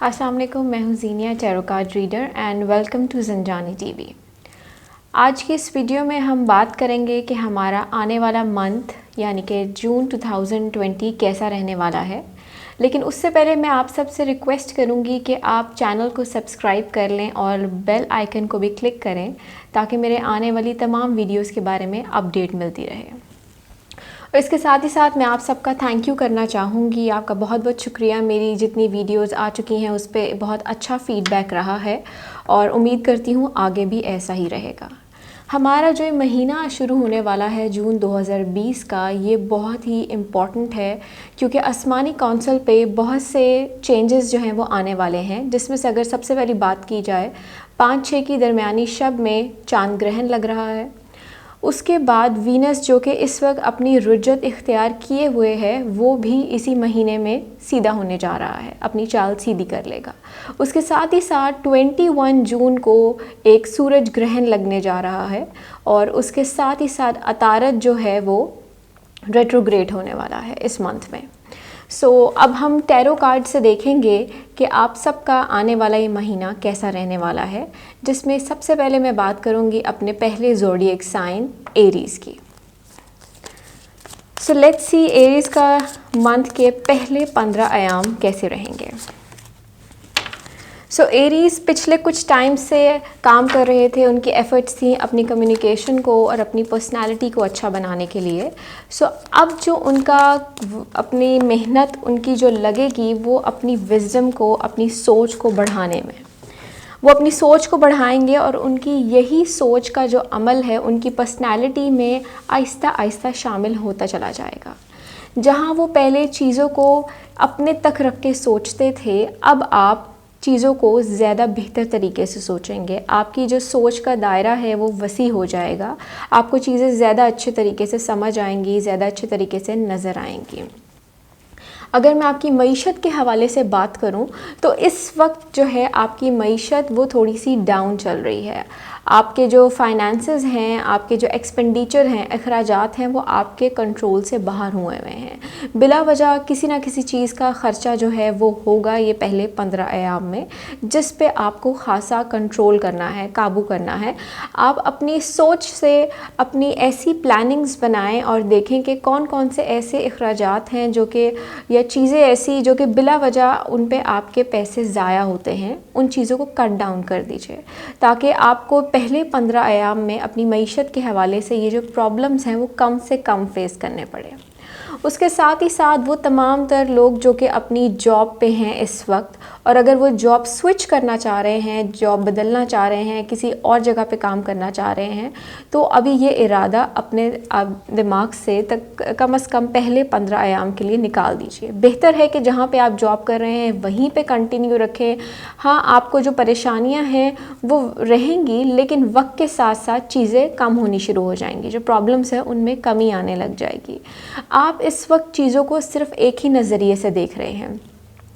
अस्सलाम वालेकुम, मैं हूँ Zeenia tarot card reader and welcome to Zanjani TV. आज की इस वीडियो में हम बात करेंगे कि हमारा आने वाला मंथ यानी कि जून 2020 कैसा रहने वाला है। लेकिन उससे पहले मैं आप सबसे रिक्वेस्ट करूँगी कि आप चैनल को सब्सक्राइब कर लें और बेल आइकन को भी क्लिक करें ताकि मेरे आने वाली तमाम वीडियोज़ के बारे में अपडेट मिलती रहे। और इसके साथ ही साथ मैं आप सबका थैंक यू करना चाहूँगी। आपका बहुत बहुत शुक्रिया। मेरी जितनी वीडियोज़ आ चुकी हैं उस पर बहुत अच्छा फ़ीडबैक रहा है और उम्मीद करती हूँ आगे भी ऐसा ही रहेगा। हमारा जो महीना शुरू होने वाला है जून 2020 का, ये बहुत ही इम्पॉर्टेंट है क्योंकि आसमानी काउंसिल पे बहुत से चेंजेस जो हैं वो आने वाले हैं, जिसमें से अगर सबसे पहली बात की जाए 5-6 की दरमियानी शब में चांद ग्रहण लग रहा है। उसके बाद वीनस जो कि इस वक्त अपनी रुजत इख्तियार किए हुए है वो भी इसी महीने में सीधा होने जा रहा है, अपनी चाल सीधी कर लेगा। उसके साथ ही साथ 21 जून को एक सूरज ग्रहण लगने जा रहा है और उसके साथ ही साथ अतारत जो है वो रेट्रोग्रेड होने वाला है इस मंथ में। अब हम टैरो कार्ड से देखेंगे कि आप सबका आने वाला ये महीना कैसा रहने वाला है, जिसमें सबसे पहले मैं बात करूंगी अपने पहले ज़ोडिएक साइन एरीज़ की। लेट्स सी एरीज़ का मंथ के पहले 15 आयाम कैसे रहेंगे। एरीज़ पिछले कुछ टाइम से काम कर रहे थे, उनकी एफ़र्ट्स थी अपनी कम्युनिकेशन को और अपनी पर्सनालिटी को अच्छा बनाने के लिए। अब जो उनका अपनी मेहनत उनकी जो लगेगी वो अपनी विज़डम को, अपनी सोच को बढ़ाने में। वो अपनी सोच को बढ़ाएंगे और उनकी यही सोच का जो अमल है उनकी पर्सनालिटी में आहिस्ता आहिस्ता शामिल होता चला जाएगा। जहाँ वो पहले चीज़ों को अपने तक रख के सोचते थे, अब आप चीज़ों को ज़्यादा बेहतर तरीके से सोचेंगे। आपकी जो सोच का दायरा है वो वसी हो जाएगा। आपको चीज़ें ज़्यादा अच्छे तरीके से समझ आएंगी, ज़्यादा अच्छे तरीके से नज़र आएंगी। अगर मैं आपकी मईशत के हवाले से बात करूं तो इस वक्त जो है आपकी मईशत वो थोड़ी सी डाउन चल रही है। आपके जो फाइनेंसेस हैं, आपके जो एक्सपेंडिचर हैं, अखराजात हैं, वो आपके कंट्रोल से बाहर हुए हुए हैं। बिला वजह किसी ना किसी चीज़ का ख़र्चा जो है वो होगा ये पहले 15 अयाम में, जिस पे आपको ख़ासा कंट्रोल करना है, काबू करना है। आप अपनी सोच से अपनी ऐसी प्लानिंग्स बनाएं और देखें कि कौन कौन से ऐसे अखराजात हैं जो कि या चीज़ें ऐसी जो कि बिला वजह उन पे आपके पैसे ज़ाया होते हैं, उन चीज़ों को कट डाउन कर दीजिए ताकि आपको पहले 15 अयाम में अपनी मईशत के हवाले से ये जो प्रॉब्लम्स हैं वो कम से कम फेस करने पड़े। उसके साथ ही साथ वो तमाम तर लोग जो कि अपनी जॉब पे हैं इस वक्त और अगर वो जॉब स्विच करना चाह रहे हैं, जॉब बदलना चाह रहे हैं, किसी और जगह पे काम करना चाह रहे हैं, तो अभी ये इरादा अपने दिमाग से कम से कम पहले 15 अयाम के लिए निकाल दीजिए। बेहतर है कि जहाँ पे आप जॉब कर रहे हैं वहीं पे कंटिन्यू रखें। हाँ, आपको जो परेशानियाँ हैं वो रहेंगी, लेकिन वक्त के साथ साथ चीज़ें कम होनी शुरू हो जाएंगी। जो प्रॉब्लम्स हैं उनमें कमी आने लग जाएगी। आप इस वक्त चीज़ों को सिर्फ एक ही नज़रिए से देख रहे हैं,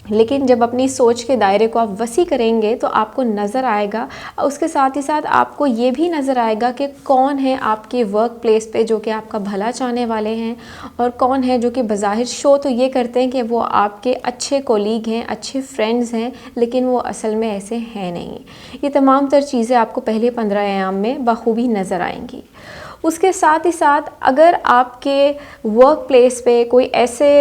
लेकिन जब अपनी सोच के दायरे को आप वसी करेंगे तो आपको नज़र आएगा, उसके साथ ही साथ आपको ये भी नज़र आएगा कि कौन है आपके वर्क प्लेस पे जो कि आपका भला चाहने वाले हैं और कौन है जो कि बज़ाहिर शो तो ये करते हैं कि वो आपके अच्छे कोलीग हैं, अच्छे फ्रेंड्स हैं, लेकिन वो असल में ऐसे हैं नहीं। ये तमाम तर चीज़ें आपको पहले 15 अयाम में बखूबी नज़र आएंगी। उसके साथ ही साथ अगर आपके वर्क प्लेस पे कोई ऐसे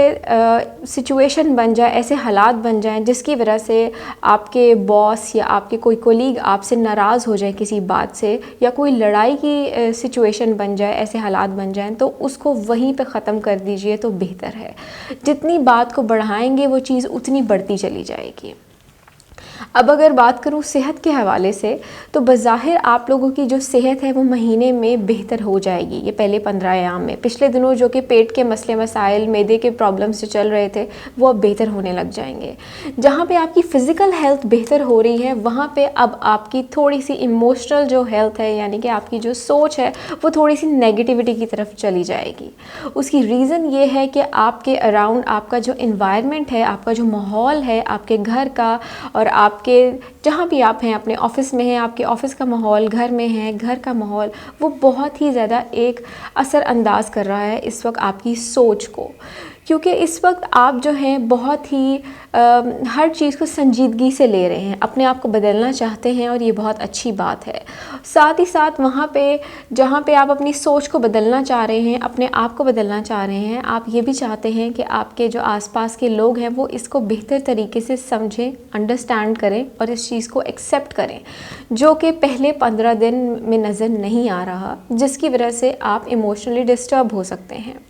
सिचुएशन बन जाए, ऐसे हालात बन जाएं जिसकी वजह से आपके बॉस या आपके कोई कोलीग आपसे नाराज़ हो जाए किसी बात से, या कोई लड़ाई की सिचुएशन बन जाए, ऐसे हालात बन जाएं, तो उसको वहीं पे ख़त्म कर दीजिए तो बेहतर है। जितनी बात को बढ़ाएंगे वो चीज़ उतनी बढ़ती चली जाएगी। अब अगर बात करूँ सेहत के हवाले से तो बज़ाहिर आप लोगों की जो सेहत है वो महीने में बेहतर हो जाएगी ये पहले 15 अयाम में। पिछले दिनों जो कि पेट के मसले मसाइल, मैदे के प्रॉब्लम्स जो चल रहे थे वो अब बेहतर होने लग जाएंगे। जहाँ पे आपकी फ़िज़िकल हेल्थ बेहतर हो रही है वहाँ पे अब आपकी थोड़ी सी इमोशनल जो हेल्थ है, यानी कि आपकी जो सोच है वो थोड़ी सी नेगेटिविटी की तरफ चली जाएगी। उसकी रीज़न ये है कि आपके अराउंड आपका जो इन्वायरमेंट है, आपका जो माहौल है, आपके घर का और आपके जहाँ भी आप हैं, अपने ऑफ़िस में हैं, आपके ऑफ़िस का माहौल, घर में है, घर का माहौल, वो बहुत ही ज़्यादा एक असर अंदाज़ कर रहा है इस वक्त आपकी सोच को। क्योंकि इस वक्त आप जो हैं बहुत ही हर चीज़ को संजीदगी से ले रहे हैं, अपने आप को बदलना चाहते हैं और ये बहुत अच्छी बात है। साथ ही साथ वहाँ पे जहाँ पे आप अपनी सोच को बदलना चाह रहे हैं, अपने आप को बदलना चाह रहे हैं, आप ये भी चाहते हैं कि आपके जो आसपास के लोग हैं वो इसको बेहतर तरीके से समझें, अंडरस्टैंड करें और इस चीज़ को एक्सेप्ट करें, जो कि पहले 15 दिन में नज़र नहीं आ रहा, जिसकी वजह से आप इमोशनली डिस्टर्ब हो सकते हैं,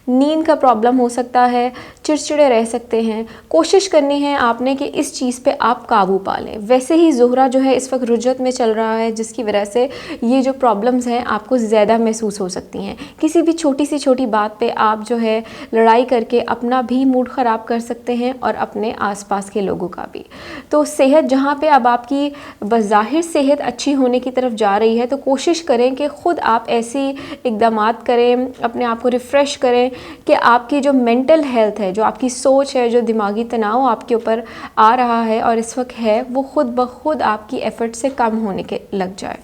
नींद का प्रॉब्लम हो सकता है, चिड़चिड़े रह सकते हैं। कोशिश करनी है आपने कि इस चीज़ पे आप काबू पा लें। वैसे ही ज़ोहरा जो है इस वक्त रुजत में चल रहा है, जिसकी वजह से ये जो प्रॉब्लम्स हैं आपको ज़्यादा महसूस हो सकती हैं। किसी भी छोटी सी छोटी बात पे आप जो है लड़ाई करके अपना भी मूड ख़राब कर सकते हैं और अपने आसपास के लोगों का भी। तो सेहत जहाँ पे अब आपकी बज़ाहिर सेहत अच्छी होने की तरफ जा रही है, तो कोशिश करें कि ख़ुद आप ऐसी इक़दामात करें, अपने आप को रिफ़्रेश करें कि आपकी जो मेंटल हेल्थ है, जो आपकी सोच है, जो दिमागी तनाव आपके ऊपर आ रहा है और इस वक्त है, वो ख़ुद ब खुद आपकी एफ़र्ट से कम होने के लग जाए।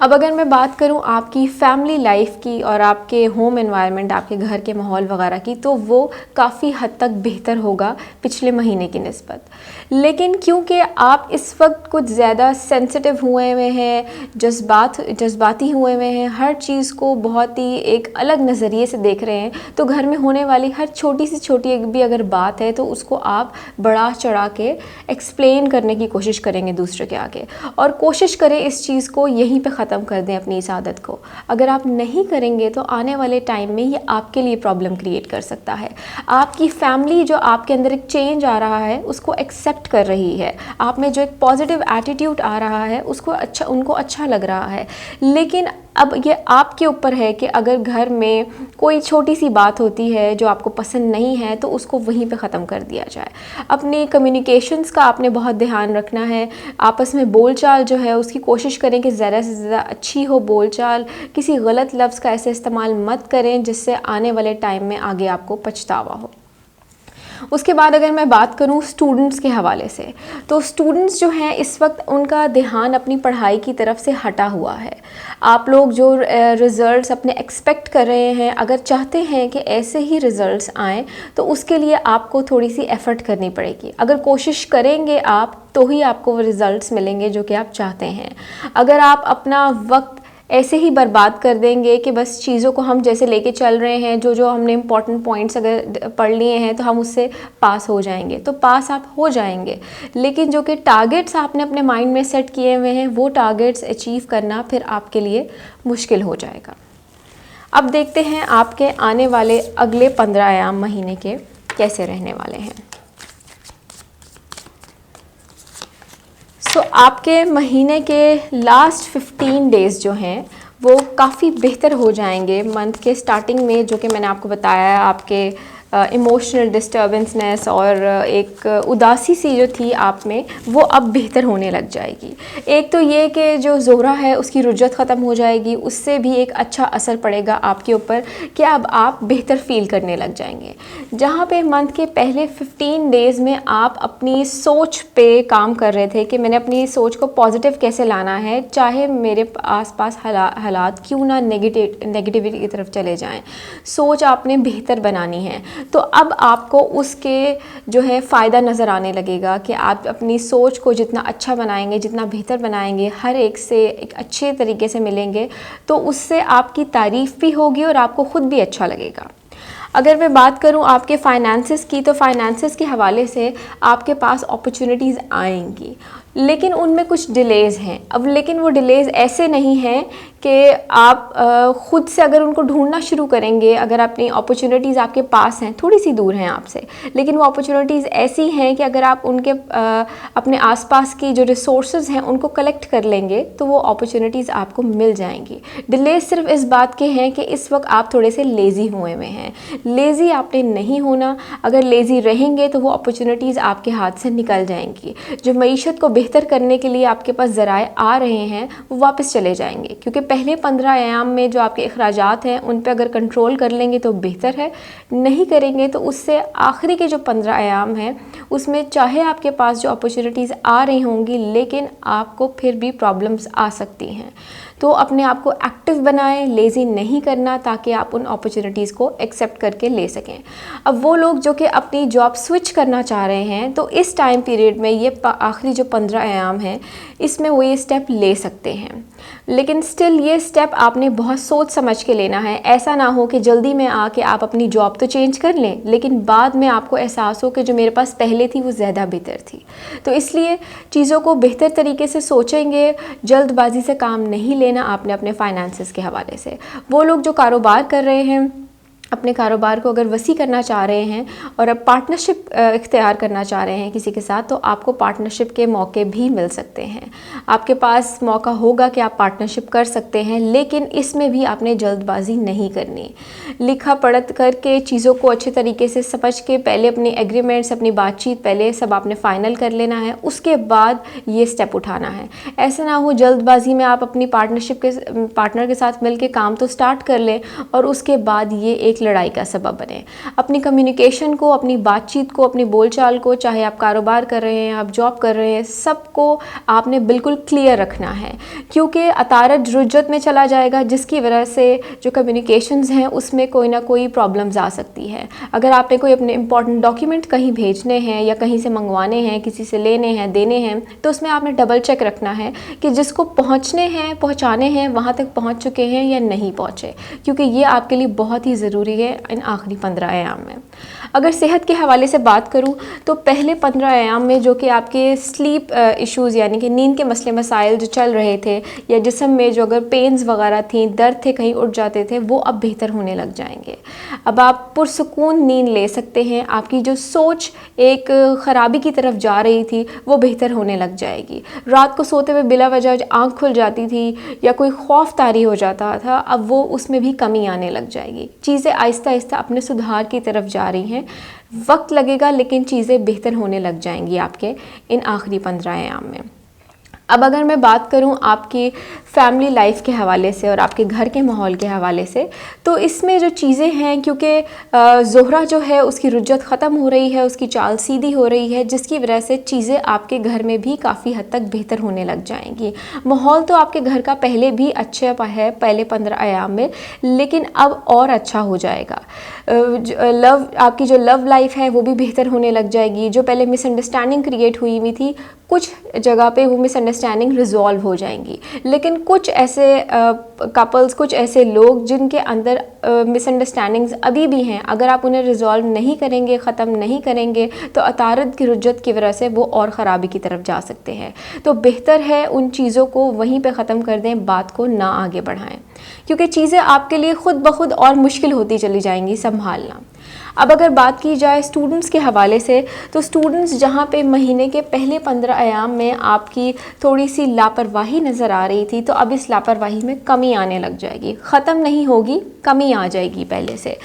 अब अगर मैं बात करूं आपकी फ़ैमिली लाइफ की और आपके होम एनवायरनमेंट, आपके घर के माहौल वगैरह की, तो वो काफ़ी हद तक बेहतर होगा पिछले महीने की निस्बत। लेकिन क्योंकि आप इस वक्त कुछ ज़्यादा सेंसिटिव हुए हुए हैं, जज्बाती हुए हुए हैं, हर चीज़ को बहुत ही एक अलग नज़रिए से देख रहे हैं, तो घर में होने वाली हर छोटी सी छोटी भी अगर बात है तो उसको आप बढ़ा चढ़ा के एक्सप्लेन करने की कोशिश करेंगे दूसरे के आगे, और कोशिश करें इस चीज़ को यहीं पे ख़त्म कर दें अपनी इस आदत को। अगर आप नहीं करेंगे तो आने वाले टाइम में ये आपके लिए प्रॉब्लम क्रिएट कर सकता है। आपकी फैमिली जो आपके अंदर एक चेंज आ रहा है उसको एक्सेप्ट कर रही है, आप में जो एक पॉजिटिव एटीट्यूड आ रहा है उसको उनको अच्छा लग रहा है, लेकिन अब ये आपके ऊपर है कि अगर घर में कोई छोटी सी बात होती है जो आपको पसंद नहीं है तो उसको वहीं पे ख़त्म कर दिया जाए। अपनी कम्युनिकेशंस का आपने बहुत ध्यान रखना है, आपस में बोलचाल जो है उसकी कोशिश करें कि ज़्यादा से ज़्यादा अच्छी हो बोलचाल, किसी गलत लफ्ज़ का ऐसे इस्तेमाल मत करें जिससे आने वाले टाइम में आगे आपको पछतावा हो। उसके बाद अगर मैं बात करूं स्टूडेंट्स के हवाले से, तो स्टूडेंट्स जो हैं इस वक्त उनका ध्यान अपनी पढ़ाई की तरफ से हटा हुआ है। आप लोग जो रिज़ल्ट्स अपने एक्सपेक्ट कर रहे हैं, अगर चाहते हैं कि ऐसे ही रिज़ल्ट्स आएँ तो उसके लिए आपको थोड़ी सी एफ़र्ट करनी पड़ेगी। अगर कोशिश करेंगे आप तो ही आपको वो रिज़ल्ट्स मिलेंगे जो कि आप चाहते हैं। अगर आप अपना वक्त ऐसे ही बर्बाद कर देंगे कि बस चीज़ों को हम जैसे लेके चल रहे हैं, जो हमने इम्पॉर्टेंट पॉइंट्स अगर पढ़ लिए हैं तो हम उससे पास हो जाएंगे, तो पास आप हो जाएंगे, लेकिन जो कि टारगेट्स आपने अपने माइंड में सेट किए हुए हैं वो टारगेट्स अचीव करना फिर आपके लिए मुश्किल हो जाएगा। अब देखते हैं आपके आने वाले अगले 15 अयाम महीने के कैसे रहने वाले हैं। तो आपके महीने के लास्ट 15 डेज़ जो हैं वो काफ़ी बेहतर हो जाएंगे। मंथ के स्टार्टिंग में जो कि मैंने आपको बताया, आपके इमोशनल डिस्टर्बेंसनेस और एक उदासी सी जो थी आप में वो अब बेहतर होने लग जाएगी। एक तो ये कि जो ज़ोहरा है उसकी रुजत ख़त्म हो जाएगी, उससे भी एक अच्छा असर पड़ेगा आपके ऊपर कि अब आप बेहतर फ़ील करने लग जाएंगे। जहाँ पे मंथ के पहले 15 डेज़ में आप अपनी सोच पे काम कर रहे थे कि मैंने अपनी सोच को पॉजिटिव कैसे लाना है, चाहे मेरे आसपास हालात क्यों ना नेगेटिविटी की तरफ चले जाएं, सोच आपने बेहतर बनानी है, तो अब आपको उसके जो है फ़ायदा नज़र आने लगेगा कि आप अपनी सोच को जितना अच्छा बनाएंगे, जितना बेहतर बनाएंगे, हर एक से एक अच्छे तरीके से मिलेंगे, तो उससे आपकी तारीफ़ भी होगी और आपको ख़ुद भी अच्छा लगेगा। अगर मैं बात करूं आपके फाइनेंसेस की, तो फाइनेंसेस के हवाले से आपके पास अपॉर्चुनिटीज़ आएंगी, लेकिन उनमें कुछ डिलेज़ हैं। अब लेकिन वो डिलेज़ ऐसे नहीं हैं कि आप ख़ुद से अगर उनको ढूंढना शुरू करेंगे, अगर अपनी अपॉर्चुनिटीज़ आपके पास हैं, थोड़ी सी दूर हैं आपसे, लेकिन वो अपॉर्चुनिटीज़ ऐसी हैं कि अगर आप उनके अपने आसपास की जो रिसोर्सेज हैं उनको कलेक्ट कर लेंगे तो वो अपॉर्चुनिटीज़ आपको मिल जाएंगी। डिलेज सिर्फ इस बात के हैं कि इस वक्त आप थोड़े से लेज़ी हुए हुए हैं। लेज़ी आपने नहीं होना, अगर लेज़ी रहेंगे तो वो अपॉर्चुनिटीज़ आपके हाथ से निकल जाएंगी। जो मईशत को बेहतर करने के लिए आपके पास ज़राए आ रहे हैं वो वापस चले जाएंगे, क्योंकि पहले 15 अयाम में जो आपके अखराजात हैं उन पे अगर कंट्रोल कर लेंगे तो बेहतर है, नहीं करेंगे तो उससे आखिरी के जो 15 अयाम हैं उसमें चाहे आपके पास जो अपॉर्चुनिटीज़ आ रही होंगी लेकिन आपको फिर भी प्रॉब्लम्स आ सकती हैं। तो तो अपने आप को एक्टिव बनाएं, लेज़ी नहीं करना, ताकि आप उन अपॉर्चुनिटीज़ को एक्सेप्ट करके ले सकें। अब वो लोग जो कि अपनी जॉब स्विच करना चाह रहे हैं, तो इस टाइम पीरियड में ये आखिरी जो 15 अयाम हैं, इसमें वो ये स्टेप ले सकते हैं। लेकिन स्टिल ये स्टेप आपने बहुत सोच समझ के लेना है। ऐसा ना हो कि जल्दी में आके आप अपनी जॉब तो चेंज कर लें, लेकिन बाद में आपको एहसास हो कि जो मेरे पास पहले थी वो ज़्यादा बेहतर थी। तो इसलिए चीज़ों को बेहतर तरीके से सोचेंगे, जल्दबाजी से काम नहीं लेना आपने अपने फाइनेंसेस के हवाले से। वो लोग जो कारोबार कर रहे हैं, अपने कारोबार को अगर वसी करना चाह रहे हैं और अब पार्टनरशिप इख्तियार करना चाह रहे हैं किसी के साथ, तो आपको पार्टनरशिप के मौके भी मिल सकते हैं। आपके पास मौका होगा कि आप पार्टनरशिप कर सकते हैं, लेकिन इसमें भी आपने जल्दबाजी नहीं करनी। लिखा पढ़त करके चीज़ों को अच्छे तरीके से समझ के पहले अपनी एग्रीमेंट्स, अपनी बातचीत पहले सब आपने फ़ाइनल कर लेना है, उसके बाद ये स्टेप उठाना है। ऐसा ना हो जल्दबाजी में आप अपनी पार्टनर के साथ मिल के काम तो स्टार्ट कर लें और उसके बाद ये एक लड़ाई का सबब बने। अपनी कम्युनिकेशन को, अपनी बातचीत को, अपनी बोलचाल को, चाहे आप कारोबार कर रहे हैं, आप जॉब कर रहे हैं, सबको आपने बिल्कुल क्लियर रखना है, क्योंकि अतारत रुज्जत में चला जाएगा, जिसकी वजह से जो कम्युनिकेशंस हैं उसमें कोई ना कोई प्रॉब्लम्स आ सकती है। अगर आपने कोई अपने इंपॉर्टेंट डॉक्यूमेंट कहीं भेजने हैं या कहीं से मंगवाने हैं, किसी से लेने हैं, देने हैं, तो उसमें आपने डबल चेक रखना है कि जिसको पहुँचाने हैं वहाँ तक पहुँच चुके हैं या नहीं पहुँचे, क्योंकि ये आपके लिए बहुत ही ज़रूरी है इन आखिरी 15 अयाम में। अगर सेहत के हवाले से बात करूं, तो पहले 15 अयाम में जो कि आपके स्लीप इश्यूज़ यानी कि नींद के मसले मसाइल जो चल रहे थे, या जिस्म में जो अगर पेन्स वगैरह थी, दर्द थे, कहीं उठ जाते थे, वो अब बेहतर होने लग जाएंगे। अब आप पुरसुकून नींद ले सकते हैं। आपकी जो सोच एक ख़राबी की तरफ जा रही थी वो बेहतर होने लग जाएगी। रात को सोते हुए बिला वजह आँख खुल जाती थी या कोई खौफ तारी हो जाता था, अब वो उसमें भी कमी आने लग जाएगी। चीज़ें आहिस्ता आहिस्ता अपने सुधार की तरफ जा रही हैं। वक्त लगेगा, लेकिन चीज़ें बेहतर होने लग जाएंगी आपके इन आखिरी 15 अयाम में। अब अगर मैं बात करूं आपकी फैमिली लाइफ के हवाले से और आपके घर के माहौल के हवाले से, तो इसमें जो चीज़ें हैं, क्योंकि ज़ोहरा जो है उसकी रुज्जत ख़त्म हो रही है, उसकी चाल सीधी हो रही है, जिसकी वजह से चीज़ें आपके घर में भी काफ़ी हद तक बेहतर होने लग जाएंगी। माहौल तो आपके घर का पहले भी अच्छा है, पहले 15 अयाम में, लेकिन अब और अच्छा हो जाएगा। आपकी जो लव लाइफ है वो भी बेहतर होने लग जाएगी। जो पहले मिसअंडरस्टैंडिंग क्रिएट हुई थी, कुछ जगह पे वो मिसअंडरस्टैंडिंग रिजॉल्व हो जाएंगी, लेकिन कुछ ऐसे कपल्स, कुछ ऐसे लोग जिनके अंदर मिसअंडरस्टैंडिंग्स अभी भी हैं, अगर आप उन्हें रिजॉल्व नहीं करेंगे, ख़त्म नहीं करेंगे, तो अतारत की रुज्जत की वजह से वो और ख़राबी की तरफ जा सकते हैं। तो बेहतर है उन चीज़ों को वहीं पे ख़त्म कर दें, बात को ना आगे बढ़ाएं, क्योंकि चीज़ें आपके लिए ख़ुद ब खुद और मुश्किल होती चली जाएंगी संभालना। अब अगर बात की जाए स्टूडेंट्स के हवाले से, तो स्टूडेंट्स जहाँ पे महीने के पहले 15 अयाम में आपकी थोड़ी सी लापरवाही नज़र आ रही थी, तो अब इस लापरवाही में कमी आने लग जाएगी। ख़त्म नहीं होगी, कमी आ जाएगी पहले से।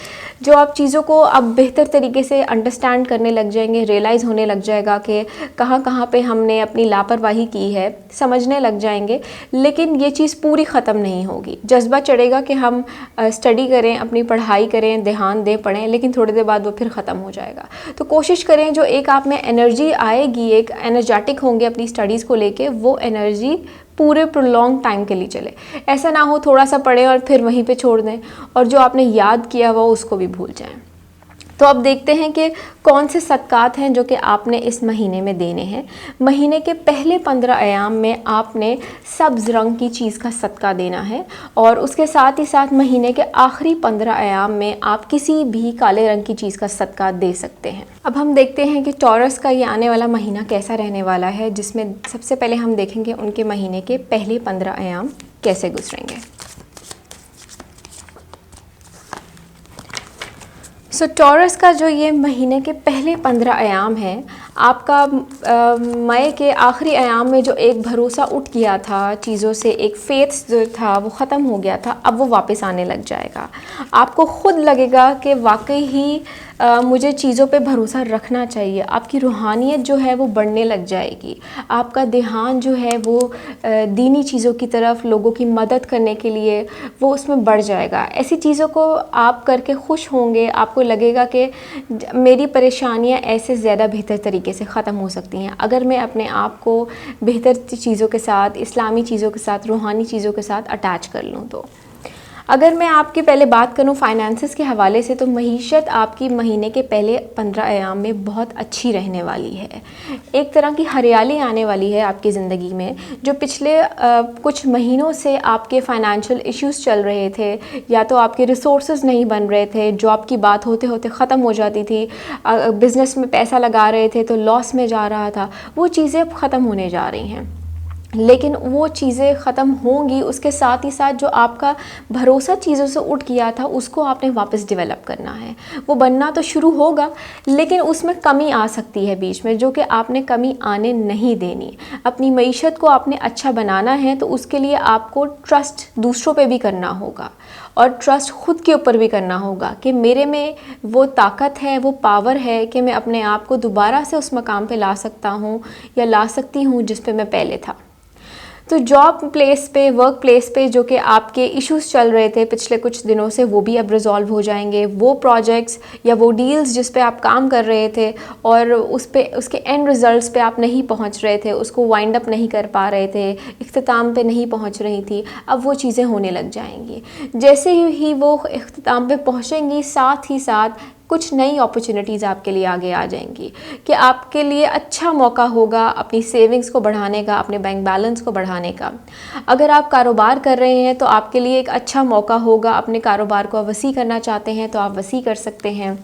जो आप चीज़ों को अब बेहतर तरीके से अंडरस्टैंड करने लग जाएंगे, रियलाइज़ होने लग जाएगा कि कहाँ कहाँ पे हमने अपनी लापरवाही की है, समझने लग जाएंगे। लेकिन ये चीज़ पूरी ख़त्म नहीं होगी। जज्बा चढ़ेगा कि हम स्टडी करें, अपनी पढ़ाई करें, ध्यान दें, पढ़ें, लेकिन थोड़ी देर बाद वो फिर ख़त्म हो जाएगा। तो कोशिश करें जो एक आप में एनर्जी आएगी, एक एनर्जेटिक होंगे अपनी स्टडीज़ को लेके, वो एनर्जी पूरे प्रोलॉन्ग टाइम के लिए चले। ऐसा ना हो थोड़ा सा पढ़ें और फिर वहीं पे छोड़ दें, और जो आपने याद किया हुआ उसको भी भूल जाएं। तो अब देखते हैं कि कौन से सदकात हैं जो कि आपने इस महीने में देने हैं। महीने के पहले 15 अयाम में आपने सब्ज़ रंग की चीज़ का सदका देना है, और उसके साथ ही साथ महीने के आखिरी 15 अयाम में आप किसी भी काले रंग की चीज़ का सदका दे सकते हैं। अब हम देखते हैं कि टॉरस का ये आने वाला महीना कैसा रहने वाला है, जिसमें सबसे पहले हम देखेंगे उनके महीने के पहले 15 अयाम कैसे गुजरेंगे। सो टॉरस का जो ये महीने के पहले 15 अयाम हैं, आपका मई के आखिरी अयाम में जो एक भरोसा उठ गया था चीज़ों से, एक फेथ जो था वो ख़त्म हो गया था, अब वो वापस आने लग जाएगा। आपको ख़ुद लगेगा कि वाकई ही मुझे चीज़ों पे भरोसा रखना चाहिए, आपकी रूहानियत जो है वो बढ़ने लग जाएगी। आपका ध्यान जो है वो दीनी चीज़ों की तरफ, लोगों की मदद करने के लिए वो उसमें बढ़ जाएगा। ऐसी चीज़ों को आप करके खुश होंगे, आपको लगेगा कि मेरी परेशानियाँ ऐसे ज़्यादा बेहतर तरीके से ख़त्म हो सकती हैं अगर मैं अपने आप को बेहतर चीज़ों के साथ, इस्लामी चीज़ों के साथ, रूहानी चीज़ों के साथ अटैच कर लूँ। तो अगर मैं आपकी पहले बात करूं फाइनेंसिस के हवाले से, तो मईशत आपकी महीने के पहले 15 अयाम में बहुत अच्छी रहने वाली है। एक तरह की हरियाली आने वाली है आपकी ज़िंदगी में। जो पिछले कुछ महीनों से आपके फाइनेंशियल इश्यूज़ चल रहे थे, या तो आपके रिसोर्सेज नहीं बन रहे थे, जॉब की बात होते होते ख़त्म हो जाती थी, बिज़नेस में पैसा लगा रहे थे तो लॉस में जा रहा था, वो चीज़ें अब ख़त्म होने जा रही हैं। लेकिन वो चीज़ें ख़त्म होंगी, उसके साथ ही साथ जो आपका भरोसा चीज़ों से उठ गया था उसको आपने वापस डेवलप करना है। वो बनना तो शुरू होगा, लेकिन उसमें कमी आ सकती है बीच में, जो कि आपने कमी आने नहीं देनी। अपनी मईशत को आपने अच्छा बनाना है तो उसके लिए आपको ट्रस्ट दूसरों पे भी करना होगा और ट्रस्ट ख़ुद के ऊपर भी करना होगा कि मेरे में वो ताकत है, वो पावर है कि मैं अपने आप को दोबारा से उस मकाम पे ला सकता हूँ या ला सकती हूँ जिस पे मैं पहले था। तो जॉब प्लेस पे, वर्क प्लेस पे जो कि आपके इश्यूज़ चल रहे थे पिछले कुछ दिनों से, वो भी अब रिज़ॉल्व हो जाएंगे। वो प्रोजेक्ट्स या वो डील्स जिस पे आप काम कर रहे थे और उस पे उसके एंड रिज़ल्ट्स पे आप नहीं पहुंच रहे थे, उसको वाइंड अप नहीं कर पा रहे थे, इख्तिताम पे नहीं पहुंच रही थी, अब वो चीज़ें होने लग जाएंगी। जैसे ही वो इख्तिताम पे पहुँचेंगी, साथ ही साथ कुछ नई अपॉर्चुनिटीज़ आपके लिए आगे आ जाएंगी कि आपके लिए अच्छा मौका होगा अपनी सेविंग्स को बढ़ाने का, अपने बैंक बैलेंस को बढ़ाने का। अगर आप कारोबार कर रहे हैं तो आपके लिए एक अच्छा मौका होगा, अपने कारोबार को वसी करना चाहते हैं तो आप वसी कर सकते हैं।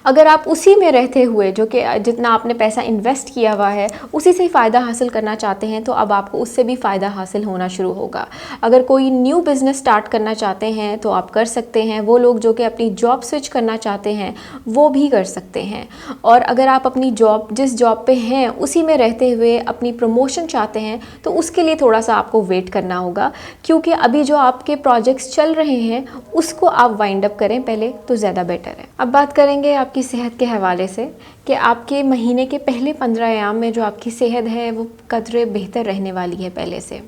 अगर आप उसी में रहते हुए, जो कि जितना आपने पैसा इन्वेस्ट किया हुआ है उसी से फ़ायदा हासिल करना चाहते हैं, तो अब आपको उससे भी फ़ायदा हासिल होना शुरू होगा। अगर कोई न्यू बिज़नेस स्टार्ट करना चाहते हैं तो आप कर सकते हैं। वो लोग जो कि अपनी जॉब स्विच करना चाहते हैं वो भी कर सकते हैं। और अगर आप अपनी जॉब, जिस जॉब पे हैं उसी में रहते हुए अपनी प्रमोशन चाहते हैं तो उसके लिए थोड़ा सा आपको वेट करना होगा, क्योंकि अभी जो आपके प्रोजेक्ट्स चल रहे हैं उसको आप वाइंड अप करें पहले तो ज़्यादा बेटर है। अब बात करेंगे आपकी सेहत के हवाले से कि आपके महीने के पहले 15 अयाम में जो आपकी सेहत है वो कदरे बेहतर रहने वाली है पहले से।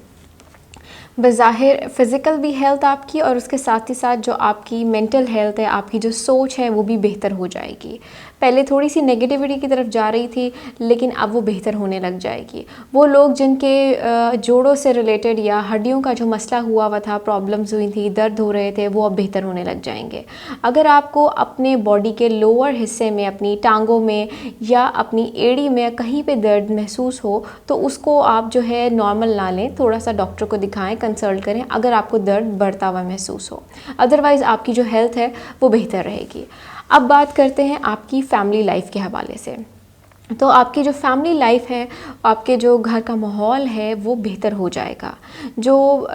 बज़ाहिर फ़िज़िकल भी हेल्थ आपकी, और उसके साथ ही साथ जो आपकी मेंटल हेल्थ है, आपकी जो सोच है वो भी बेहतर हो जाएगी। पहले थोड़ी सी नेगेटिविटी की तरफ जा रही थी, लेकिन अब वो बेहतर होने लग जाएगी। वो लोग जिनके जोड़ों से रिलेटेड या हड्डियों का जो मसला हुआ था, प्रॉब्लम्स हुई थी, दर्द हो रहे थे, वो अब बेहतर होने लग जाएंगे। अगर आपको अपने बॉडी के लोअर हिस्से में, अपनी टांगों में या अपनी एड़ी में कहीं पे दर्द महसूस हो तो उसको आप जो है नॉर्मल ना लें, थोड़ा सा डॉक्टर को दिखाएं, कंसल्ट करें अगर आपको दर्द बढ़ता हुआ महसूस हो। अदरवाइज़ आपकी जो हेल्थ है वो बेहतर रहेगी। अब बात करते हैं आपकी फैमिली लाइफ के हवाले से। तो आपकी जो फैमिली लाइफ है, आपके जो घर का माहौल है वो बेहतर हो जाएगा। जो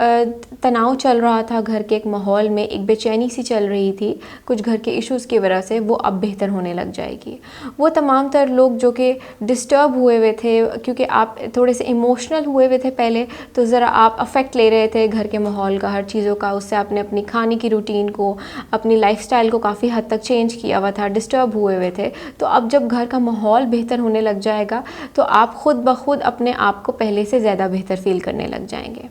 तनाव चल रहा था घर के एक माहौल में, एक बेचैनी सी चल रही थी कुछ घर के इश्यूज़ की वजह से, वो अब बेहतर होने लग जाएगी। वो तमाम तर लोग जो कि डिस्टर्ब हुए हुए थे, क्योंकि आप थोड़े से इमोशनल हुए हुए थे पहले, तो ज़रा आप अफेक्ट ले रहे थे घर के माहौल का, हर चीज़ों का, उससे आपने अपनी खाने की रूटीन को, अपनी लाइफस्टाइल को काफ़ी हद तक चेंज किया हुआ था, डिस्टर्ब हुए हुए थे। तो अब जब घर का माहौल बेहतर होने लग जाएगा तो आप खुद ब खुद अपने आप को पहले से ज़्यादा बेहतर फील करने लग जाएंगे।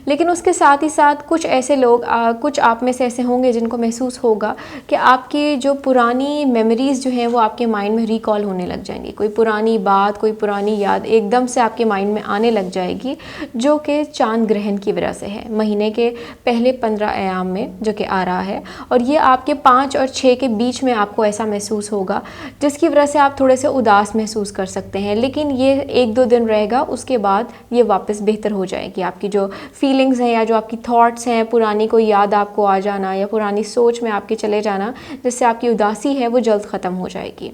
लेकिन उसके साथ ही साथ कुछ ऐसे लोग, कुछ आप में से ऐसे होंगे जिनको महसूस होगा कि आपकी जो पुरानी मेमोरीज़ जो हैं वो आपके माइंड में रिकॉल होने लग जाएंगी। कोई पुरानी बात, कोई पुरानी याद एकदम से आपके माइंड में आने लग जाएगी, जो कि चांद ग्रहण की वजह से है, महीने के पहले 15 अयाम में जो कि आ रहा है। और ये आपके 5 और 6 के बीच में आपको ऐसा महसूस होगा, जिसकी वजह से आप थोड़े से उदास महसूस कर सकते हैं। लेकिन ये 1-2 दिन रहेगा, उसके बाद ये वापस बेहतर हो जाएगी। आपकी जो फीलिंग्स हैं या जो आपकी थॉट्स हैं, पुरानी कोई याद आपको आ जाना या पुरानी सोच में आपके चले जाना, जिससे आपकी उदासी है वो जल्द ख़त्म हो जाएगी।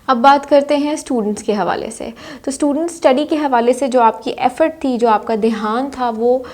अब बात करते हैं स्टूडेंट्स के हवाले से। तो स्टूडेंट स्टडी के हवाले से जो आपकी एफ़र्ट थी, जो आपका ध्यान था, वो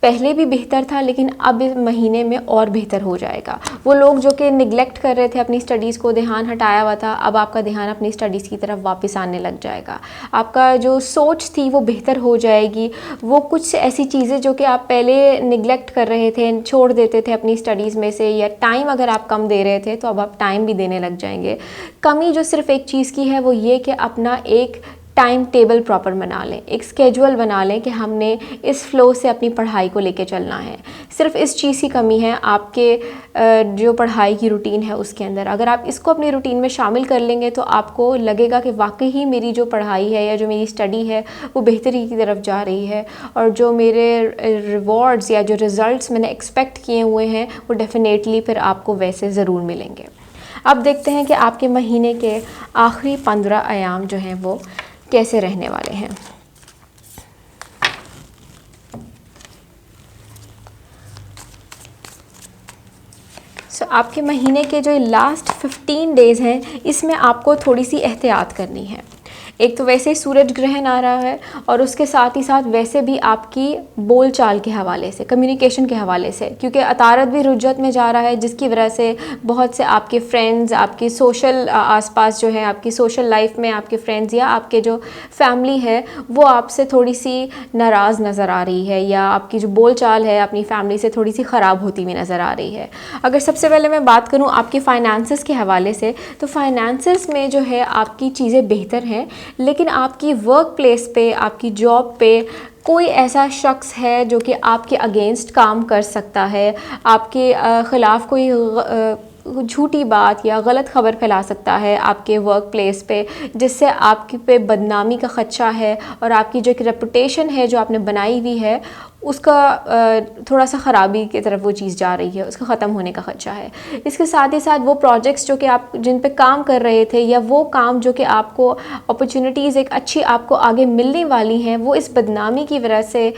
पहले भी बेहतर था लेकिन अब इस महीने में और बेहतर हो जाएगा। वो लोग जो कि निगलेक्ट कर रहे थे अपनी स्टडीज़ को, ध्यान हटाया हुआ था, अब आपका ध्यान अपनी स्टडीज़ की तरफ वापस आने लग जाएगा। आपका जो सोच थी वो बेहतर हो जाएगी। वो कुछ ऐसी चीज़ें जो कि आप पहले निगलेक्ट कर रहे थे, छोड़ देते थे अपनी स्टडीज़ में से, या टाइम अगर आप कम दे रहे थे तो अब आप टाइम भी देने लग जाएंगे। कमी जो सिर्फ एक चीज़ की है वो ये कि अपना एक टाइम टेबल प्रॉपर बना लें, एक स्केड्यूल बना लें कि हमने इस फ्लो से अपनी पढ़ाई को लेके चलना है। सिर्फ इस चीज़ की कमी है आपके जो पढ़ाई की रूटीन है उसके अंदर। अगर आप इसको अपनी रूटीन में शामिल कर लेंगे तो आपको लगेगा कि वाकई ही मेरी जो पढ़ाई है या जो मेरी स्टडी है वो बेहतरी की तरफ जा रही है, और जो मेरे रिवॉर्ड्स या जो रिज़ल्ट्स मैंने एक्सपेक्ट किए हुए हैं वो डेफिनेटली फिर आपको वैसे ज़रूर मिलेंगे। अब देखते हैं कि आपके महीने के आखिरी 15 अयाम जो हैं वो कैसे रहने वाले हैं। आपके महीने के जो लास्ट 15 डेज़ हैं इसमें आपको थोड़ी सी एहतियात करनी है। एक तो वैसे ही सूरज ग्रहण आ रहा है, और उसके साथ ही साथ वैसे भी आपकी बोलचाल के हवाले से, कम्युनिकेशन के हवाले से, क्योंकि अतारत भी रुज्जत में जा रहा है, जिसकी वजह से बहुत से आपके फ्रेंड्स, आपकी सोशल आसपास जो है, आपकी सोशल लाइफ में आपके फ्रेंड्स या आपके जो फैमिली है वो आपसे थोड़ी सी नाराज़ नज़र आ रही है, या आपकी जो बोलचाल है अपनी फैमिली से थोड़ी सी ख़राब होती हुई नज़र आ रही है। अगर सबसे पहले मैं बात करूँ आपके फाइनेंसेस के हवाले से, तो फाइनेंसेस में जो है आपकी चीज़ें बेहतर हैं, लेकिन आपकी वर्क प्लेस पे, आपकी जॉब पे कोई ऐसा शख्स है जो कि आपके अगेंस्ट काम कर सकता है, आपके ख़िलाफ़ कोई झूठी बात या गलत ख़बर फैला सकता है आपके वर्क प्लेस पे, जिससे आपके पे बदनामी का ख़दशा है, और आपकी जो एक रेपुटेशन है जो आपने बनाई हुई है उसका थोड़ा सा ख़राबी की तरफ वो चीज़ जा रही है, उसका ख़त्म होने का ख़दशा है। इसके साथ ही साथ वो प्रोजेक्ट्स जो कि आप जिन पे काम कर रहे थे, या वो काम जो कि आपको अपॉर्चुनिटीज़ एक अच्छी आपको आगे मिलने वाली हैं, वो इस बदनामी की वजह से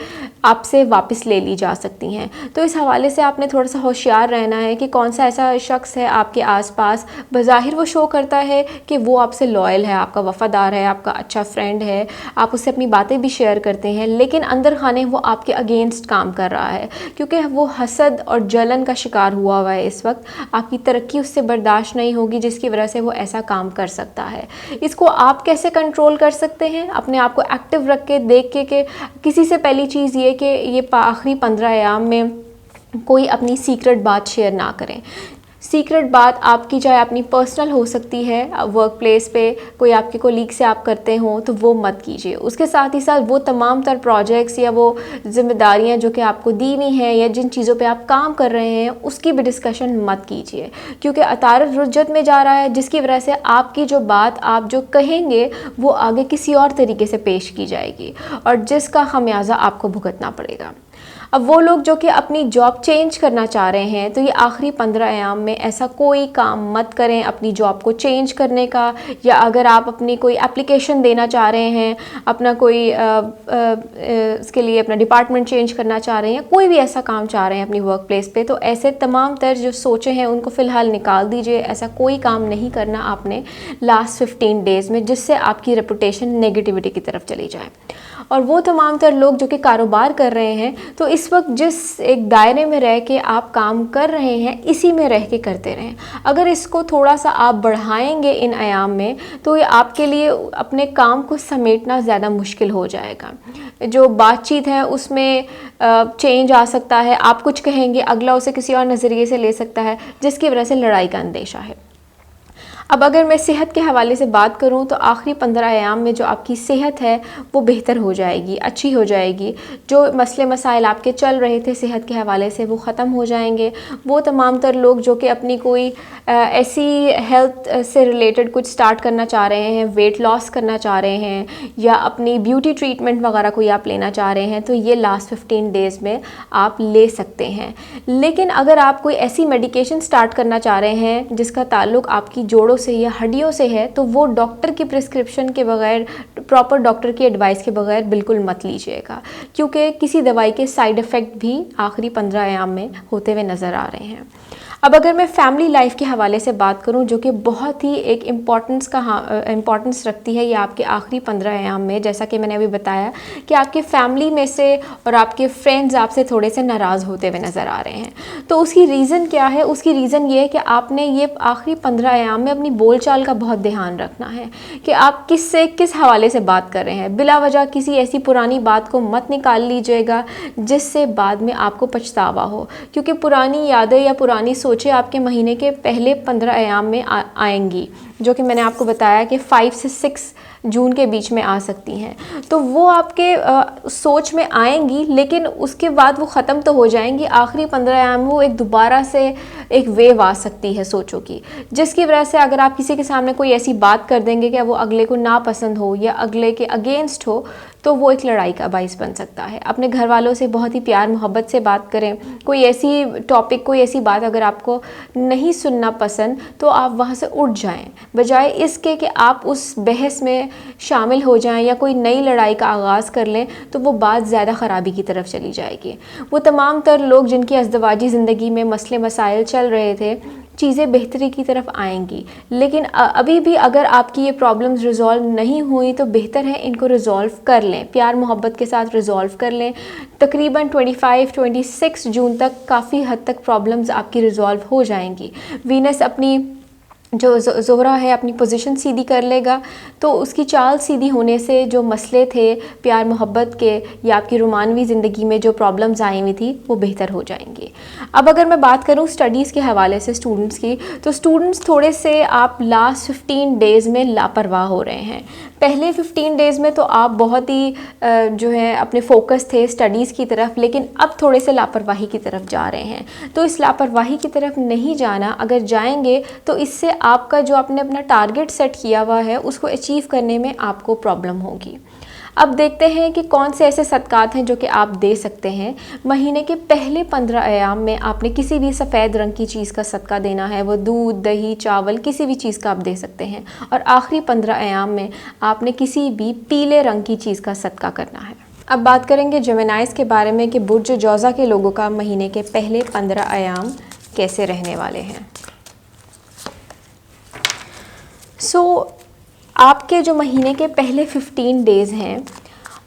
आपसे वापस ले ली जा सकती हैं। तो इस हवाले से आपने थोड़ा सा होशियार रहना है कि कौन सा ऐसा शख्स है आपके आसपास, बज़ाहिर वो शो करता है कि वो आपसे लॉयल है, आपका वफ़ादार है, आपका अच्छा फ्रेंड है, आप उससे अपनी बातें भी शेयर करते हैं, लेकिन अंदर खाने वो आपके अगेंस्ट काम कर रहा है, क्योंकि वो हसद और जलन का शिकार हुआ है इस वक्त। आपकी तरक्की उससे बर्दाश्त नहीं होगी, जिसकी वजह से वो ऐसा काम कर सकता है। इसको आप कैसे कंट्रोल कर सकते हैं? अपने आप को एक्टिव रख के, देख के किसी से पहली चीज़ ये कि ये आखिरी 15 अयाम में कोई अपनी सीक्रेट बात शेयर ना करें। सीक्रेट बात आपकी चाहे अपनी पर्सनल हो सकती है, वर्क प्लेस पे कोई आपके कोलीग से आप करते हो तो वो मत कीजिए। उसके साथ ही साथ वो तमाम तर प्रोजेक्ट्स या वो जिम्मेदारियां जो कि आपको दी हुई हैं, या जिन चीज़ों पे आप काम कर रहे हैं, उसकी भी डिस्कशन मत कीजिए, क्योंकि अतारत रुज्जत में जा रहा है, जिसकी वजह से आपकी जो बात आप जो कहेंगे वो आगे किसी और तरीके से पेश की जाएगी, और जिसका खमियाजा आपको भुगतना पड़ेगा। अब वो लोग जो कि अपनी जॉब चेंज करना चाह रहे हैं, तो ये आखिरी 15 अयाम में ऐसा कोई काम मत करें अपनी जॉब को चेंज करने का, या अगर आप अपनी कोई एप्लीकेशन देना चाह रहे हैं, अपना कोई इसके लिए अपना डिपार्टमेंट चेंज करना चाह रहे हैं, कोई भी ऐसा काम चाह रहे हैं अपनी वर्क प्लेस पे, तो ऐसे तमाम तर जो सोचे हैं उनको फ़िलहाल निकाल दीजिए। ऐसा कोई काम नहीं करना आपने लास्ट 15 डेज़ में जिससे आपकी रेपुटेशन नेगेटिविटी की तरफ चली जाए। और वो तमाम तर लोग जो कि कारोबार कर रहे हैं, तो इस वक्त जिस एक दायरे में रह के आप काम कर रहे हैं, इसी में रह के करते रहें। अगर इसको थोड़ा सा आप बढ़ाएंगे इन आयाम में, तो ये आपके लिए अपने काम को समेटना ज़्यादा मुश्किल हो जाएगा। जो बातचीत है उसमें चेंज आ सकता है, आप कुछ कहेंगे, अगला उसे किसी और नज़रिए से ले सकता है, जिसकी वजह से लड़ाई का अंदेशा है। अब अगर मैं सेहत के हवाले से बात करूं, तो आखिरी 15 अयाम में जो आपकी सेहत है वो बेहतर हो जाएगी, अच्छी हो जाएगी। जो मसले मसाइल आपके चल रहे थे सेहत के हवाले से, वो ख़त्म हो जाएंगे। वो तमाम तर लोग जो कि अपनी कोई ऐसी हेल्थ से रिलेटेड कुछ स्टार्ट करना चाह रहे हैं, वेट लॉस करना चाह रहे हैं, या अपनी ब्यूटी ट्रीटमेंट वगैरह कोई आप लेना चाह रहे हैं, तो ये लास्ट 15 डेज़ में आप ले सकते हैं। लेकिन अगर आप कोई ऐसी मेडिकेशन स्टार्ट करना चाह रहे हैं जिसका ताल्लुक़ आपकी जोड़ों से या हड्डियों से है, तो वो डॉक्टर की प्रिस्क्रिप्शन के बगैर, प्रॉपर डॉक्टर की एडवाइस के बगैर बिल्कुल मत लीजिएगा, क्योंकि किसी दवाई के साइड इफ़ेक्ट भी आखिरी 15 अयाम में होते हुए नज़र आ रहे हैं। अब अगर मैं फैमिली लाइफ के हवाले से बात करूं, जो कि बहुत ही एक इम्पॉर्टेंस रखती है ये आपके आखिरी 15 अयाम में, जैसा कि मैंने अभी बताया कि आपके फैमिली में से और आपके फ्रेंड्स आपसे थोड़े से नाराज़ होते हुए नज़र आ रहे हैं। तो उसकी रीज़न क्या है? उसकी रीज़न ये है कि आपने ये आखिरी 15 अयाम में अपनी बोलचाल का बहुत ध्यान रखना है कि आप किस हवाले से बात कर रहे हैं। बिला वजह किसी ऐसी पुरानी बात को मत निकाल लीजिएगा जिससे बाद में आपको पछतावा हो, क्योंकि पुरानी यादें या पुरानी सोचें आपके महीने के पहले 15 अयाम में आएंगी, जो कि मैंने आपको बताया कि 5 से 6 जून के बीच में आ सकती हैं। तो वो आपके सोच में आएंगी, लेकिन उसके बाद वो ख़त्म तो हो जाएंगी। आखिरी 15 अयाम में वो एक दोबारा से एक वेव आ सकती है सोचों की, जिसकी वजह से अगर आप किसी के सामने कोई ऐसी बात कर देंगे कि वो अगले को नापसंद हो या अगले के अगेंस्ट हो, तो वो एक लड़ाई का बाइस बन सकता है। अपने घर वालों से बहुत ही प्यार मोहब्बत से बात करें। कोई ऐसी टॉपिक, कोई ऐसी बात अगर आपको नहीं सुनना पसंद, तो आप वहाँ से उठ जाएं, बजाय इसके कि आप उस बहस में शामिल हो जाएं या कोई नई लड़ाई का आगाज़ कर लें, तो वो बात ज़्यादा ख़राबी की तरफ चली जाएगी। वो तमाम तर लोग जिनकी अज़दवाजी ज़िंदगी में मसले मसाइल चल रहे थे, चीज़ें बेहतरी की तरफ आएंगी, लेकिन अभी भी अगर आपकी ये प्रॉब्लम्स रिज़ॉल्व नहीं हुई तो बेहतर है इनको रिज़ॉल्व कर लें, प्यार मोहब्बत के साथ रिज़ॉल्व कर लें। तकरीबन 25-26 जून तक काफ़ी हद तक प्रॉब्लम्स आपकी रिज़ॉल्व हो जाएंगी। वीनस अपनी जो ज़ोहरा है अपनी पोजीशन सीधी कर लेगा, तो उसकी चाल सीधी होने से जो मसले थे प्यार मोहब्बत के या आपकी रोमानवी ज़िंदगी में जो प्रॉब्लम्स आई हुई थी वो बेहतर हो जाएंगी। अब अगर मैं बात करूं स्टडीज़ के हवाले से स्टूडेंट्स की, तो स्टूडेंट्स थोड़े से आप लास्ट 15 डेज़ में लापरवाह हो रहे हैं। पहले 15 डेज़ में तो आप बहुत ही जो है अपने फोकस थे स्टडीज़ की तरफ, लेकिन अब थोड़े से लापरवाही की तरफ जा रहे हैं। तो इस लापरवाही की तरफ नहीं जाना, अगर जाएंगे तो इससे आपका जो आपने अपना टारगेट सेट किया हुआ है उसको अचीव करने में आपको प्रॉब्लम होगी। अब देखते हैं कि कौन से ऐसे सदक़ात हैं जो कि आप दे सकते हैं। महीने के पहले 15 अयाम में आपने किसी भी सफ़ेद रंग की चीज़ का सदका देना है, वो दूध, दही, चावल, किसी भी चीज़ का आप दे सकते हैं। और आखिरी 15 अयाम में आपने किसी भी पीले रंग की चीज़ का सदका करना है। अब बात करेंगे जेमिनाइज़ के बारे में कि बुर्ज जौज़ा के लोगों का महीने के पहले 15 अयाम कैसे रहने वाले हैं। आपके जो महीने के पहले 15 डेज़ हैं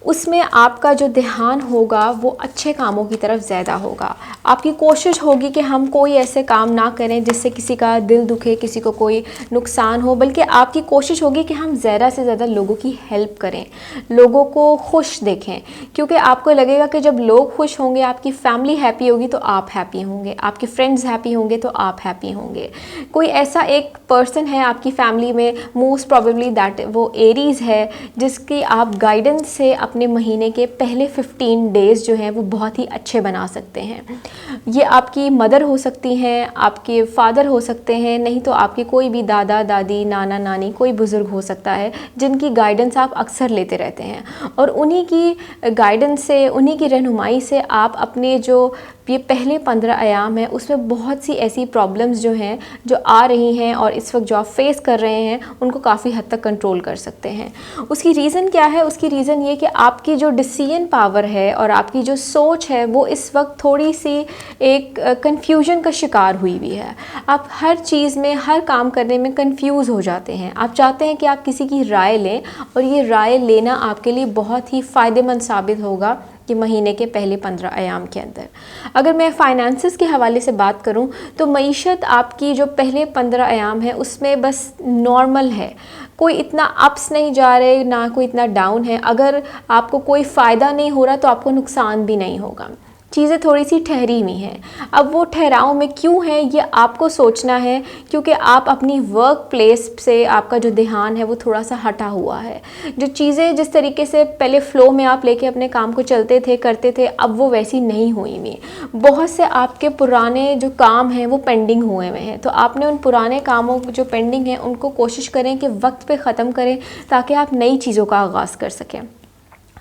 उसमें आपका जो ध्यान होगा वो अच्छे कामों की तरफ ज़्यादा होगा। आपकी कोशिश होगी कि हम कोई ऐसे काम ना करें जिससे किसी का दिल दुखे, किसी को कोई नुकसान हो, बल्कि आपकी कोशिश होगी कि हम ज़्यादा से ज़्यादा लोगों की हेल्प करें, लोगों को खुश देखें, क्योंकि आपको लगेगा कि जब लोग खुश होंगे, आपकी फैमिली हैप्पी होगी तो आप हैप्पी होंगे, आपके फ्रेंड्स हैप्पी होंगे तो आप हैप्पी होंगे। कोई ऐसा एक पर्सन है आपकी फैमिली में, मोस्ट प्रॉबेबली दैट वो एरीज़ है, जिसकी आप गाइडेंस से अपने महीने के पहले 15 डेज़ जो हैं वो बहुत ही अच्छे बना सकते हैं। ये आपकी मदर हो सकती हैं, आपके फादर हो सकते हैं, नहीं तो आपके कोई भी दादा दादी, नाना नानी, कोई बुज़ुर्ग हो सकता है जिनकी गाइडेंस आप अक्सर लेते रहते हैं। और उन्हीं की गाइडेंस से, उन्हीं की रहनुमाई से आप अपने जो ये पहले 15 अयाम हैं उसमें बहुत सी ऐसी प्रॉब्लम्स जो हैं, जो आ रही हैं और इस वक्त जो आप फेस कर रहे हैं, उनको काफ़ी हद तक कंट्रोल कर सकते हैं। उसकी रीज़न क्या है? उसकी रीज़न ये कि आपकी जो डिसीजन पावर है और आपकी जो सोच है वो इस वक्त थोड़ी सी एक कन्फ्यूजन का शिकार हुई हुई है। आप हर चीज़ में, हर काम करने में कंफ्यूज हो जाते हैं। आप चाहते हैं कि आप किसी की राय लें, और ये राय लेना आपके लिए बहुत ही फ़ायदेमंद साबित होगा कि महीने के पहले 15 अयाम के अंदर। अगर मैं फाइनेंसेस के हवाले से बात करूं तो मईशत आपकी जो पहले 15 अयाम है उसमें बस नॉर्मल है, कोई इतना अप्स नहीं जा रहे, ना कोई इतना डाउन है। अगर आपको कोई फ़ायदा नहीं हो रहा तो आपको नुकसान भी नहीं होगा, चीज़ें थोड़ी सी ठहरी हुई हैं। अब वो ठहराव में क्यों है ये आपको सोचना है, क्योंकि आप अपनी वर्क प्लेस से आपका जो ध्यान है वो थोड़ा सा हटा हुआ है। जो चीज़ें जिस तरीके से पहले फ़्लो में आप लेके अपने काम को चलते थे, करते थे, अब वो वैसी नहीं हुई हुई। बहुत से आपके पुराने जो काम हैं वो पेंडिंग हुए हुए हैं, तो आपने उन पुराने कामों जो पेंडिंग हैं उनको कोशिश करें कि वक्त पे ख़त्म करें ताकि आप नई चीज़ों का आगाज़ कर सकें।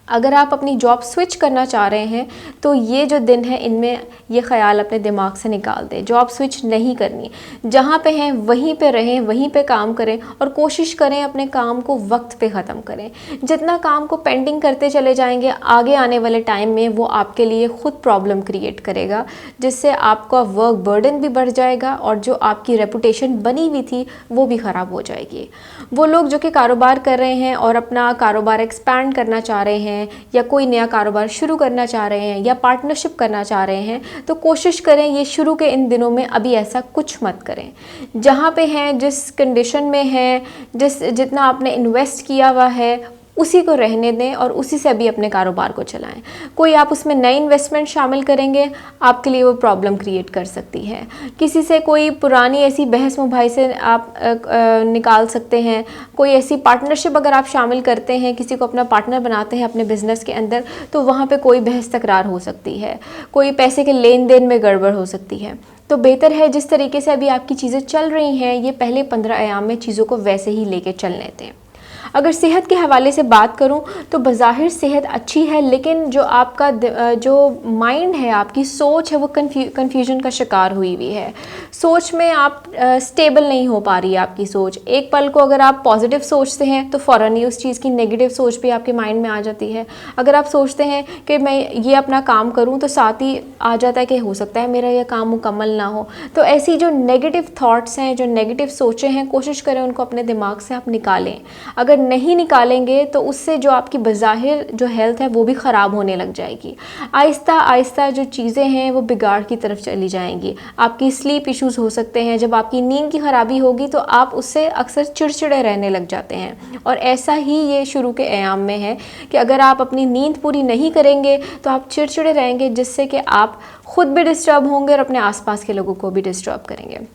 अगर आप अपनी जॉब स्विच करना चाह रहे हैं तो ये जो दिन है इनमें ये ख़्याल अपने दिमाग से निकाल दें। जॉब स्विच नहीं करनी, जहाँ पे हैं वहीं पे रहें, वहीं पे काम करें और कोशिश करें अपने काम को वक्त पे ख़त्म करें। जितना काम को पेंडिंग करते चले जाएंगे आगे आने वाले टाइम में वो आपके लिए ख़ुद प्रॉब्लम क्रिएट करेगा, जिससे आपका वर्क बर्डन भी बढ़ जाएगा और जो आपकी रेपुटेशन बनी हुई थी वो भी ख़राब हो जाएगी। वो लोग जो कि कारोबार कर रहे हैं और अपना कारोबार एक्सपैंड करना चाह रहे हैं या कोई नया कारोबार शुरू करना चाह रहे हैं या पार्टनरशिप करना चाह रहे हैं, तो कोशिश करें ये शुरू के इन दिनों में अभी ऐसा कुछ मत करें। जहाँ पे हैं, जिस कंडीशन में हैं, जितना आपने इन्वेस्ट किया हुआ है उसी को रहने दें और उसी से अभी अपने कारोबार को चलाएं। कोई आप उसमें नई इन्वेस्टमेंट शामिल करेंगे आपके लिए वो प्रॉब्लम क्रिएट कर सकती है। किसी से कोई पुरानी ऐसी बहस मुबाही से आप निकाल सकते हैं। कोई ऐसी पार्टनरशिप अगर आप शामिल करते हैं, किसी को अपना पार्टनर बनाते हैं अपने बिजनेस के अंदर, तो वहाँ पे कोई बहस तकरार हो सकती है, कोई पैसे के लेन देन में गड़बड़ हो सकती है। तो बेहतर है जिस तरीके से अभी आपकी चीज़ें चल रही हैं ये पहले 15 अयाम में चीज़ों को वैसे ही लेके चलने दें। अगर सेहत के हवाले से बात करूं तो बज़ाहिर सेहत अच्छी है, लेकिन जो आपका जो माइंड है, आपकी सोच है, वो कन्फ्यूजन का शिकार हुई हुई है। सोच में आप स्टेबल नहीं हो पा रही है आपकी सोच। एक पल को अगर आप पॉजिटिव सोचते हैं तो फ़ौरन ही उस चीज़ की नेगेटिव सोच भी आपके माइंड में आ जाती है। अगर आप सोचते हैं कि मैं ये अपना काम करूँ तो साथ ही आ जाता है कि हो सकता है मेरा यह काम मुकम्मल ना हो। तो ऐसी जो नेगेटिव थाट्स हैं, जो नेगेटिव सोचें हैं, कोशिश करें उनको अपने दिमाग से आप निकालें। अगर नहीं निकालेंगे तो उससे जो आपकी बज़ाहिर जो हेल्थ है वो भी ख़राब होने लग जाएगी। आहिस्ता आहिस्ता जो चीज़ें हैं वो बिगाड़ की तरफ चली जाएंगी। आपकी स्लीप इश्यूज़ हो सकते हैं। जब आपकी नींद की ख़राबी होगी तो आप उससे अक्सर चिड़चिड़े रहने लग जाते हैं। और ऐसा ही ये शुरू के अयाम में है कि अगर आप अपनी नींद पूरी नहीं करेंगे तो आप चिड़चिड़े रहेंगे, जिससे कि आप ख़ुद भी डिस्टर्ब होंगे और अपने आसपास के लोगों को भी डिस्टर्ब करेंगे।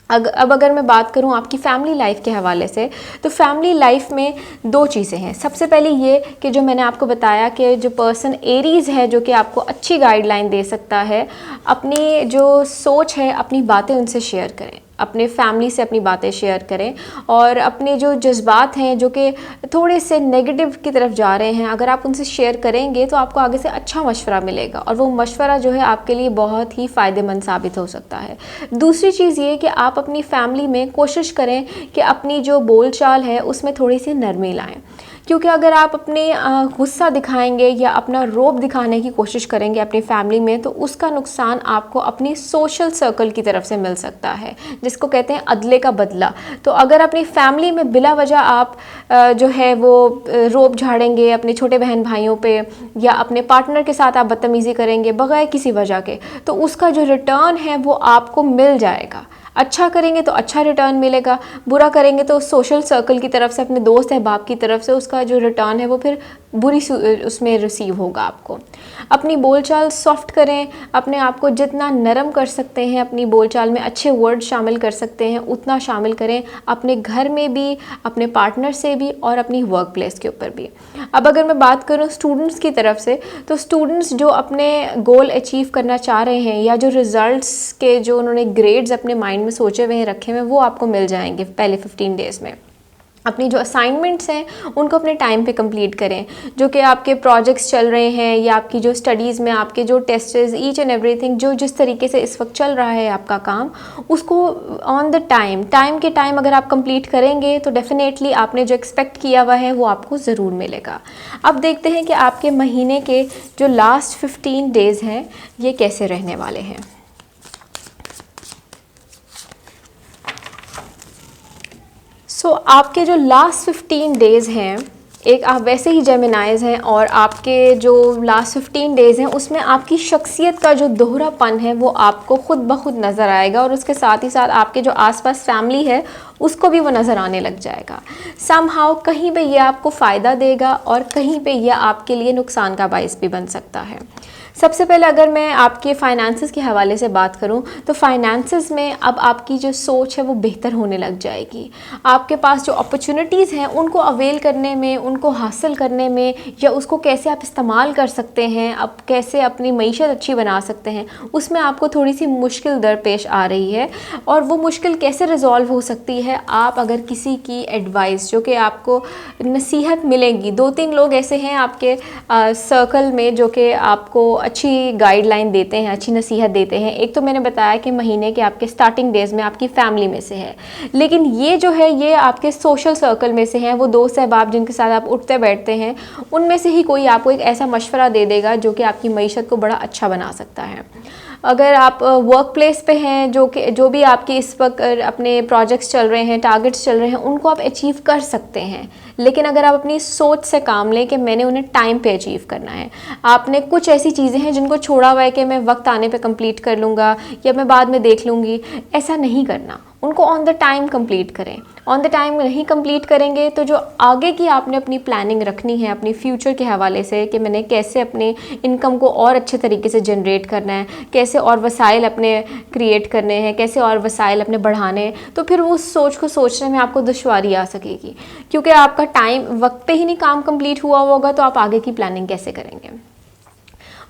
अब अगर मैं बात करूं आपकी फ़ैमिली लाइफ के हवाले से, तो फैमिली लाइफ में दो चीज़ें हैं। सबसे पहले ये कि जो मैंने आपको बताया कि जो पर्सन एरीज़ है जो कि आपको अच्छी गाइडलाइन दे सकता है, अपनी जो सोच है, अपनी बातें उनसे शेयर करें, अपने फैमिली से अपनी बातें शेयर करें और अपने जो जज्बात हैं जो कि थोड़े से नेगेटिव की तरफ जा रहे हैं, अगर आप उनसे शेयर करेंगे तो आपको आगे से अच्छा मशवरा मिलेगा और वो मशवरा जो है आपके लिए बहुत ही फ़ायदेमंद साबित हो सकता है। दूसरी चीज़ ये कि आप अपनी फैमिली में कोशिश करें कि अपनी जो बोलचाल है उसमें थोड़ी सी नरमी लाएँ, क्योंकि अगर आप अपने गुस्सा दिखाएंगे या अपना रोब दिखाने की कोशिश करेंगे अपनी फैमिली में, तो उसका नुकसान आपको अपनी सोशल सर्कल की तरफ से मिल सकता है, जिसको कहते हैं अदले का बदला। तो अगर अपनी फैमिली में बिला वजह आप जो है वो रोब झाड़ेंगे अपने छोटे बहन भाइयों पे या अपने पार्टनर के साथ आप बदतमीज़ी करेंगे बगैर किसी वजह के, तो उसका जो रिटर्न है वो आपको मिल जाएगा। अच्छा करेंगे तो अच्छा रिटर्न मिलेगा, बुरा करेंगे तो सोशल सर्कल की तरफ से, अपने दोस्त अहबाब की तरफ से उसका जो रिटर्न है वो फिर बुरी उसमें रिसीव होगा आपको। अपनी बोलचाल सॉफ्ट करें, अपने आप को जितना नरम कर सकते हैं, अपनी बोलचाल में अच्छे वर्ड शामिल कर सकते हैं उतना शामिल करें, अपने घर में भी, अपने पार्टनर से भी और अपनी वर्क प्लेस के ऊपर भी। अब अगर मैं बात करूं स्टूडेंट्स की तरफ से, तो स्टूडेंट्स जो अपने गोल अचीव करना चाह रहे हैं या जो रिज़ल्ट्स के जो उन्होंने ग्रेड्स अपने माइंड में सोचे हुए हैं, रखे हुए हैं, वो आपको मिल जाएंगे पहले 15 डेज़ में। अपनी जो असाइनमेंट्स हैं उनको अपने टाइम पे कंप्लीट करें। जो कि आपके प्रोजेक्ट्स चल रहे हैं या आपकी जो स्टडीज़ में आपके जो टेस्ट्स, ईच एंड एवरीथिंग, जो जिस तरीके से इस वक्त चल रहा है आपका काम, उसको ऑन द टाइम के टाइम अगर आप कंप्लीट करेंगे तो डेफिनेटली आपने जो एक्सपेक्ट किया हुआ है वो आपको ज़रूर मिलेगा। अब देखते हैं कि आपके महीने के जो लास्ट 15 डेज़ हैं ये कैसे रहने वाले हैं। आपके जो लास्ट 15 डेज़ हैं, एक आप वैसे ही जेमिनाइज हैं और आपके जो लास्ट 15 डेज़ हैं उसमें आपकी शख्सियत का जो दोहरापन है वो आपको ख़ुद ब खुद नज़र आएगा और उसके साथ ही साथ आपके जो आसपास फैमिली है उसको भी वो नज़र आने लग जाएगा। समहाउ कहीं पे ये आपको फ़ायदा देगा और कहीं पे ये आपके लिए नुकसान का बायस भी बन सकता है। सबसे पहले अगर मैं आपके फाइनेंसेस के हवाले से बात करूं तो फाइनेंसेस में अब आपकी जो सोच है वो बेहतर होने लग जाएगी। आपके पास जो अपॉर्चुनिटीज़ हैं उनको अवेल करने में, उनको हासिल करने में, या उसको कैसे आप इस्तेमाल कर सकते हैं, अब कैसे अपनी मईशत अच्छी बना सकते हैं, उसमें आपको थोड़ी सी मुश्किल दरपेश आ रही है। और वो मुश्किल कैसे रिजॉल्व हो सकती है, आप अगर किसी की एडवाइस, जो कि आपको नसीहत मिलेंगी, 2-3 लोग ऐसे हैं आपके सर्कल में जो कि आपको अच्छी गाइडलाइन देते हैं, अच्छी नसीहत देते हैं। एक तो मैंने बताया कि महीने के आपके स्टार्टिंग डेज में आपकी फैमिली में से है, लेकिन ये जो है ये आपके सोशल सर्कल में से हैं, वो दोस्त अहबाब जिनके साथ आप उठते बैठते हैं, उनमें से ही कोई आपको एक ऐसा मशवरा दे देगा जो कि आपकी मईशत को बड़ा अच्छा बना सकता है। अगर आप वर्क प्लेस पे हैं, जो भी आपके इस वक्त अपने प्रोजेक्ट्स चल रहे हैं, टारगेट्स चल रहे हैं, उनको आप अचीव कर सकते हैं, लेकिन अगर आप अपनी सोच से काम लें कि मैंने उन्हें टाइम पे अचीव करना है, आपने कुछ ऐसी चीज़ें हैं जिनको छोड़ा हुआ है कि मैं वक्त आने पे कंप्लीट कर लूँगा या मैं बाद में देख लूँगी, ऐसा नहीं करना। उनको ऑन द टाइम कंप्लीट करें। ऑन द टाइम नहीं कंप्लीट करेंगे तो जो आगे की आपने अपनी प्लानिंग रखनी है अपनी फ्यूचर के हवाले से कि मैंने कैसे अपने इनकम को और अच्छे तरीके से जनरेट करना है, कैसे और वसाइल अपने क्रिएट करने हैं, कैसे और वसाइल अपने बढ़ाने हैं, तो फिर उस सोच को सोचने में आपको दुश्वारी आ सकेगी, क्योंकि आपका टाइम वक्त पे ही नहीं काम कंप्लीट हुआ होगा तो आप आगे की प्लानिंग कैसे करेंगे।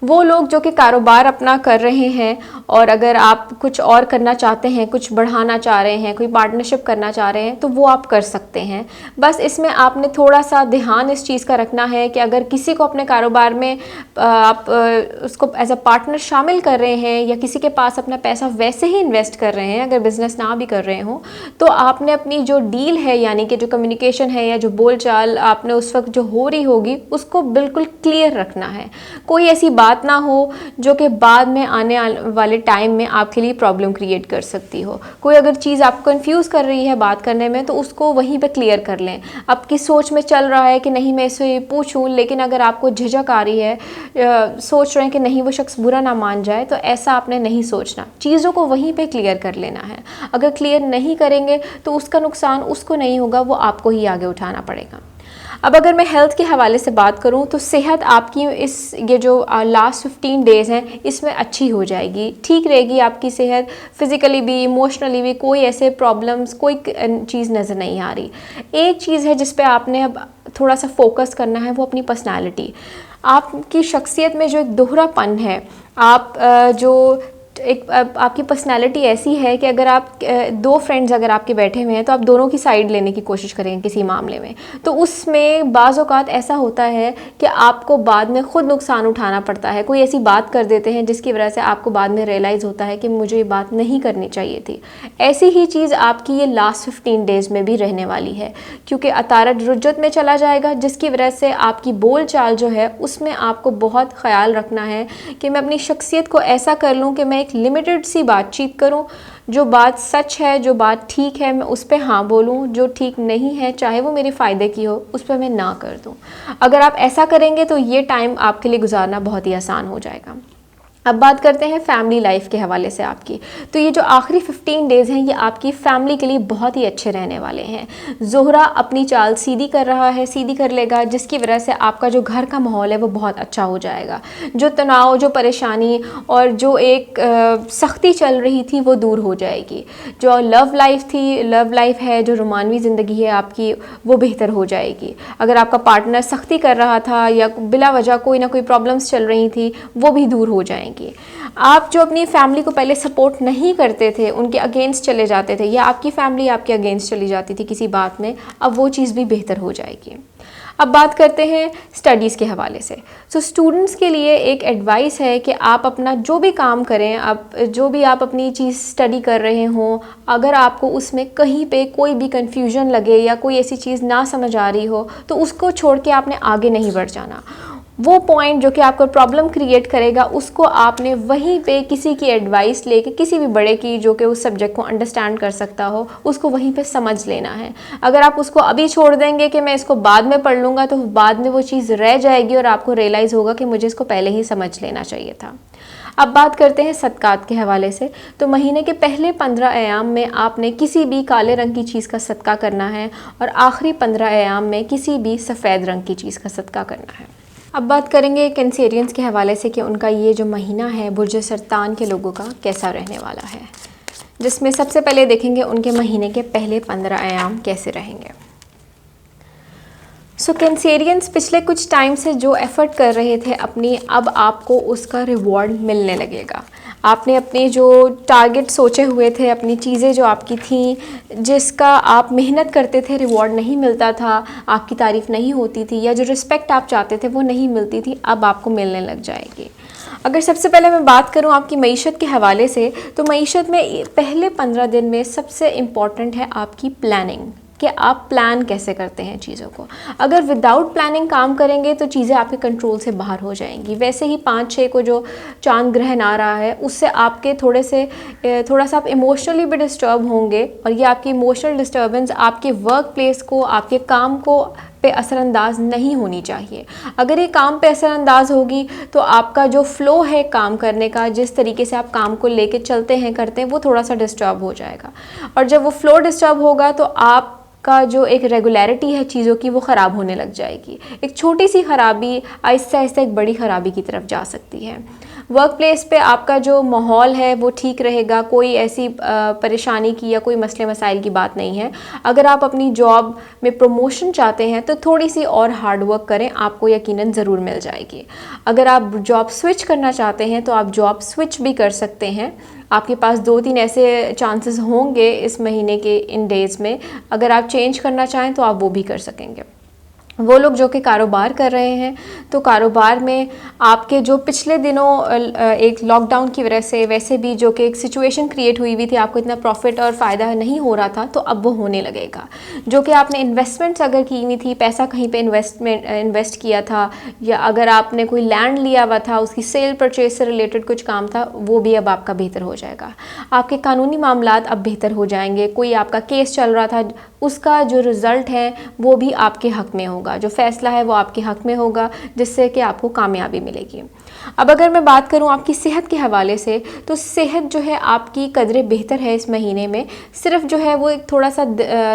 वो लोग जो कि कारोबार अपना कर रहे हैं और अगर आप कुछ और करना चाहते हैं, कुछ बढ़ाना चाह रहे हैं, कोई पार्टनरशिप करना चाह रहे हैं, तो वो आप कर सकते हैं। बस इसमें आपने थोड़ा सा ध्यान इस चीज़ का रखना है कि अगर किसी को अपने कारोबार में आप उसको एज अ पार्टनर शामिल कर रहे हैं या किसी के पास अपना पैसा वैसे ही इन्वेस्ट कर रहे हैं, अगर बिज़नेस ना भी कर रहे हों, तो आपने अपनी जो डील है यानी कि जो कम्युनिकेशन है या जो बोलचाल आपने उस वक्त जो हो रही होगी उसको बिल्कुल क्लियर रखना है। कोई ऐसी बात ना हो जो कि बाद में आने वाले टाइम में आपके लिए प्रॉब्लम क्रिएट कर सकती हो। कोई अगर चीज़ आपको कंफ्यूज कर रही है बात करने में तो उसको वहीं पे क्लियर कर लें। आपकी सोच में चल रहा है कि नहीं मैं इसे पूछूं, लेकिन अगर आपको झिझक आ रही है, सोच रहे हैं कि नहीं वो शख्स बुरा ना मान जाए, तो ऐसा आपने नहीं सोचना। चीज़ों को वहीं पे क्लियर कर लेना है। अगर क्लियर नहीं करेंगे तो उसका नुकसान उसको नहीं होगा, वो आपको ही आगे उठाना पड़ेगा। अब अगर मैं हेल्थ के हवाले से बात करूं तो सेहत आपकी ये जो लास्ट 15 डेज़ हैं इसमें अच्छी हो जाएगी, ठीक रहेगी आपकी सेहत, फिज़िकली भी इमोशनली भी कोई ऐसे प्रॉब्लम्स, कोई चीज़ नज़र नहीं आ रही। एक चीज़ है जिस पे आपने अब थोड़ा सा फोकस करना है, वो अपनी पर्सनैलिटी। आपकी शख्सियत में जो एक दोहरापन है, आप जो एक आपकी पर्सनालिटी ऐसी है कि अगर आप 2 फ्रेंड्स अगर आपके बैठे हुए हैं तो आप दोनों की साइड लेने की कोशिश करें किसी मामले में, तो उसमें बाज़ औक़ात ऐसा होता है कि आपको बाद में ख़ुद नुकसान उठाना पड़ता है। कोई ऐसी बात कर देते हैं जिसकी वजह से आपको बाद में रियलाइज़ होता है कि मुझे ये बात नहीं करनी चाहिए थी। ऐसी ही चीज़ आपकी ये लास्ट 15 डेज़ में भी रहने वाली है, क्योंकि अतारद रुज्जत में चला जाएगा, जिसकी वजह से आपकी बोल चाल जो है उसमें आपको बहुत ख्याल रखना है कि मैं अपनी शख्सियत को ऐसा कर लूँ कि मैं एक लिमिटेड सी बातचीत करूं, जो बात सच है, जो बात ठीक है मैं उस पर हाँ बोलूं, जो ठीक नहीं है चाहे वो मेरे फ़ायदे की हो उस पर मैं ना कर दूं। अगर आप ऐसा करेंगे तो ये टाइम आपके लिए गुजारना बहुत ही आसान हो जाएगा। अब बात करते हैं फैमिली लाइफ के हवाले से आपकी। तो ये जो आखिरी 15 डेज़ हैं ये आपकी फैमिली के लिए बहुत ही अच्छे रहने वाले हैं। ज़ोहरा अपनी चाल सीधी कर रहा है, सीधी कर लेगा, जिसकी वजह से आपका जो घर का माहौल है वो बहुत अच्छा हो जाएगा। जो तनाव, जो परेशानी और जो एक सख्ती चल रही थी वो दूर हो जाएगी। जो लव लाइफ थी, लव लाइफ है, जो रोमानवी ज़िंदगी है आपकी, वो बेहतर हो जाएगी। अगर आपका पार्टनर सख्ती कर रहा था या बिला वजह कोई ना कोई प्रॉब्लम्स चल रही थी, वो भी दूर हो जाएंगी। आप जो अपनी फैमिली को पहले सपोर्ट नहीं करते थे, उनके अगेंस्ट चले जाते थे, या आपकी फैमिली आपके अगेंस्ट चली जाती थी किसी बात में, अब वो चीज़ भी बेहतर हो जाएगी। अब बात करते हैं स्टडीज़ के हवाले से। सो स्टूडेंट्स के लिए एक एडवाइस है कि आप अपना जो भी काम करें, आप जो भी आप अपनी चीज़ स्टडी कर रहे हों, अगर आपको उसमें कहीं पे कोई भी कन्फ्यूजन लगे या कोई ऐसी चीज़ ना समझ आ रही हो, तो उसको छोड़ के आपने आगे नहीं बढ़ जाना। वो पॉइंट जो कि आपको प्रॉब्लम क्रिएट करेगा उसको आपने वहीं पे किसी की एडवाइस लेके, किसी भी बड़े की जो कि उस सब्जेक्ट को अंडरस्टैंड कर सकता हो, उसको वहीं पे समझ लेना है। अगर आप उसको अभी छोड़ देंगे कि मैं इसको बाद में पढ़ लूँगा, तो बाद में वो चीज़ रह जाएगी और आपको रियलाइज़ होगा कि मुझे इसको पहले ही समझ लेना चाहिए था। अब बात करते हैं सदक़ात के हवाले से। तो महीने के पहले 15 अयाम में आपने किसी भी काले रंग की चीज़ का सदका करना है और आखिरी 15 अयाम में किसी भी सफ़ेद रंग की चीज़ का सदका करना है। अब बात करेंगे कैंसेरियंस के हवाले से कि उनका ये जो महीना है बुर्ज सरतान के लोगों का कैसा रहने वाला है, जिसमें सबसे पहले देखेंगे उनके महीने के पहले 15 अयाम कैसे रहेंगे। सो कैंसेरियंस पिछले कुछ टाइम से जो एफ़र्ट कर रहे थे अपनी, अब आपको उसका रिवॉर्ड मिलने लगेगा। आपने अपने जो टारगेट सोचे हुए थे, अपनी चीज़ें जो आपकी थी, जिसका आप मेहनत करते थे, रिवॉर्ड नहीं मिलता था, आपकी तारीफ़ नहीं होती थी, या जो रिस्पेक्ट आप चाहते थे वो नहीं मिलती थी, अब आपको मिलने लग जाएगी। अगर सबसे पहले मैं बात करूं आपकी मईशत के हवाले से, तो मईशत में पहले 15 दिन में सबसे इम्पॉर्टेंट है आपकी प्लानिंग, कि आप प्लान कैसे करते हैं चीज़ों को। अगर विदाउट प्लानिंग काम करेंगे तो चीज़ें आपके कंट्रोल से बाहर हो जाएंगी। वैसे ही 5-6 को जो चांद ग्रहण आ रहा है, उससे आपके थोड़ा सा आप इमोशनली भी डिस्टर्ब होंगे, और ये आपकी इमोशनल डिस्टर्बेंस आपके वर्क प्लेस को, आपके काम को पे असरअंदाज नहीं होनी चाहिए। अगर ये काम पे असरअंदाज होगी तो आपका जो फ़्लो है काम करने का, जिस तरीके से आप काम को लेके चलते हैं, करते हैं, वो थोड़ा सा डिस्टर्ब हो जाएगा। और जब वो फ़्लो डिस्टर्ब होगा तो आपका जो एक रेगुलरिटी है चीज़ों की, वो ख़राब होने लग जाएगी। एक छोटी सी ख़राबी आहिस्ता आहिस्ता एक बड़ी ख़राबी की तरफ जा सकती है। वर्क प्लेस पे आपका जो माहौल है वो ठीक रहेगा, कोई ऐसी परेशानी की या कोई मसले मसाइल की बात नहीं है। अगर आप अपनी जॉब में प्रमोशन चाहते हैं तो थोड़ी सी और हार्ड वर्क करें, आपको यकीनन ज़रूर मिल जाएगी। अगर आप जॉब स्विच करना चाहते हैं तो आप जॉब स्विच भी कर सकते हैं। आपके पास 2-3 ऐसे चांसेस होंगे इस महीने के इन डेज़ में। अगर आप चेंज करना चाहें तो आप वो भी कर सकेंगे। वो लोग जो कि कारोबार कर रहे हैं, तो कारोबार में आपके जो पिछले दिनों एक लॉकडाउन की वजह से वैसे भी जो कि एक सिचुएशन क्रिएट हुई हुई थी, आपको इतना प्रॉफिट और फ़ायदा नहीं हो रहा था, तो अब वो होने लगेगा। जो कि आपने इन्वेस्टमेंट्स अगर की हुई थी, पैसा कहीं पे इन्वेस्ट किया था, या अगर आपने कोई लैंड लिया हुआ था, उसकी सेल परचेज से रिलेटेड कुछ काम था, वो भी अब आपका बेहतर हो जाएगा। आपके कानूनी मामलात अब बेहतर हो जाएंगे। कोई आपका केस चल रहा था, उसका जो रिज़ल्ट है वो भी आपके हक़ में होगा, जो फ़ैसला है वो आपके हक़ में होगा, जिससे कि आपको कामयाबी मिलेगी। अब अगर मैं बात करूं आपकी सेहत के हवाले से, तो सेहत जो है आपकी कदरे बेहतर है इस महीने में। सिर्फ जो है वो एक थोड़ा सा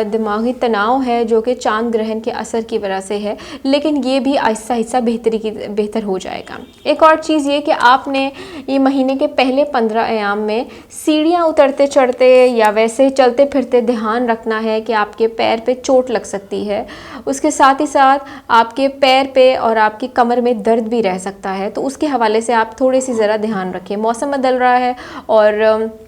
दिमागी तनाव है जो कि चांद ग्रहण के असर की वजह से है, लेकिन ये भी आहिस्ता आहिस्ता बेहतर हो जाएगा। एक और चीज़ ये कि आपने ये महीने के पहले 15 अयाम में सीढ़ियाँ उतरते चढ़ते या वैसे चलते फिरते ध्यान रखना है कि आपके पैर पे चोट लग सकती है। उसके साथ ही साथ आपके पैर पे और आपकी कमर में दर्द भी रह सकता है, तो उसके हवाले से आप थोड़ी सी ज़रा ध्यान रखें। मौसम बदल रहा है और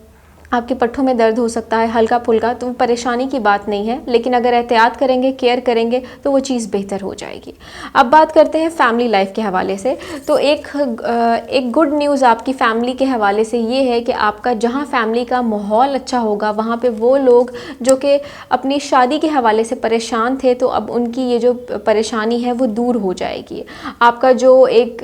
आपके पट्ठों में दर्द हो सकता है हल्का फुल्का, तो परेशानी की बात नहीं है, लेकिन अगर एहतियात करेंगे, केयर करेंगे, तो वो चीज़ बेहतर हो जाएगी। अब बात करते हैं फैमिली लाइफ के हवाले से। तो एक गुड न्यूज़ आपकी फैमिली के हवाले से ये है कि आपका जहाँ फैमिली का माहौल अच्छा होगा, वहाँ पे वो लोग जो कि अपनी शादी के हवाले से परेशान थे, तो अब उनकी ये जो परेशानी है वो दूर हो जाएगी। आपका जो एक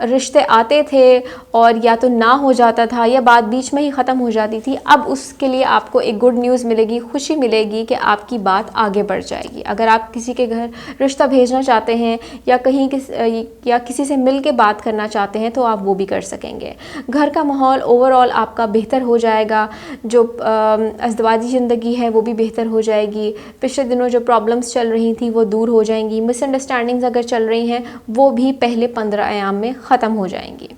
रिश्ते आते थे और या तो ना हो जाता था या बात बीच में ही ख़त्म हो जाती थी, अब उसके लिए आपको एक गुड न्यूज़ मिलेगी, खुशी मिलेगी कि आपकी बात आगे बढ़ जाएगी। अगर आप किसी के घर रिश्ता भेजना चाहते हैं या किसी से मिल के बात करना चाहते हैं, तो आप वो भी कर सकेंगे। घर का माहौल ओवरऑल आपका बेहतर हो जाएगा। जो अज़दवाजी ज़िंदगी है वो भी बेहतर हो जाएगी। पिछले दिनों जो प्रॉब्लम्स चल रही थी वो दूर हो जाएंगी। मिसअंडरस्टैंडिंग्स अगर चल रही हैं वो भी पहले 15 अयाम में ख़त्म हो जाएंगी।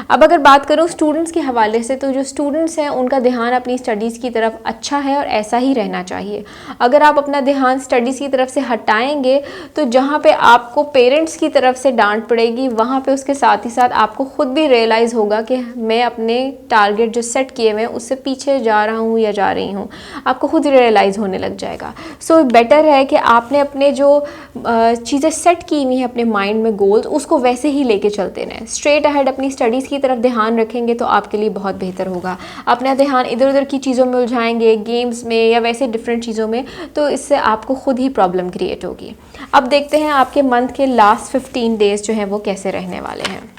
अब अगर बात करूँ स्टूडेंट्स के हवाले से, तो जो स्टूडेंट्स हैं उनका ध्यान अपनी स्टडीज़ की तरफ अच्छा है और ऐसा ही रहना चाहिए। अगर आप अपना ध्यान स्टडीज़ की तरफ से हटाएंगे तो जहाँ पे आपको पेरेंट्स की तरफ से डांट पड़ेगी, वहाँ पे उसके साथ ही साथ आपको ख़ुद भी रियलाइज़ होगा कि मैं अपने टारगेट जो सेट किए हुए हैं उससे पीछे जा रहा हूँ या जा रही हूँ। आपको खुद रियलाइज़ होने लग जाएगा। सो बेटर है कि आपने अपने जो चीज़ें सेट की हुई हैं अपने माइंड में, गोल्स, उसको वैसे ही लेके चलते रहें। स्ट्रेट अहेड अपनी स्टडीज़ की तरफ ध्यान रखेंगे तो आपके लिए बहुत बेहतर होगा। अपना ध्यान इधर उधर की चीज़ों में उलझाएंगे, गेम्स में या वैसे डिफरेंट चीज़ों में, तो इससे आपको खुद ही प्रॉब्लम क्रिएट होगी। अब देखते हैं आपके मंथ के लास्ट 15 डेज़ जो हैं वो कैसे रहने वाले हैं।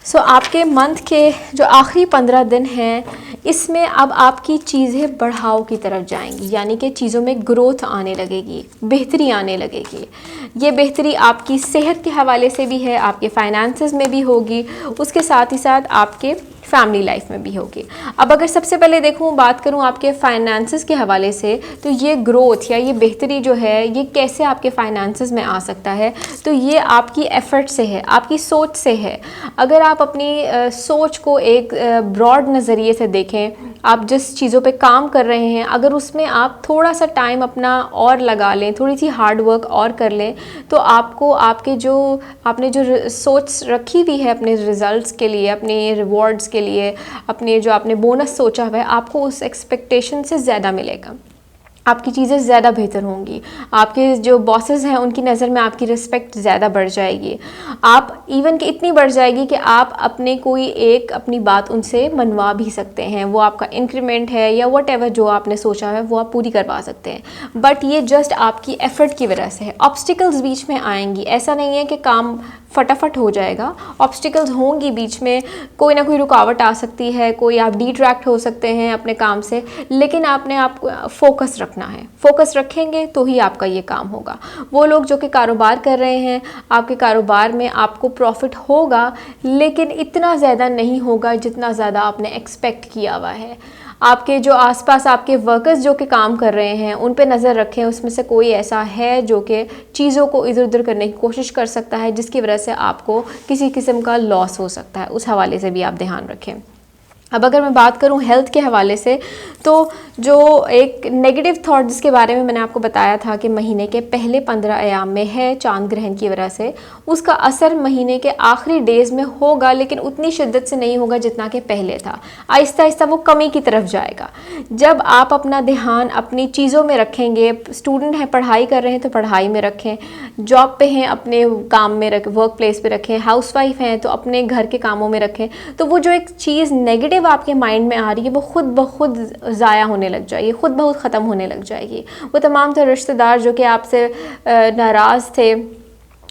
सो आपके मंथ के जो आखिरी 15 दिन हैं, इसमें अब आपकी चीज़ें बढ़ाव की तरफ जाएंगी, यानी कि चीज़ों में ग्रोथ आने लगेगी, बेहतरी आने लगेगी। ये बेहतरी आपकी सेहत के हवाले से भी है, आपके फाइनेंसेस में भी होगी, उसके साथ ही साथ आपके फैमिली लाइफ में भी होगी। अब अगर सबसे पहले देखूँ, बात करूँ आपके फाइनेंसेस के हवाले से, तो ये ग्रोथ या ये बेहतरी जो है ये कैसे आपके फाइनेंसेस में आ सकता है, तो ये आपकी एफर्ट से है, आपकी सोच से है। अगर आप अपनी सोच को एक ब्रॉड नज़रिए से देखें, आप जिस चीज़ों पे काम कर रहे हैं अगर उसमें आप थोड़ा सा टाइम अपना और लगा लें, थोड़ी सी हार्ड वर्क और कर लें, तो आपको आपके जो आपने जो सोच रखी हुई है अपने रिजल्ट्स के लिए, अपने रिवॉर्ड्स के लिए, अपने जो आपने बोनस सोचा हुआ है, आपको उस एक्सपेक्टेशन से ज़्यादा मिलेगा। आपकी चीज़ें ज़्यादा बेहतर होंगी, आपके जो बॉसेस हैं उनकी नज़र में आपकी रिस्पेक्ट ज़्यादा बढ़ जाएगी, आप इवन कि इतनी बढ़ जाएगी कि आप अपने कोई एक अपनी बात उनसे मनवा भी सकते हैं। वो आपका इंक्रीमेंट है या वट जो आपने सोचा है वो आप पूरी करवा सकते हैं। बट ये जस्ट आपकी एफ़र्ट की वजह से है। ऑब्स्टिकल्स बीच में आएंगी, ऐसा नहीं है कि काम फटाफट हो जाएगा, ऑब्स्टिकल्स होंगी बीच में, कोई ना कोई रुकावट आ सकती है, कोई आप डिट्रैक्ट हो सकते हैं अपने काम से, लेकिन आपने आप फोकस रखना है। फोकस रखेंगे तो ही आपका ये काम होगा। वो लोग जो कि कारोबार कर रहे हैं, आपके कारोबार में आपको प्रॉफिट होगा, लेकिन इतना ज़्यादा नहीं होगा जितना ज़्यादा आपने एक्सपेक्ट किया हुआ है। आपके जो आसपास आपके वर्कर्स जो कि काम कर रहे हैं उन पे नज़र रखें, उसमें से कोई ऐसा है जो कि चीज़ों को इधर उधर करने की कोशिश कर सकता है जिसकी वजह से आपको किसी किस्म का लॉस हो सकता है, उस हवाले से भी आप ध्यान रखें। अब अगर मैं बात करूं हेल्थ के हवाले से, तो जो एक नेगेटिव थॉट जिसके बारे में मैंने आपको बताया था कि महीने के पहले 15 अयाम में है चांद ग्रहण की वजह से, उसका असर महीने के आखिरी डेज़ में होगा, लेकिन उतनी शिद्दत से नहीं होगा जितना कि पहले था। आहिस्ता आहिस्ता वो कमी की तरफ जाएगा। जब आप अपना ध्यान अपनी चीज़ों में रखेंगे, स्टूडेंट हैं पढ़ाई कर रहे हैं तो पढ़ाई में रखें, जॉब पे हैं अपने काम में वर्क प्लेस पे रखें, हाउसवाइफ हैं तो अपने घर के कामों में रखें, तो वो जो एक चीज़ नेगेटिव आपके माइंड में आ रही है वो खुद ब खुद ज़ाया होने लग जाएगी, खुद ब खुद ख़त्म होने लग जाएगी। वो तमाम तरह रिश्तेदार जो कि आपसे नाराज़ थे,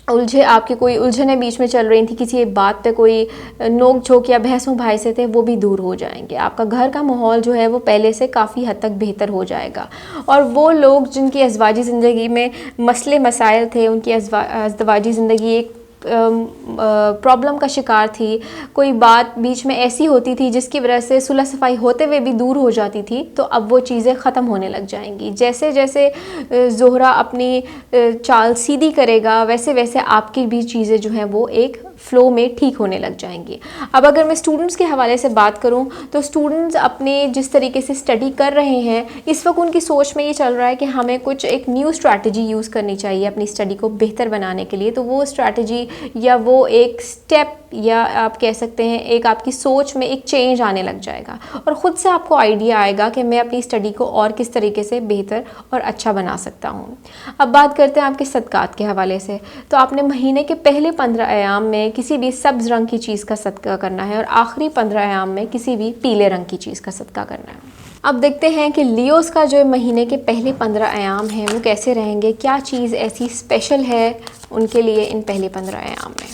उलझे, आपकी कोई उलझने बीच में चल रही थी, किसी एक बात पे कोई नोक झोंक या बहसों भाई से थे, वो भी दूर हो जाएंगे। आपका घर का माहौल जो है वो पहले से काफ़ी हद तक बेहतर हो जाएगा। और वो लोग जिनकी अज़वाजी ज़िंदगी में मसले मसाइल थे, उनकी अज़वाजी ज़िंदगी एक प्रॉब्लम का शिकार थी, कोई बात बीच में ऐसी होती थी जिसकी वजह से सुलह सफाई होते हुए भी दूर हो जाती थी, तो अब वो चीज़ें ख़त्म होने लग जाएंगी। जैसे जैसे ज़ोहरा अपनी चाल सीधी करेगा, वैसे वैसे आपकी भी चीज़ें जो हैं वो एक फ़्लो में ठीक होने लग जाएंगी। अब अगर मैं स्टूडेंट्स के हवाले से बात करूं, तो स्टूडेंट्स अपने जिस तरीके से स्टडी कर रहे हैं, इस वक्त उनकी सोच में ये चल रहा है कि हमें कुछ एक न्यू स्ट्रैटेजी यूज़ करनी चाहिए अपनी स्टडी को बेहतर बनाने के लिए। तो वो स्ट्रैटेजी या वो एक स्टेप, या आप कह सकते हैं एक आपकी सोच में एक चेंज आने लग जाएगा, और ख़ुद से आपको आइडिया आएगा कि मैं अपनी स्टडी को और किस तरीके से बेहतर और अच्छा बना सकता हूँ। अब बात करते हैं आपके सदक़ात के हवाले से। तो आपने महीने के पहले 15 अयाम में किसी भी सब्ज़ रंग की चीज़ का सदका करना है, और आखिरी 15 अयाम में किसी भी पीले रंग की चीज़ का सदका करना है। अब देखते हैं कि लियोस का जो महीने के पहले 15 अयाम हैं वो कैसे रहेंगे, क्या चीज़ ऐसी स्पेशल है उनके लिए इन पहले 15 अयाम में।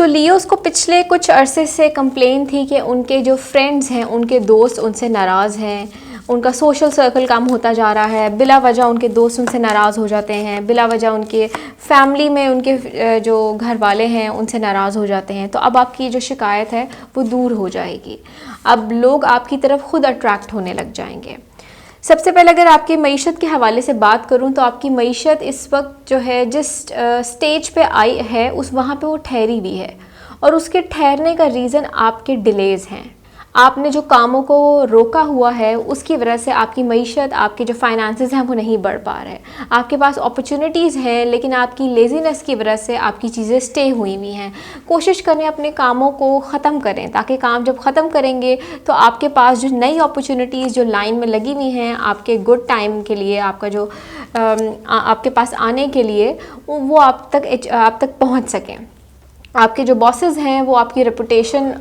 लियोस को पिछले कुछ अरसे से कंप्लेन थी कि उनके जो फ्रेंड्स हैं, उनके दोस्त उनसे नाराज़ हैं, उनका सोशल सर्कल कम होता जा रहा है, बिला वजह उनके दोस्त उनसे नाराज़ हो जाते हैं, बिला वजह उनके फैमिली में उनके जो घर वाले हैं उनसे नाराज़ हो जाते हैं। तो अब आपकी जो शिकायत है वो दूर हो जाएगी। अब लोग आपकी तरफ खुद अट्रैक्ट होने लग जाएंगे। सबसे पहले अगर आपकी मईशत के हवाले से बात करूं, तो आपकी मईशत इस वक्त जो है जिस स्टेज पे आई है उस वहाँ पे वो ठहरी हुई है, और उसके ठहरने का रीज़न आपके डिलेज़ हैं। आपने जो कामों को रोका हुआ है उसकी वजह से आपकी मईशत, आपके जो फाइनेंसेस हैं वो नहीं बढ़ पा रहे। आपके पास अपॉर्चुनिटीज़ हैं, लेकिन आपकी लेज़ीनेस की वजह से आपकी चीज़ें स्टे हुई हुई हैं। कोशिश करें अपने कामों को ख़त्म करें, ताकि काम जब ख़त्म करेंगे तो आपके पास जो नई अपॉर्चुनिटीज़ जो लाइन में लगी हुई हैं आपके गुड टाइम के लिए, आपका जो आपके पास आने के लिए, वो आप तक पहुँच सकें। आपके जो बॉसेस हैं वो आपकी रेपुटेशन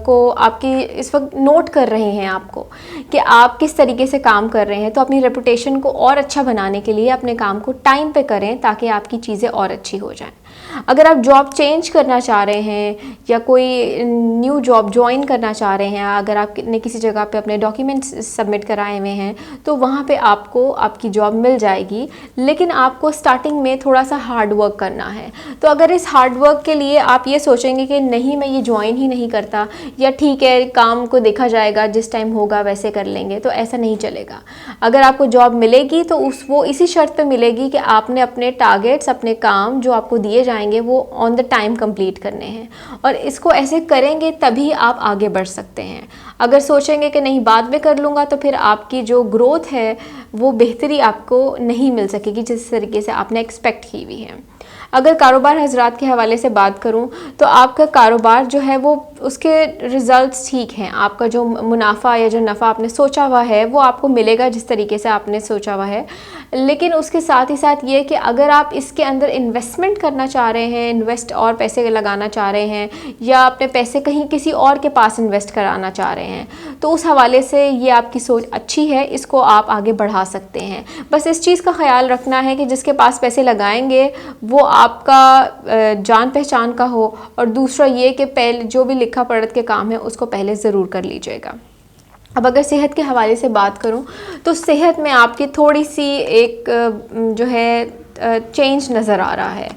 को आपकी इस वक्त नोट कर रहे हैं आपको, कि आप किस तरीके से काम कर रहे हैं। तो अपनी रेपुटेशन को और अच्छा बनाने के लिए अपने काम को टाइम पे करें, ताकि आपकी चीज़ें और अच्छी हो जाएं। अगर आप जॉब चेंज करना चाह रहे हैं या कोई न्यू जॉब ज्वाइन करना चाह रहे हैं, अगर आपने किसी जगह पे अपने डॉक्यूमेंट्स सबमिट कराए हुए हैं तो वहाँ पे आपको आपकी जॉब मिल जाएगी, लेकिन आपको स्टार्टिंग में थोड़ा सा हार्ड वर्क करना है। तो अगर इस हार्ड वर्क के लिए आप ये सोचेंगे कि नहीं मैं ये ज्वाइन ही नहीं करता, या ठीक है काम को देखा जाएगा जिस टाइम होगा वैसे कर लेंगे, तो ऐसा नहीं चलेगा। अगर आपको जॉब मिलेगी तो वो इसी शर्त पे मिलेगी कि आपने अपने टारगेट्स, अपने काम जो आपको दिए जाएंगे वो ऑन द टाइम कंप्लीट करने हैं, और इसको ऐसे करेंगे तभी आप आगे बढ़ सकते हैं। अगर सोचेंगे कि नहीं बाद में कर लूँगा तो फिर आपकी जो ग्रोथ है वो बेहतरी आपको नहीं मिल सकेगी जिस तरीके से आपने एक्सपेक्ट की हुई है। अगर कारोबार हजरात के हवाले से बात करूं तो आपका कारोबार जो है वो उसके रिज़ल्ट्स ठीक हैं, आपका जो मुनाफा या जो नफ़ा आपने सोचा हुआ है वो आपको मिलेगा जिस तरीके से आपने सोचा हुआ है। लेकिन उसके साथ ही साथ ये कि अगर आप इसके अंदर इन्वेस्टमेंट करना चाह रहे हैं, इन्वेस्ट और पैसे लगाना चाह रहे हैं, या अपने पैसे कहीं किसी और के पास इन्वेस्ट कराना चाह रहे हैं, तो उस हवाले से ये आपकी सोच अच्छी है, इसको आप आगे बढ़ा सकते हैं। बस इस चीज़ का ख्याल रखना है कि जिसके पास पैसे लगाएंगे वो आपका जान पहचान का हो, और दूसरा ये कि पहले जो भी लिखा पढ़त के काम है उसको पहले ज़रूर कर लीजिएगा। अब अगर सेहत के हवाले से बात करूं तो सेहत में आपकी थोड़ी सी एक जो है चेंज नज़र आ रहा है।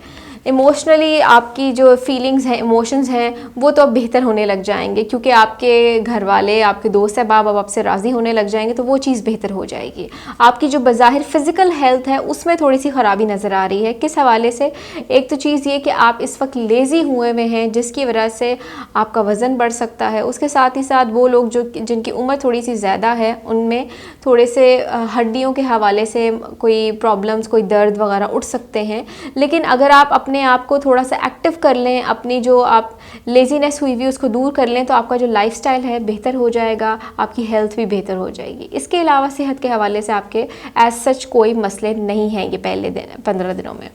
इमोशनली आपकी जो फीलिंग्स हैं, इमोशंस हैं, वो तो अब बेहतर होने लग जाएंगे क्योंकि आपके घर वाले, आपके दोस्त अहबाब अब आपसे राज़ी होने लग जाएंगे, तो वो चीज़ बेहतर हो जाएगी। आपकी जो बज़ाहिर फ़िज़िकल हेल्थ है उसमें थोड़ी सी ख़राबी नज़र आ रही है। किस हवाले से? एक तो चीज़ ये कि आप इस वक्त लेज़ी हुए हुए हैं जिसकी वजह से आपका वज़न बढ़ सकता है। उसके साथ ही साथ वो लोग जो जिनकी उम्र थोड़ी सी ज़्यादा है उनमें थोड़े से हड्डियों के हवाले से कोई प्रॉब्लम्स, कोई दर्द वगैरह उठ सकते हैं। लेकिन अगर आप अपने आप को थोड़ा सा एक्टिव कर लें, अपनी जो आप लेज़ीनेस हुई हुई उसको दूर कर लें, तो आपका जो लाइफस्टाइल है बेहतर हो जाएगा, आपकी हेल्थ भी बेहतर हो जाएगी। इसके अलावा सेहत के हवाले से आपके एज सच कोई मसले नहीं हैं ये पहले 15 दिनों में।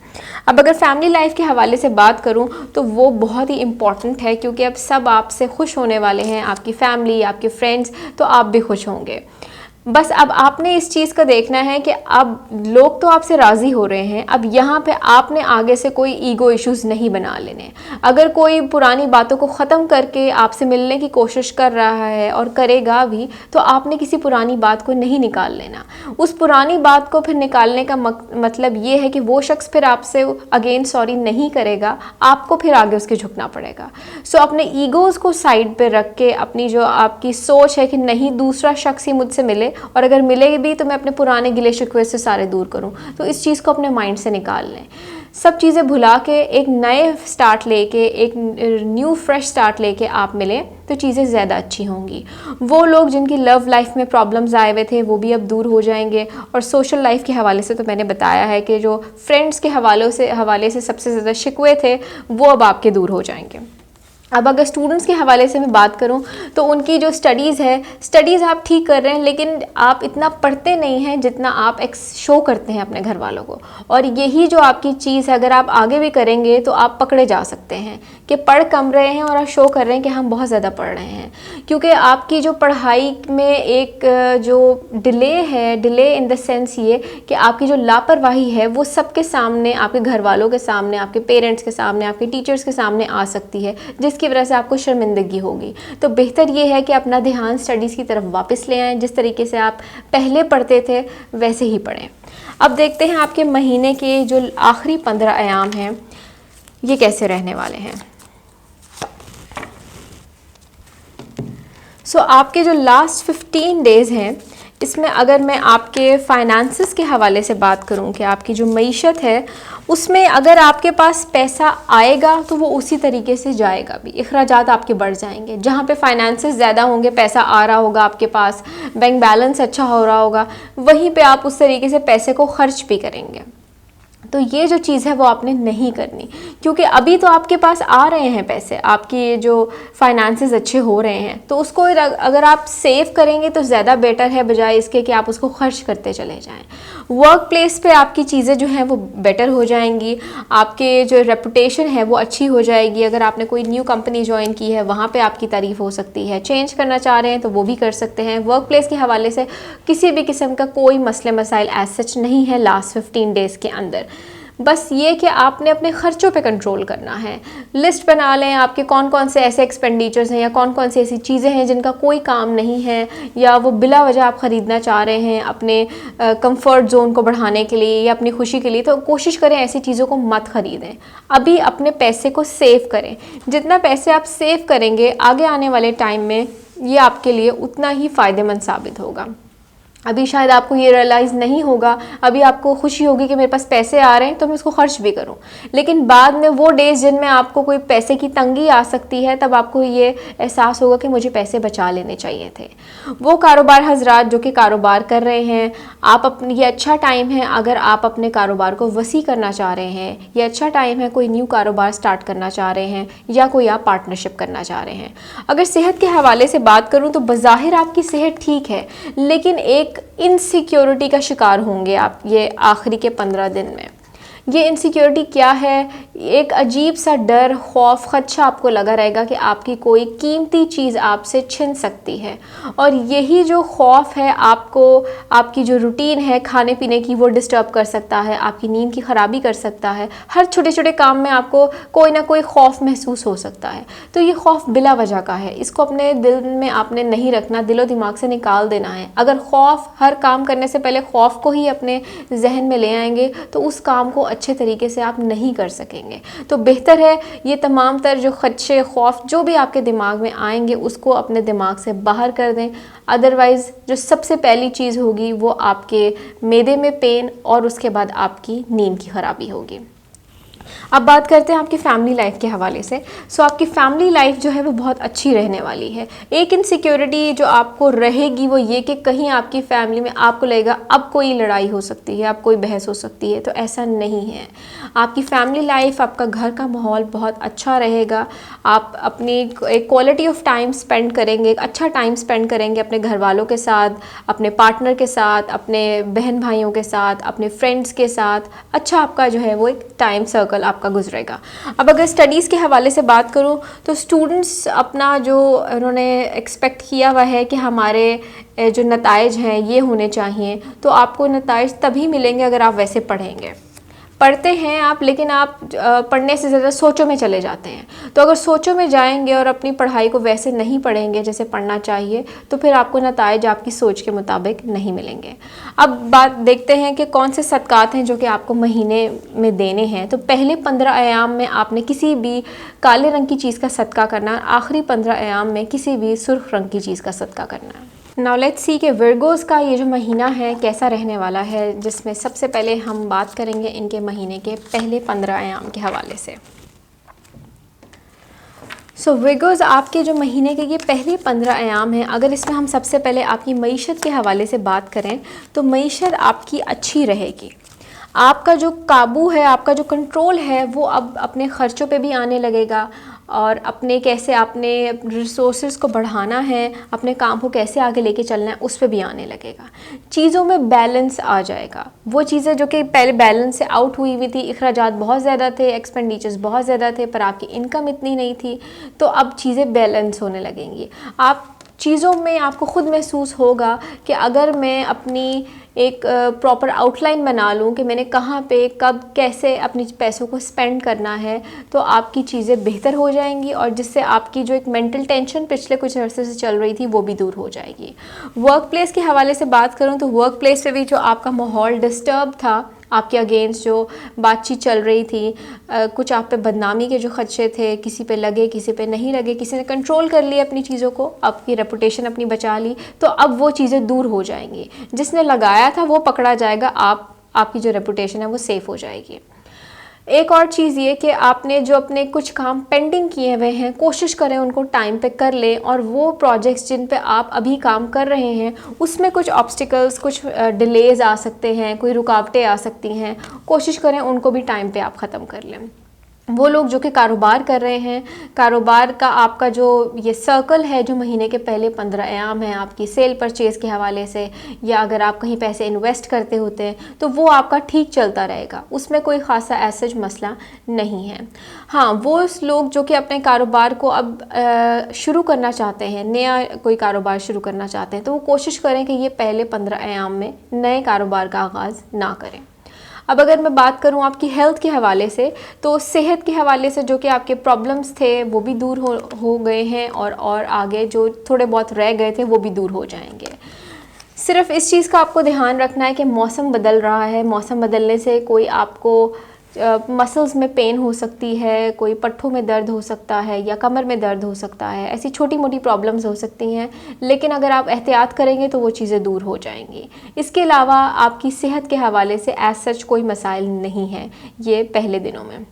अब अगर फैमिली लाइफ के हवाले से बात करूं तो वो बहुत ही इम्पॉर्टेंट है क्योंकि अब सब आपसे खुश होने वाले हैं, आपकी फैमिली, आपके फ्रेंड्स, तो आप भी खुश होंगे। बस अब आपने इस चीज़ का देखना है कि अब लोग तो आपसे राज़ी हो रहे हैं, अब यहाँ पे आपने आगे से कोई ईगो इश्यूज़ नहीं बना लेने। अगर कोई पुरानी बातों को ख़त्म करके आपसे मिलने की कोशिश कर रहा है और करेगा भी, तो आपने किसी पुरानी बात को नहीं निकाल लेना। उस पुरानी बात को फिर निकालने का मतलब ये है कि वो शख्स फिर आपसे अगेन सॉरी नहीं करेगा, आपको फिर आगे उसके झुकना पड़ेगा। सो अपने ईगोज़ को साइड पर रख के अपनी जो आपकी सोच है कि नहीं दूसरा शख्स ही मुझसे मिले, और अगर मिलेगी भी तो मैं अपने पुराने गिले शिकवे से सारे दूर करूं, तो इस चीज़ को अपने माइंड से निकाल लें। सब चीज़ें भुला के एक नए स्टार्ट लेके, एक न्यू फ्रेश स्टार्ट लेके आप मिलें तो चीज़ें ज़्यादा अच्छी होंगी। वो लोग जिनकी लव लाइफ में प्रॉब्लम्स आए हुए थे वो भी अब दूर हो जाएंगे, और सोशल लाइफ के हवाले से तो मैंने बताया है कि जो फ्रेंड्स के हवाले से सबसे ज़्यादा शिकवे थे वो अब आपके दूर हो जाएंगे। अब अगर स्टूडेंट्स के हवाले से मैं बात करूं तो उनकी जो स्टडीज़ है, स्टडीज़ आप ठीक कर रहे हैं लेकिन आप इतना पढ़ते नहीं हैं जितना आप शो करते हैं अपने घर वालों को, और यही जो आपकी चीज़ है अगर आप आगे भी करेंगे तो आप पकड़े जा सकते हैं कि पढ़ कम रहे हैं और आप शो कर रहे हैं कि हम बहुत ज़्यादा पढ़ रहे हैं। क्योंकि आपकी जो पढ़ाई में एक जो डिले है, डिले इन द सेंस ये कि आपकी जो लापरवाही है वो सबके सामने, आपके घर वालों के सामने, आपके पेरेंट्स के सामने, आपके टीचर्स के सामने आ सकती है, जिसकी वजह से आपको शर्मिंदगी होगी। तो बेहतर ये है कि अपना ध्यान स्टडीज़ की तरफ वापस ले आएँ, जिस तरीके से आप पहले पढ़ते थे वैसे ही पढ़ें। अब देखते हैं आपके महीने के जो आखिरी 15 अयाम हैं ये कैसे रहने वाले हैं। सो आपके जो लास्ट 15 डेज़ हैं इसमें अगर मैं आपके फाइनेंसेस के हवाले से बात करूं कि आपकी जो मईशत है उसमें अगर आपके पास पैसा आएगा तो वो उसी तरीके से जाएगा भी, अखराजात आपके बढ़ जाएंगे। जहाँ पे फाइनेंसेस ज़्यादा होंगे, पैसा आ रहा होगा आपके पास, बैंक बैलेंस अच्छा हो रहा होगा, वहीं पे आप उस तरीके से पैसे को खर्च भी करेंगे। तो ये जो चीज़ है वो आपने नहीं करनी, क्योंकि अभी तो आपके पास आ रहे हैं पैसे, आपकी जो फाइनेंसेस अच्छे हो रहे हैं, तो उसको अगर आप सेव करेंगे तो ज़्यादा बेटर है बजाय इसके कि आप उसको खर्च करते चले जाएं। वर्क प्लेस पे आपकी चीज़ें जो हैं वो बेटर हो जाएंगी, आपके जो रेपुटेशन है वो अच्छी हो जाएगी। अगर आपने कोई न्यू कंपनी ज्वाइन की है वहाँ पे आपकी तारीफ़ हो सकती है, चेंज करना चाह रहे हैं तो वो भी कर सकते हैं। वर्क प्लेस के हवाले से किसी भी किस्म का कोई मसले मसाइल एज सच नहीं है लास्ट 15 डेज़ के अंदर। बस ये कि आपने अपने ख़र्चों पे कंट्रोल करना है। लिस्ट बना लें आपके कौन कौन से ऐसे एक्सपेंडिचर्स हैं या कौन कौन सी ऐसी चीज़ें हैं जिनका कोई काम नहीं है या वो बिला वजह आप ख़रीदना चाह रहे हैं अपने कंफर्ट जोन को बढ़ाने के लिए या अपनी खुशी के लिए, तो कोशिश करें ऐसी चीज़ों को मत ख़रीदें। अभी अपने पैसे को सेव करें। जितना पैसे आप सेव करेंगे आगे आने वाले टाइम में ये आपके लिए उतना ही फ़ायदेमंद साबित होगा। अभी शायद आपको ये रियलाइज़ नहीं होगा, अभी आपको खुशी होगी कि मेरे पास पैसे आ रहे हैं तो मैं इसको खर्च भी करूं, लेकिन बाद में वो डेज़ जिनमें आपको कोई पैसे की तंगी आ सकती है तब आपको ये एहसास होगा कि मुझे पैसे बचा लेने चाहिए थे। वो कारोबार हजरात जो कि कारोबार कर रहे हैं, आप अपनी ये अच्छा टाइम है अगर आप अपने कारोबार को वसी करना चाह रहे हैं, ये अच्छा टाइम है कोई न्यू कारोबार स्टार्ट करना चाह रहे हैं या कोई आप पार्टनरशिप करना चाह रहे हैं। अगर सेहत के हवाले से बात करूँ तो बज़ाहिर आपकी सेहत ठीक है, लेकिन एक इनसिक्योरिटी का शिकार होंगे आप ये आखिरी के 15 दिन में। ये इनसिक्योरिटी क्या है? एक अजीब सा डर, खौफ, खदशा आपको लगा रहेगा कि आपकी कोई कीमती चीज़ आपसे छिन सकती है, और यही जो खौफ है आपको आपकी जो रूटीन है खाने पीने की वो डिस्टर्ब कर सकता है, आपकी नींद की ख़राबी कर सकता है। हर छोटे छोटे काम में आपको कोई ना कोई खौफ महसूस हो सकता है। तो ये खौफ बिला वजह का है, इसको अपने दिल में आपने नहीं रखना, दिलो दिमाग से निकाल देना है। अगर खौफ, हर काम करने से पहले खौफ को ही अपने जहन में ले आएंगे तो उस काम को अच्छे तरीके से आप नहीं कर सकेंगे। तो बेहतर है ये तमाम तर जो खदशे, खौफ जो भी आपके दिमाग में आएंगे उसको अपने दिमाग से बाहर कर दें। अदरवाइज़ जो सबसे पहली चीज़ होगी वो आपके मैदे में पेन और उसके बाद आपकी नींद की ख़राबी होगी। अब बात करते हैं आपकी फ़ैमिली लाइफ के हवाले से। सो आपकी फ़ैमिली लाइफ जो है वो बहुत अच्छी रहने वाली है। एक इनसिक्योरिटी जो आपको रहेगी वो ये कि कहीं आपकी फ़ैमिली में आपको लगेगा अब कोई लड़ाई हो सकती है, अब कोई बहस हो सकती है, तो ऐसा नहीं है। आपकी फ़ैमिली लाइफ, आपका घर का माहौल बहुत अच्छा रहेगा। आप अपनी एक क्वालिटी ऑफ टाइम स्पेंड करेंगे, एक अच्छा टाइम स्पेंड करेंगे अपने घर वालों के साथ, अपने पार्टनर के साथ, अपने बहन भाइयों के साथ, अपने फ्रेंड्स के साथ। अच्छा आपका जो है वो एक टाइम सर्कल आपका गुजरेगा। अब अगर स्टडीज़ के हवाले से बात करूं तो स्टूडेंट्स अपना जो उन्होंने एक्सपेक्ट किया हुआ है कि हमारे जो नताइज हैं ये होने चाहिए, तो आपको नताइज तभी मिलेंगे अगर आप वैसे पढ़ेंगे। पढ़ते हैं आप, लेकिन आप पढ़ने से ज़्यादा सोचों में चले जाते हैं। तो अगर सोचों में जाएंगे और अपनी पढ़ाई को वैसे नहीं पढ़ेंगे जैसे पढ़ना चाहिए, तो फिर आपको नताइज आपकी सोच के मुताबिक नहीं मिलेंगे। अब बात देखते हैं कि कौन से सदक़ात हैं जो कि आपको महीने में देने हैं। तो पहले 15 अयाम में आपने किसी भी काले रंग की चीज़ का सदका करना है, आखिरी 15 अयाम में किसी भी सुर्ख रंग की चीज़ का सदका करना है। नाउ लेट्स सी कि विर्गोज़ का ये जो महीना है कैसा रहने वाला है, जिसमें सबसे पहले हम बात करेंगे इनके महीने के पहले 15 अयाम के हवाले से। सो विर्गोज़ आपके जो महीने के ये पहले 15 अयाम हैं, अगर इसमें हम सबसे पहले आपकी मईशत के हवाले से बात करें तो मईशत आपकी अच्छी रहेगी। आपका जो काबू है, आपका जो कंट्रोल है वो अब अपने ख़र्चों पे भी आने लगेगा, और अपने कैसे आपने रिसोर्सेज को बढ़ाना है, अपने काम को कैसे आगे लेके चलना है उस पे भी आने लगेगा। चीज़ों में बैलेंस आ जाएगा। वो चीज़ें जो कि पहले बैलेंस से आउट हुई थी, अखराजात बहुत ज़्यादा थे, एक्सपेंडिचर्स बहुत ज़्यादा थे, पर आपकी इनकम इतनी नहीं थी, तो अब चीज़ें बैलेंस होने लगेंगी। आप चीज़ों में आपको खुद महसूस होगा कि अगर मैं अपनी एक प्रॉपर आउटलाइन बना लूँ कि मैंने कहाँ पे कब कैसे अपनी पैसों को स्पेंड करना है, तो आपकी चीज़ें बेहतर हो जाएंगी, और जिससे आपकी जो एक मेंटल टेंशन पिछले कुछ अरसे से चल रही थी वो भी दूर हो जाएगी। वर्क प्लेस के हवाले से बात करूँ तो वर्क प्लेस पे भी जो आपका माहौल डिस्टर्ब था, आपके अगेंस्ट जो बातचीत चल रही थी, कुछ आप पे बदनामी के जो खदशे थे, किसी पे लगे किसी पे नहीं लगे, किसी ने कंट्रोल कर लिया अपनी चीज़ों को, आपकी रेपुटेशन अपनी बचा ली, तो अब वो चीज़ें दूर हो जाएंगी। जिसने लगाया था वो पकड़ा जाएगा, आपकी जो रेपुटेशन है वो सेफ़ हो जाएगी। एक और चीज़ ये कि आपने जो अपने कुछ काम पेंडिंग किए हुए हैं, कोशिश करें उनको टाइम पे कर लें, और वो प्रोजेक्ट्स जिन पे आप अभी काम कर रहे हैं उसमें कुछ ऑब्स्टिकल्स, कुछ डिलेज़ आ सकते हैं, कोई रुकावटें आ सकती हैं, कोशिश करें उनको भी टाइम पे आप ख़त्म कर लें। वो लोग जो कि कारोबार कर रहे हैं, कारोबार का आपका जो ये सर्कल है जो महीने के पहले 15 अयाम हैं आपकी सेल परचेज़ के हवाले से, या अगर आप कहीं पैसे इन्वेस्ट करते होते हैं तो वो आपका ठीक चलता रहेगा, उसमें कोई ख़ासा ऐसा मसला नहीं है। हाँ, वो लोग जो कि अपने कारोबार को अब शुरू करना चाहते हैं, नया कोई कारोबार शुरू करना चाहते हैं, तो वो कोशिश करें कि ये पहले 15 अयाम में नए कारोबार का आगाज़ ना करें। अब अगर मैं बात करूं आपकी हेल्थ के हवाले से, तो सेहत के हवाले से जो कि आपके प्रॉब्लम्स थे वो भी दूर हो गए हैं, और आगे जो थोड़े बहुत रह गए थे वो भी दूर हो जाएंगे। सिर्फ इस चीज़ का आपको ध्यान रखना है कि मौसम बदल रहा है, मौसम बदलने से कोई आपको मसल्स में पेन हो सकती है, कोई पट्ठों में दर्द हो सकता है या कमर में दर्द हो सकता है, ऐसी छोटी मोटी प्रॉब्लम्स हो सकती हैं, लेकिन अगर आप एहतियात करेंगे तो वो चीज़ें दूर हो जाएंगी। इसके अलावा आपकी सेहत के हवाले से एज सच कोई मसाइल नहीं है ये पहले दिनों में।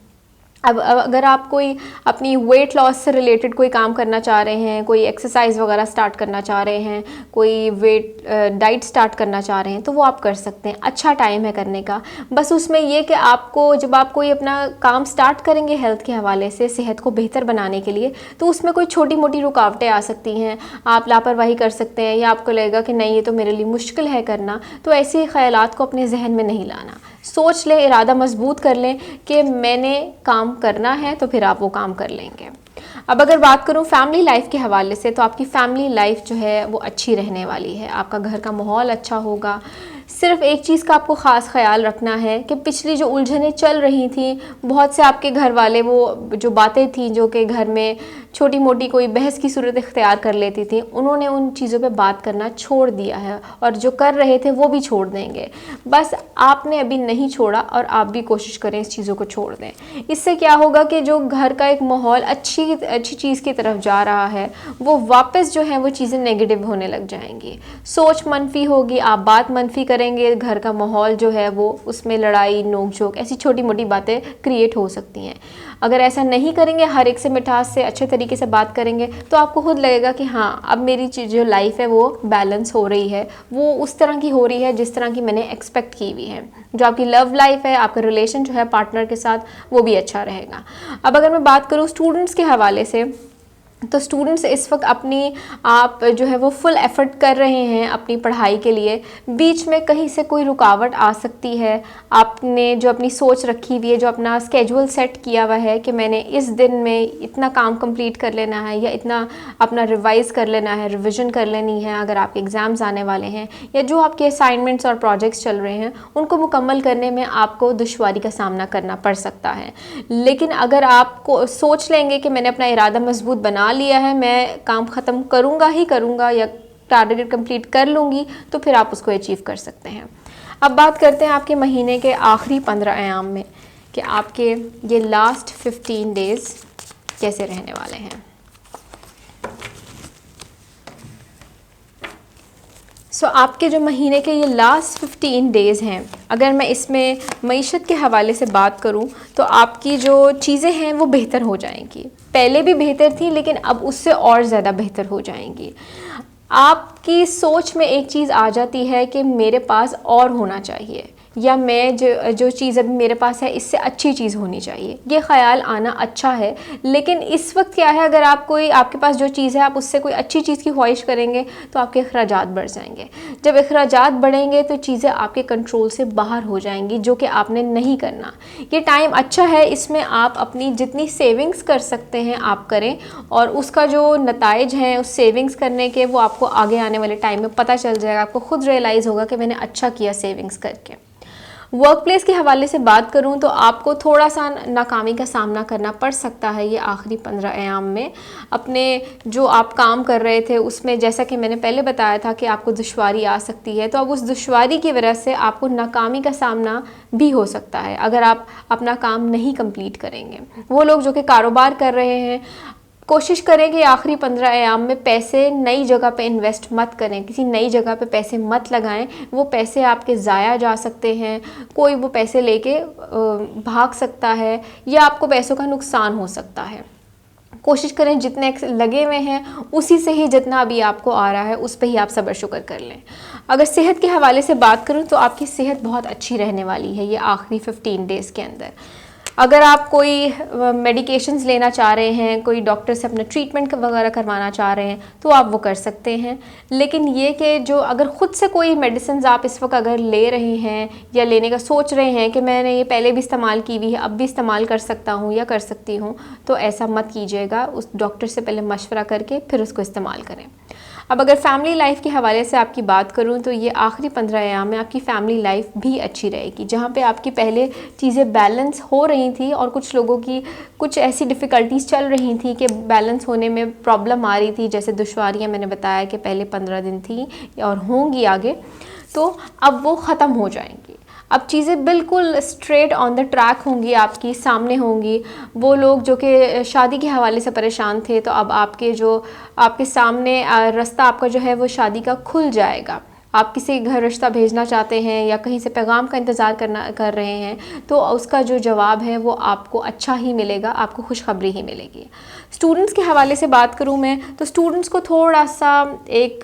अब अगर आप कोई अपनी वेट लॉस से रिलेटेड कोई काम करना चाह रहे हैं, कोई एक्सरसाइज वगैरह स्टार्ट करना चाह रहे हैं, कोई वेट डाइट स्टार्ट करना चाह रहे हैं, तो वो आप कर सकते हैं, अच्छा टाइम है करने का। बस उसमें ये कि आपको जब आप कोई अपना काम स्टार्ट करेंगे हेल्थ के हवाले से, सेहत को बेहतर बनाने के लिए, तो उसमें कोई छोटी मोटी रुकावटें आ सकती हैं, आप लापरवाही कर सकते हैं या आपको लगेगा कि नहीं ये तो मेरे लिए मुश्किल है करना, तो ऐसे ख़यालात को अपने जहन में नहीं लाना। सोच लें, इरादा मजबूत कर लें कि मैंने काम करना है, तो फिर आप वो काम कर लेंगे। अब अगर बात करूं फैमिली लाइफ के हवाले से, तो आपकी फैमिली लाइफ जो है वो अच्छी रहने वाली है, आपका घर का माहौल अच्छा होगा। सिर्फ एक चीज़ का आपको ख़ास ख्याल रखना है कि पिछली जो उलझनें चल रही थी, बहुत से आपके घर वाले वो जो बातें थी जो कि घर में छोटी मोटी कोई बहस की सूरत इख्तियार कर लेती थी, उन्होंने उन चीज़ों पे बात करना छोड़ दिया है, और जो कर रहे थे वो भी छोड़ देंगे। बस आपने अभी नहीं छोड़ा और आप भी कोशिश करें इस चीज़ों को छोड़ दें। इससे क्या होगा कि जो घर का एक माहौल अच्छी चीज़ की तरफ जा रहा है, वो वापस जो है वो चीज़ें नेगेटिव होने लग जाएंगी। सोच मनफी होगी, आप बात मनफी करेंगे, घर का माहौल जो है वो उसमें लड़ाई नोक झोंक ऐसी छोटी मोटी बातें क्रिएट हो सकती हैं। अगर ऐसा नहीं करेंगे, हर एक से मिठास से अच्छे तरीके से बात करेंगे, तो आपको खुद लगेगा कि हाँ अब मेरी जो लाइफ है वो बैलेंस हो रही है, वो उस तरह की हो रही है जिस तरह की मैंने एक्सपेक्ट की हुई है। जो आपकी लव लाइफ है, आपका रिलेशन जो है पार्टनर के साथ, वो भी अच्छा रहेगा। अब अगर मैं बात करूँ स्टूडेंट्स के हवाले से, तो स्टूडेंट्स इस वक्त अपनी आप जो है वो फुल एफर्ट कर रहे हैं अपनी पढ़ाई के लिए, बीच में कहीं से कोई रुकावट आ सकती है। आपने जो अपनी सोच रखी हुई है, जो अपना स्केड्यूल सेट किया हुआ है कि मैंने इस दिन में इतना काम कंप्लीट कर लेना है या इतना अपना रिवाइज़ कर लेना है, रिविज़न कर लेनी है अगर आपके एग्ज़ाम्स आने वाले हैं, या जो आपके असाइनमेंट्स और प्रोजेक्ट्स चल रहे हैं उनको मुकम्मल करने में आपको दुश्वारी का सामना करना पड़ सकता है। लेकिन अगर आपको सोच लेंगे कि मैंने अपना इरादा मजबूत बना लिया है, मैं काम ख़त्म करूँगा ही करूँगा या टारगेट कंप्लीट कर लूँगी, तो फिर आप उसको अचीव कर सकते हैं। अब बात करते हैं आपके महीने के आखिरी 15 अयाम में कि आपके ये लास्ट 15 डेज़ कैसे रहने वाले हैं। आपके जो महीने के ये लास्ट 15 डेज़ हैं, अगर मैं इसमें मईशत के हवाले से बात करूं, तो आपकी जो चीज़ें हैं वो बेहतर हो जाएंगी। पहले भी बेहतर थी, लेकिन अब उससे और ज़्यादा बेहतर हो जाएंगी। आपकी सोच में एक चीज़ आ जाती है कि मेरे पास और होना चाहिए, या मैं जो चीज़ अभी मेरे पास है इससे अच्छी चीज़ होनी चाहिए। ये ख़्याल आना अच्छा है, लेकिन इस वक्त क्या है, अगर आपके पास जो चीज़ है आप उससे कोई अच्छी चीज़ की ख्वाहिश करेंगे तो आपके अखराजात बढ़ जाएंगे। जब अखराजात बढ़ेंगे तो चीज़ें आपके कंट्रोल से बाहर हो जाएंगी, जो कि आपने नहीं करना। ये टाइम अच्छा है, इसमें आप अपनी जितनी सेविंग्स कर सकते हैं आप करें, और उसका जो नताइज हैं उस सेविंग्स करने के वो आपको आगे आने वाले टाइम में पता चल जाएगा। आपको खुद रियलाइज़ होगा कि मैंने अच्छा किया सेविंग्स करके। वर्क प्लेस के हवाले से बात करूं तो आपको थोड़ा सा नाकामी का सामना करना पड़ सकता है ये आखिरी 15 अयाम में। अपने जो आप काम कर रहे थे उसमें, जैसा कि मैंने पहले बताया था कि आपको दुश्वारी आ सकती है, तो अब उस दुश्वारी की वजह से आपको नाकामी का सामना भी हो सकता है अगर आप अपना काम नहीं कंप्लीट करेंगे। वो लोग जो कि कारोबार कर रहे हैं, कोशिश करें कि आखिरी 15 अयाम में पैसे नई जगह पे इन्वेस्ट मत करें, किसी नई जगह पे पैसे मत लगाएं। वो पैसे आपके ज़ाया जा सकते हैं, कोई वो पैसे लेके भाग सकता है, या आपको पैसों का नुकसान हो सकता है। कोशिश करें जितने लगे हुए हैं उसी से ही जितना अभी आपको आ रहा है उस पर ही आप सब्र शुक्र कर लें। अगर सेहत के हवाले से बात करूं तो आपकी सेहत बहुत अच्छी रहने वाली है ये आखिरी 15 डेज़ के अंदर। अगर आप कोई मेडिकेशंस लेना चाह रहे हैं, कोई डॉक्टर से अपना ट्रीटमेंट वगैरह करवाना चाह रहे हैं, तो आप वो कर सकते हैं। लेकिन ये कि जो अगर ख़ुद से कोई मेडिसिन आप इस वक्त अगर ले रहे हैं या लेने का सोच रहे हैं कि मैंने ये पहले भी इस्तेमाल की हुई है, अब भी इस्तेमाल कर सकता हूँ या कर सकती हूँ, तो ऐसा मत कीजिएगा। उस डॉक्टर से पहले मशवरा करके फिर उसको इस्तेमाल करें। अब अगर फैमिली लाइफ के हवाले से आपकी बात करूं तो ये आखिरी 15 अयाम में आपकी फैमिली लाइफ भी अच्छी रहेगी, जहां पे आपकी पहले चीज़ें बैलेंस हो रही थी और कुछ लोगों की कुछ ऐसी डिफ़िकल्टीज़ चल रही थी कि बैलेंस होने में प्रॉब्लम आ रही थी, जैसे दुश्वारियाँ मैंने बताया कि पहले 15 दिन थी और होंगी आगे, तो अब वो ख़त्म हो जाएंगी। अब चीज़ें बिल्कुल स्ट्रेट ऑन द ट्रैक होंगी, आपकी सामने होंगी। वो लोग जो कि शादी के हवाले से परेशान थे, तो अब आपके सामने रास्ता आपका जो है वो शादी का खुल जाएगा। आप किसी घर रिश्ता भेजना चाहते हैं या कहीं से पैगाम का इंतज़ार कर रहे हैं, तो उसका जो जवाब है वो आपको अच्छा ही मिलेगा, आपको खुशखबरी ही मिलेगी। स्टूडेंट्स के हवाले से बात करूं मैं, तो स्टूडेंट्स को थोड़ा सा एक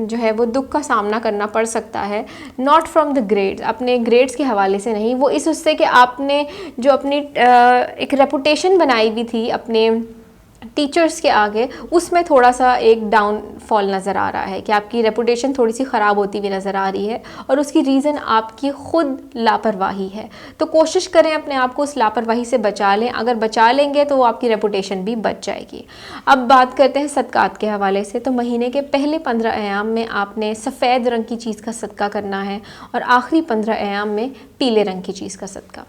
जो है वो दुख का सामना करना पड़ सकता है, नॉट फ्रॉम द ग्रेड्स, अपने ग्रेड्स के हवाले से नहीं, वो इस उससे कि आपने जो अपनी एक रेपुटेशन बनाई हुई थी अपने टीचर्स के आगे, उसमें थोड़ा सा एक डाउनफॉल नज़र आ रहा है कि आपकी रेपुटेशन थोड़ी सी ख़राब होती हुई नज़र आ रही है, और उसकी रीज़न आपकी ख़ुद लापरवाही है। तो कोशिश करें अपने आप को उस लापरवाही से बचा लें, अगर बचा लेंगे तो वो आपकी रेपुटेशन भी बच जाएगी। अब बात करते हैं सदक़ात के हवाले से, तो महीने के पहले 15 अयाम में आपने सफ़ेद रंग की चीज़ का सदका करना है और आखिरी 15 अयाम में पीले रंग की चीज़ का सदका।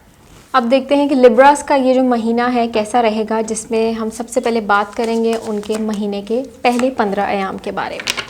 अब देखते हैं कि लिब्रास का ये जो महीना है कैसा रहेगा, जिसमें हम सबसे पहले बात करेंगे उनके महीने के पहले 15 अयाम के बारे में।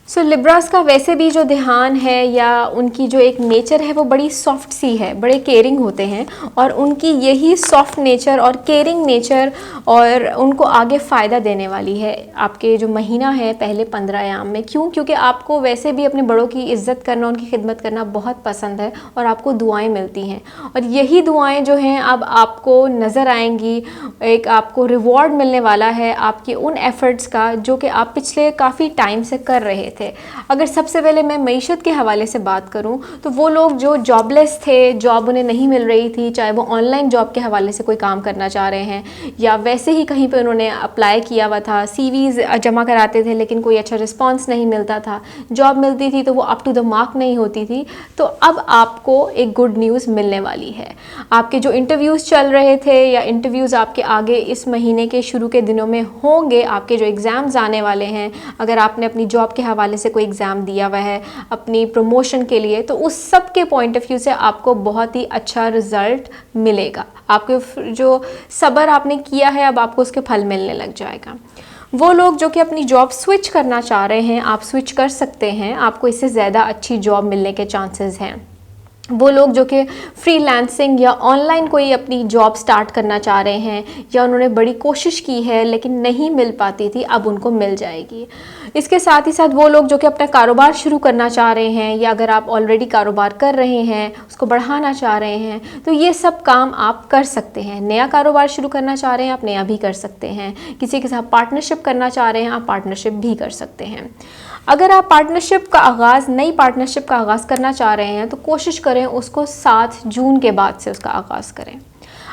सो लिब्रास का वैसे भी जो ध्यान है या उनकी जो एक नेचर है वो बड़ी सॉफ्ट सी है, बड़े केयरिंग होते हैं, और उनकी यही सॉफ्ट नेचर और केयरिंग नेचर और उनको आगे फ़ायदा देने वाली है आपके जो महीना है पहले 15 अयाम में। क्यों? क्योंकि आपको वैसे भी अपने बड़ों की इज़्ज़त करना, उनकी खिदमत करना बहुत पसंद है और आपको दुआएँ मिलती हैं, और यही दुआएँ जो हैं अब आपको नज़र आएंगी। एक आपको रिवॉर्ड मिलने वाला है आपके उन एफ़र्ट्स का जो कि आप पिछले काफ़ी टाइम से कर रहे थे। अगर सबसे पहले मैं मईशत के हवाले से बात करूं, तो वो लोग जो जॉबलेस थे, जॉब उन्हें नहीं मिल रही थी, चाहे वो ऑनलाइन जॉब के हवाले से कोई काम करना चाह रहे हैं या वैसे ही कहीं पे उन्होंने अप्लाई किया हुआ था, सीवीज़ जमा कराते थे लेकिन कोई अच्छा रिस्पांस नहीं मिलता था, जॉब मिलती थी तो वो अप टू द मार्क नहीं होती थी, तो अब आपको एक गुड न्यूज़ मिलने वाली है। आपके जो इंटरव्यूज़ चल रहे थे या इंटरव्यूज़ आपके आगे इस महीने के शुरू के दिनों में होंगे, आपके जो एग्ज़ाम्स आने वाले हैं, अगर आपने अपनी जॉब के हवाले से कोई एग्ज़ाम दिया हुआ है अपनी प्रमोशन के लिए, तो उस सब के पॉइंट ऑफ व्यू से आपको बहुत ही अच्छा रिज़ल्ट मिलेगा। आपके जो सब्र आपने किया है अब आपको उसके फल मिलने लग जाएगा। वो लोग जो कि अपनी जॉब स्विच करना चाह रहे हैं, आप स्विच कर सकते हैं, आपको इससे ज़्यादा अच्छी जॉब मिलने के चांसेस हैं। वो लोग जो कि फ्रीलांसिंग या ऑनलाइन कोई अपनी जॉब स्टार्ट करना चाह रहे हैं या उन्होंने बड़ी कोशिश की है लेकिन नहीं मिल पाती थी, अब उनको मिल जाएगी। इसके साथ ही साथ वो लोग जो कि अपना कारोबार शुरू करना चाह रहे हैं, या अगर आप ऑलरेडी कारोबार कर रहे हैं उसको बढ़ाना चाह रहे हैं, तो ये सब काम आप कर सकते हैं। नया कारोबार शुरू करना चाह रहे हैं आप नया भी कर सकते हैं, किसी के साथ पार्टनरशिप करना चाह रहे हैं आप पार्टनरशिप भी कर सकते हैं। अगर आप नई पार्टनरशिप का आगाज़ करना चाह रहे हैं तो कोशिश करें उसको 7 जून के बाद से उसका आगाज़ करें।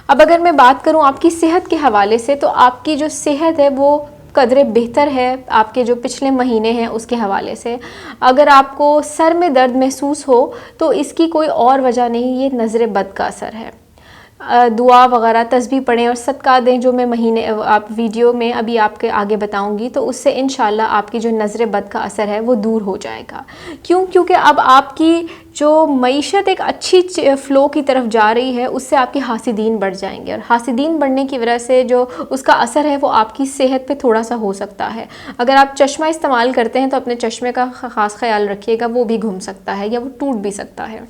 अब अगर मैं बात करूं आपकी सेहत के हवाले से, तो आपकी जो सेहत है वो कदरे बेहतर है आपके जो पिछले महीने हैं उसके हवाले से। अगर आपको सर में दर्द महसूस हो तो इसकी कोई और वजह नहीं, ये नज़र बद का असर है। दुआ वगैरह तस्बीह पढ़ें और सदका दें, जो मैं आप वीडियो में अभी आपके आगे बताऊंगी, तो उससे इंशाल्लाह आपकी जो नज़र बद का असर है वो दूर हो जाएगा। क्यों? क्योंकि अब आपकी जो मईशत एक अच्छी फ़्लो की तरफ जा रही है, उससे आपके हासिदीन बढ़ जाएंगे, और हासिदीन बढ़ने की वजह से जो उसका असर है वो आपकी सेहत पे थोड़ा सा हो सकता है। अगर आप चश्मा इस्तेमाल करते हैं तो अपने चश्मे का ख़ास ख्याल रखिएगा, वो भी घूम सकता है या वो टूट भी सकता है।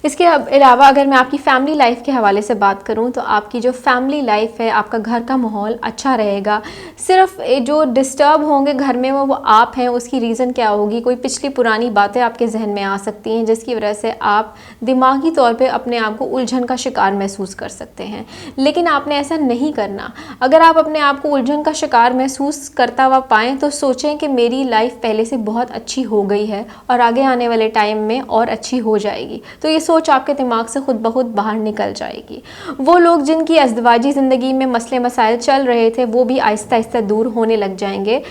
इसके अलावा अगर मैं आपकी फ़ैमिली लाइफ के हवाले से बात करूं, तो आपकी जो फैमिली लाइफ है, आपका घर का माहौल अच्छा रहेगा। सिर्फ जो डिस्टर्ब होंगे घर में वो आप हैं, उसकी रीज़न क्या होगी? कोई पिछली पुरानी बातें आपके जहन में आ सकती हैं जिसकी वजह से आप दिमागी तौर पे अपने आप को उलझन का शिकार महसूस कर सकते हैं, लेकिन आपने ऐसा नहीं करना। अगर आप अपने आप को उलझन का शिकार महसूस करता हुआ पाएँ तो सोचें कि मेरी लाइफ पहले से बहुत अच्छी हो गई है और आगे आने वाले टाइम में और अच्छी हो जाएगी, तो ये सोच आपके दिमाग से खुद ब खुद बाहर निकल जाएगी। वो लोग जिनकी अज़दवाजी ज़िंदगी में मसले मसाइल चल रहे थे वो भी आहिस्ता आहिस्ता दूर होने लग जाएंगे।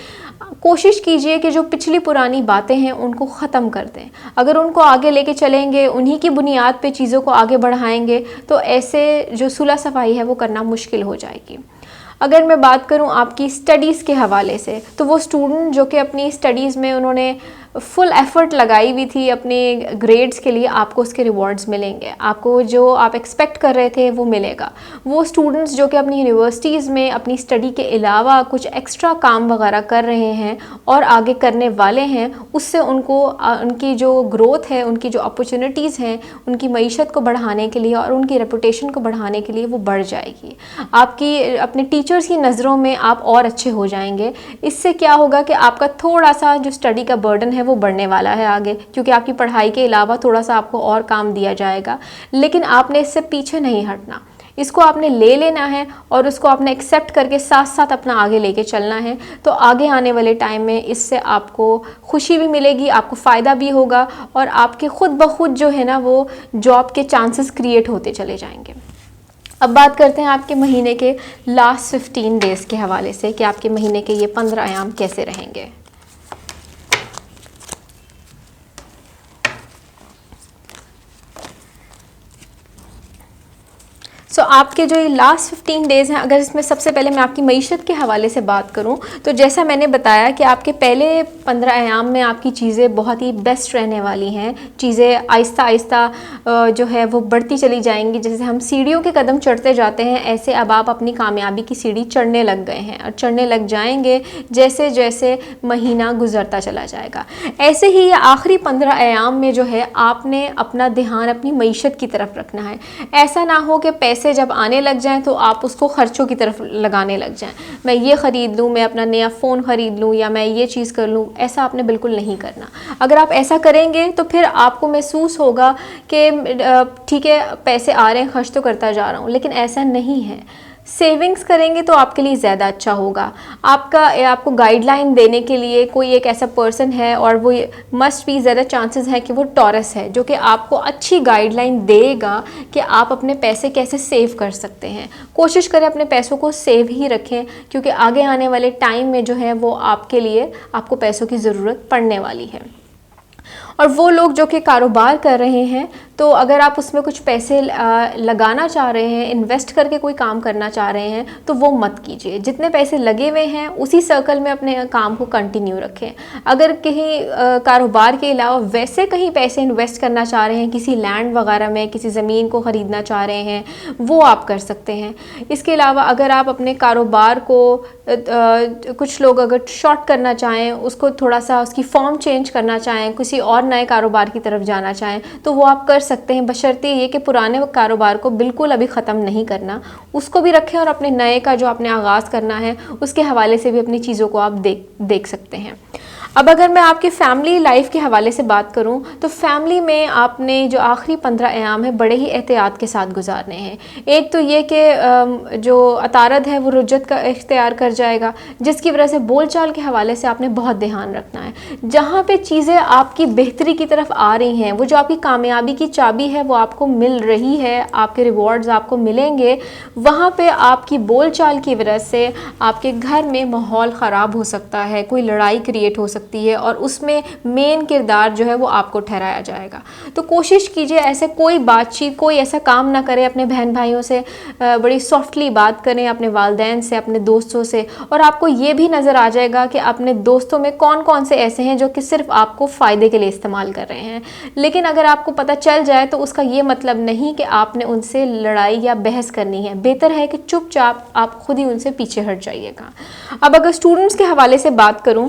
कोशिश कीजिए कि जो पिछली पुरानी बातें हैं उनको ख़त्म कर दें। अगर उनको आगे लेके चलेंगे, उन्हीं की बुनियाद पे चीज़ों को आगे बढ़ाएंगे, तो ऐसे जो सुलह सफाई है वो करना मुश्किल हो जाएगी। अगर मैं बात करूं आपकी स्टडीज़ के हवाले से, तो वो स्टूडेंट जो कि अपनी स्टडीज़ में उन्होंने फुल एफ़र्ट लगाई हुई थी अपने ग्रेड्स के लिए, आपको उसके रिवॉर्ड्स मिलेंगे, आपको जो आप एक्सपेक्ट कर रहे थे वो मिलेगा। वो स्टूडेंट्स जो कि अपनी यूनिवर्सिटीज़ में अपनी स्टडी के अलावा कुछ एक्स्ट्रा काम वगैरह कर रहे हैं और आगे करने वाले हैं, उससे उनको उनकी जो ग्रोथ है, उनकी जो अपॉर्चुनिटीज़ हैं, उनकी मईशत को बढ़ाने के लिए और उनकी रेपुटेशन को बढ़ाने के लिए वो बढ़ जाएगी। आपकी अपने टीचर्स की नज़रों में आप और अच्छे हो जाएंगे। इससे क्या होगा कि आपका थोड़ा सा जो स्टडी का बर्डन है वो बढ़ने वाला है आगे, क्योंकि आपकी पढ़ाई के अलावा थोड़ा सा आपको और काम दिया जाएगा। लेकिन आपने इससे पीछे नहीं हटना, इसको आपने ले लेना है और उसको आपने एक्सेप्ट करके साथ साथ अपना आगे लेके चलना है। तो आगे आने वाले टाइम में इससे आपको खुशी भी मिलेगी, आपको फ़ायदा भी होगा और आपके खुद ब खुद जो है ना वो जॉब के चांसेस क्रिएट होते चले जाएंगे। अब बात करते हैं आपके महीने के लास्ट 15 डेज़ के हवाले से कि आपके महीने के ये 15 अयाम कैसे रहेंगे। सो आपके जो ये लास्ट 15 डेज़ हैं, अगर इसमें सबसे पहले मैं आपकी मईशत के हवाले से बात करूं, तो जैसा मैंने बताया कि आपके पहले 15 अयाम में आपकी चीज़ें बहुत ही बेस्ट रहने वाली हैं। चीज़ें आहिस्ता आहिस्ता जो है वो बढ़ती चली जाएंगी। जैसे हम सीढ़ियों के कदम चढ़ते जाते हैं, ऐसे अब आप अपनी कामयाबी की सीढ़ी चढ़ने लग गए हैं और चढ़ने लग जाएंगे जैसे जैसे महीना गुजरता चला जाएगा। ऐसे ही ये आखिरी 15 अयाम में जो है आपने अपना ध्यान अपनी मईशत की तरफ रखना है। ऐसा ना हो कि पैसे जब आने लग जाएं तो आप उसको खर्चों की तरफ लगाने लग जाएं। मैं ये ख़रीद लूँ, मैं अपना नया फ़ोन ख़रीद लूँ या मैं ये चीज़ कर लूँ, ऐसा आपने बिल्कुल नहीं करना। अगर आप ऐसा करेंगे तो फिर आपको महसूस होगा कि ठीक है पैसे आ रहे हैं, खर्च तो करता जा रहा हूँ, लेकिन ऐसा नहीं है। सेविंग्स करेंगे तो आपके लिए ज़्यादा अच्छा होगा। आपको गाइडलाइन देने के लिए कोई एक ऐसा पर्सन है और वो मस्ट भी ज़्यादा चांसेस हैं कि वो टॉरस है, जो कि आपको अच्छी गाइडलाइन देगा कि आप अपने पैसे कैसे सेव कर सकते हैं। कोशिश करें अपने पैसों को सेव ही रखें, क्योंकि आगे आने वाले टाइम में जो है वो आपके लिए आपको पैसों की ज़रूरत पड़ने वाली है। और वो लोग जो कि कारोबार कर रहे हैं, तो अगर आप उसमें कुछ पैसे लगाना चाह रहे हैं, इन्वेस्ट करके कोई काम करना चाह रहे हैं, तो वो मत कीजिए। जितने पैसे लगे हुए हैं उसी सर्कल में अपने काम को कंटिन्यू रखें। अगर कहीं कारोबार के अलावा वैसे कहीं पैसे इन्वेस्ट करना चाह रहे हैं, किसी लैंड वगैरह में, किसी ज़मीन को ख़रीदना चाह रहे हैं, वो आप कर सकते हैं। इसके अलावा अगर आप अपने कारोबार को कुछ लोग अगर शॉर्ट करना चाहें, उसको थोड़ा सा उसकी फॉर्म चेंज करना चाहें, किसी और नए कारोबार की तरफ जाना चाहें, तो वो आप कर सकते हैं, बशर्ते ये कि पुराने कारोबार को बिल्कुल अभी ख़त्म नहीं करना, उसको भी रखें और अपने नए का जो आपने आगाज़ करना है उसके हवाले से भी अपनी चीज़ों को आप देख सकते हैं। अब अगर मैं आपकी फ़ैमिली लाइफ के हवाले से बात करूं, तो फैमिली में आपने जो आखिरी 15 अयाम है बड़े ही एहतियात के साथ गुजारने हैं। एक तो ये कि जो अतारद है वो रुज्जत का इख्तियार कर जाएगा, जिसकी वजह से बोलचाल के हवाले से आपने बहुत ध्यान रखना है। जहाँ पे चीज़ें आपकी बेहतरी की तरफ आ रही हैं, वो जो आपकी कामयाबी की चाबी है वो आपको मिल रही है, आपके रिवॉर्ड्स आपको मिलेंगे, वहाँ पर आपकी बोलचाल की वजह से आपके घर में माहौल ख़राब हो सकता है, कोई लड़ाई क्रिएट हो सकती है और उसमें मेन किरदार जो है वो आपको ठहराया जाएगा। तो कोशिश कीजिए ऐसे कोई बातचीत, कोई ऐसा काम ना करें, अपने बहन भाइयों से बड़ी सॉफ्टली बात करें, अपने वालिदैन से, अपने दोस्तों से, और आपको ये भी नज़र आ जाएगा कि अपने दोस्तों में कौन कौन से ऐसे हैं जो कि सिर्फ आपको फ़ायदे के लिए इस्तेमाल कर रहे हैं। लेकिन अगर आपको पता चल जाए तो उसका ये मतलब नहीं कि आपने उनसे लड़ाई या बहस करनी है। बेहतर है कि चुपचाप आप खुद ही उनसे पीछे हट जाइएगा। अब अगर स्टूडेंट्स के हवाले से बात करूं,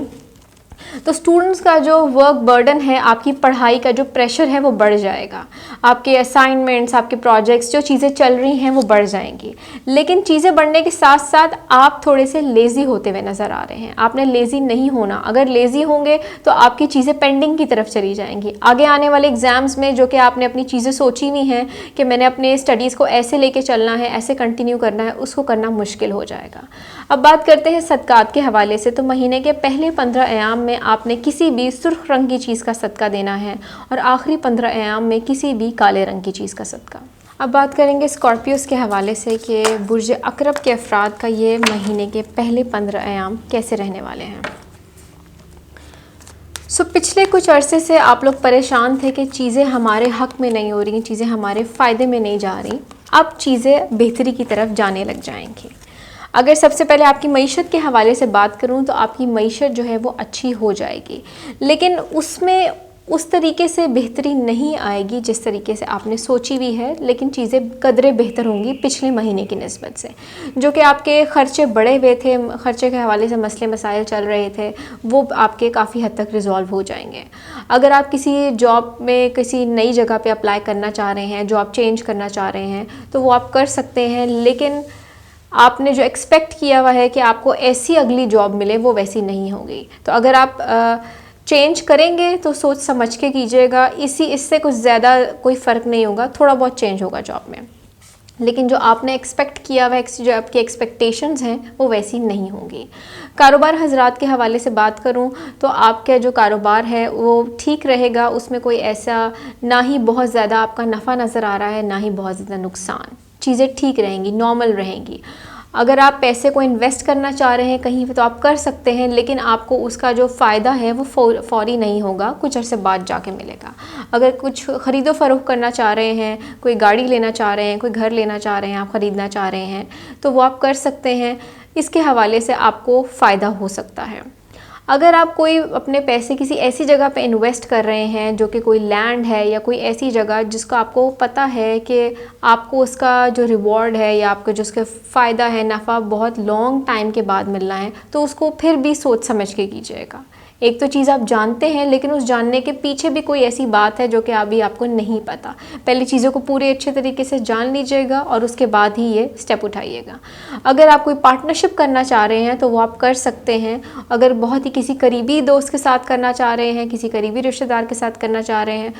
तो स्टूडेंट्स का जो वर्क बर्डन है, आपकी पढ़ाई का जो प्रेशर है वो बढ़ जाएगा। आपके असाइनमेंट्स, आपके प्रोजेक्ट्स, जो चीज़ें चल रही हैं वो बढ़ जाएंगी। लेकिन चीज़ें बढ़ने के साथ साथ आप थोड़े से लेज़ी होते हुए नज़र आ रहे हैं। आपने लेज़ी नहीं होना। अगर लेज़ी होंगे तो आपकी चीज़ें पेंडिंग की तरफ चली जाएंगी। आगे आने वाले एग्ज़ाम्स में जो कि आपने अपनी चीज़ें सोची हुई हैं कि मैंने अपने स्टडीज़ को ऐसे लेके चलना है, ऐसे कंटिन्यू करना है, उसको करना मुश्किल हो जाएगा। अब बात करते हैं सदक़ात के हवाले से। तो महीने के पहले 15 अयाम में आपने किसी भी सुर्ख रंग की चीज़ का सदका देना है और आखिरी 15 अयाम में किसी भी काले रंग की चीज़ का सदका। अब बात करेंगे स्कॉर्पियोज़ के हवाले से कि बुर्ज अकरब के अफराद का ये महीने के पहले 15 अयाम कैसे रहने वाले हैं। पिछले कुछ अरसे से आप लोग परेशान थे कि चीज़ें हमारे हक़ में नहीं हो रही, चीज़ें हमारे फ़ायदे में नहीं जा रही। अब चीज़ें बेहतरी की तरफ जाने लग जाएंगी। अगर सबसे पहले आपकी मईशत के हवाले से बात करूं तो आपकी मईशत जो है वो अच्छी हो जाएगी, लेकिन उसमें उस तरीके से बेहतरी नहीं आएगी जिस तरीके से आपने सोची हुई है, लेकिन चीज़ें कदरे बेहतर होंगी पिछले महीने की निस्बत से। जो कि आपके ख़र्चे बढ़े हुए थे, ख़र्चे के हवाले से मसले मसाइल चल रहे थे, वो आपके काफ़ी हद तक रिज़ॉल्व हो जाएंगे। अगर आप किसी जॉब में किसी नई जगह पे अप्लाई करना चाह रहे हैं, जॉब चेंज करना चाह रहे हैं, तो वो आप कर सकते हैं, लेकिन आपने जो एक्सपेक्ट किया हुआ है कि आपको ऐसी अगली जॉब मिले, वो वैसी नहीं होगी। तो अगर आप चेंज करेंगे तो सोच समझ के कीजिएगा, इससे कुछ ज़्यादा कोई फ़र्क नहीं होगा, थोड़ा बहुत चेंज होगा जॉब में, लेकिन जो आपने एक्सपेक्ट किया हुआ है, जो आपकी एक्सपेक्टेशंस हैं, वो वैसी नहीं होंगी। कारोबार हजरात के हवाले से बात करूं तो आपका जो कारोबार है वो ठीक रहेगा, उसमें कोई ऐसा ना ही बहुत ज़्यादा आपका नफ़ा नज़र आ रहा है, ना ही बहुत ज़्यादा नुकसान। चीज़ें ठीक रहेंगी, नॉर्मल रहेंगी। अगर आप पैसे को इन्वेस्ट करना चाह रहे हैं कहीं पे तो आप कर सकते हैं, लेकिन आपको उसका जो फ़ायदा है वो फौरी नहीं होगा, कुछ अरसे बाद जाके मिलेगा। अगर कुछ ख़रीदो फ़रोख्त करना चाह रहे हैं, कोई गाड़ी लेना चाह रहे हैं, कोई घर लेना चाह रहे हैं, आप ख़रीदना चाह रहे हैं, तो वो आप कर सकते हैं। इसके हवाले से आपको फ़ायदा हो सकता है। अगर आप कोई अपने पैसे किसी ऐसी जगह पे इन्वेस्ट कर रहे हैं जो कि कोई लैंड है या कोई ऐसी जगह जिसका आपको पता है कि आपको उसका जो रिवॉर्ड है या आपको जो उसका फ़ायदा है, नफ़ा बहुत लॉन्ग टाइम के बाद मिलना है, तो उसको फिर भी सोच समझ के कीजिएगा। एक तो चीज़ आप जानते हैं, लेकिन उस जानने के पीछे भी कोई ऐसी बात है जो कि अभी आपको नहीं पता। पहले चीज़ों को पूरे अच्छे तरीके से जान लीजिएगा और उसके बाद ही ये स्टेप उठाइएगा। अगर आप कोई पार्टनरशिप करना चाह रहे हैं तो वो आप कर सकते हैं। अगर बहुत ही किसी करीबी दोस्त के साथ करना चाह रहे हैं, किसी करीबी रिश्तेदार के साथ करना चाह रहे हैं,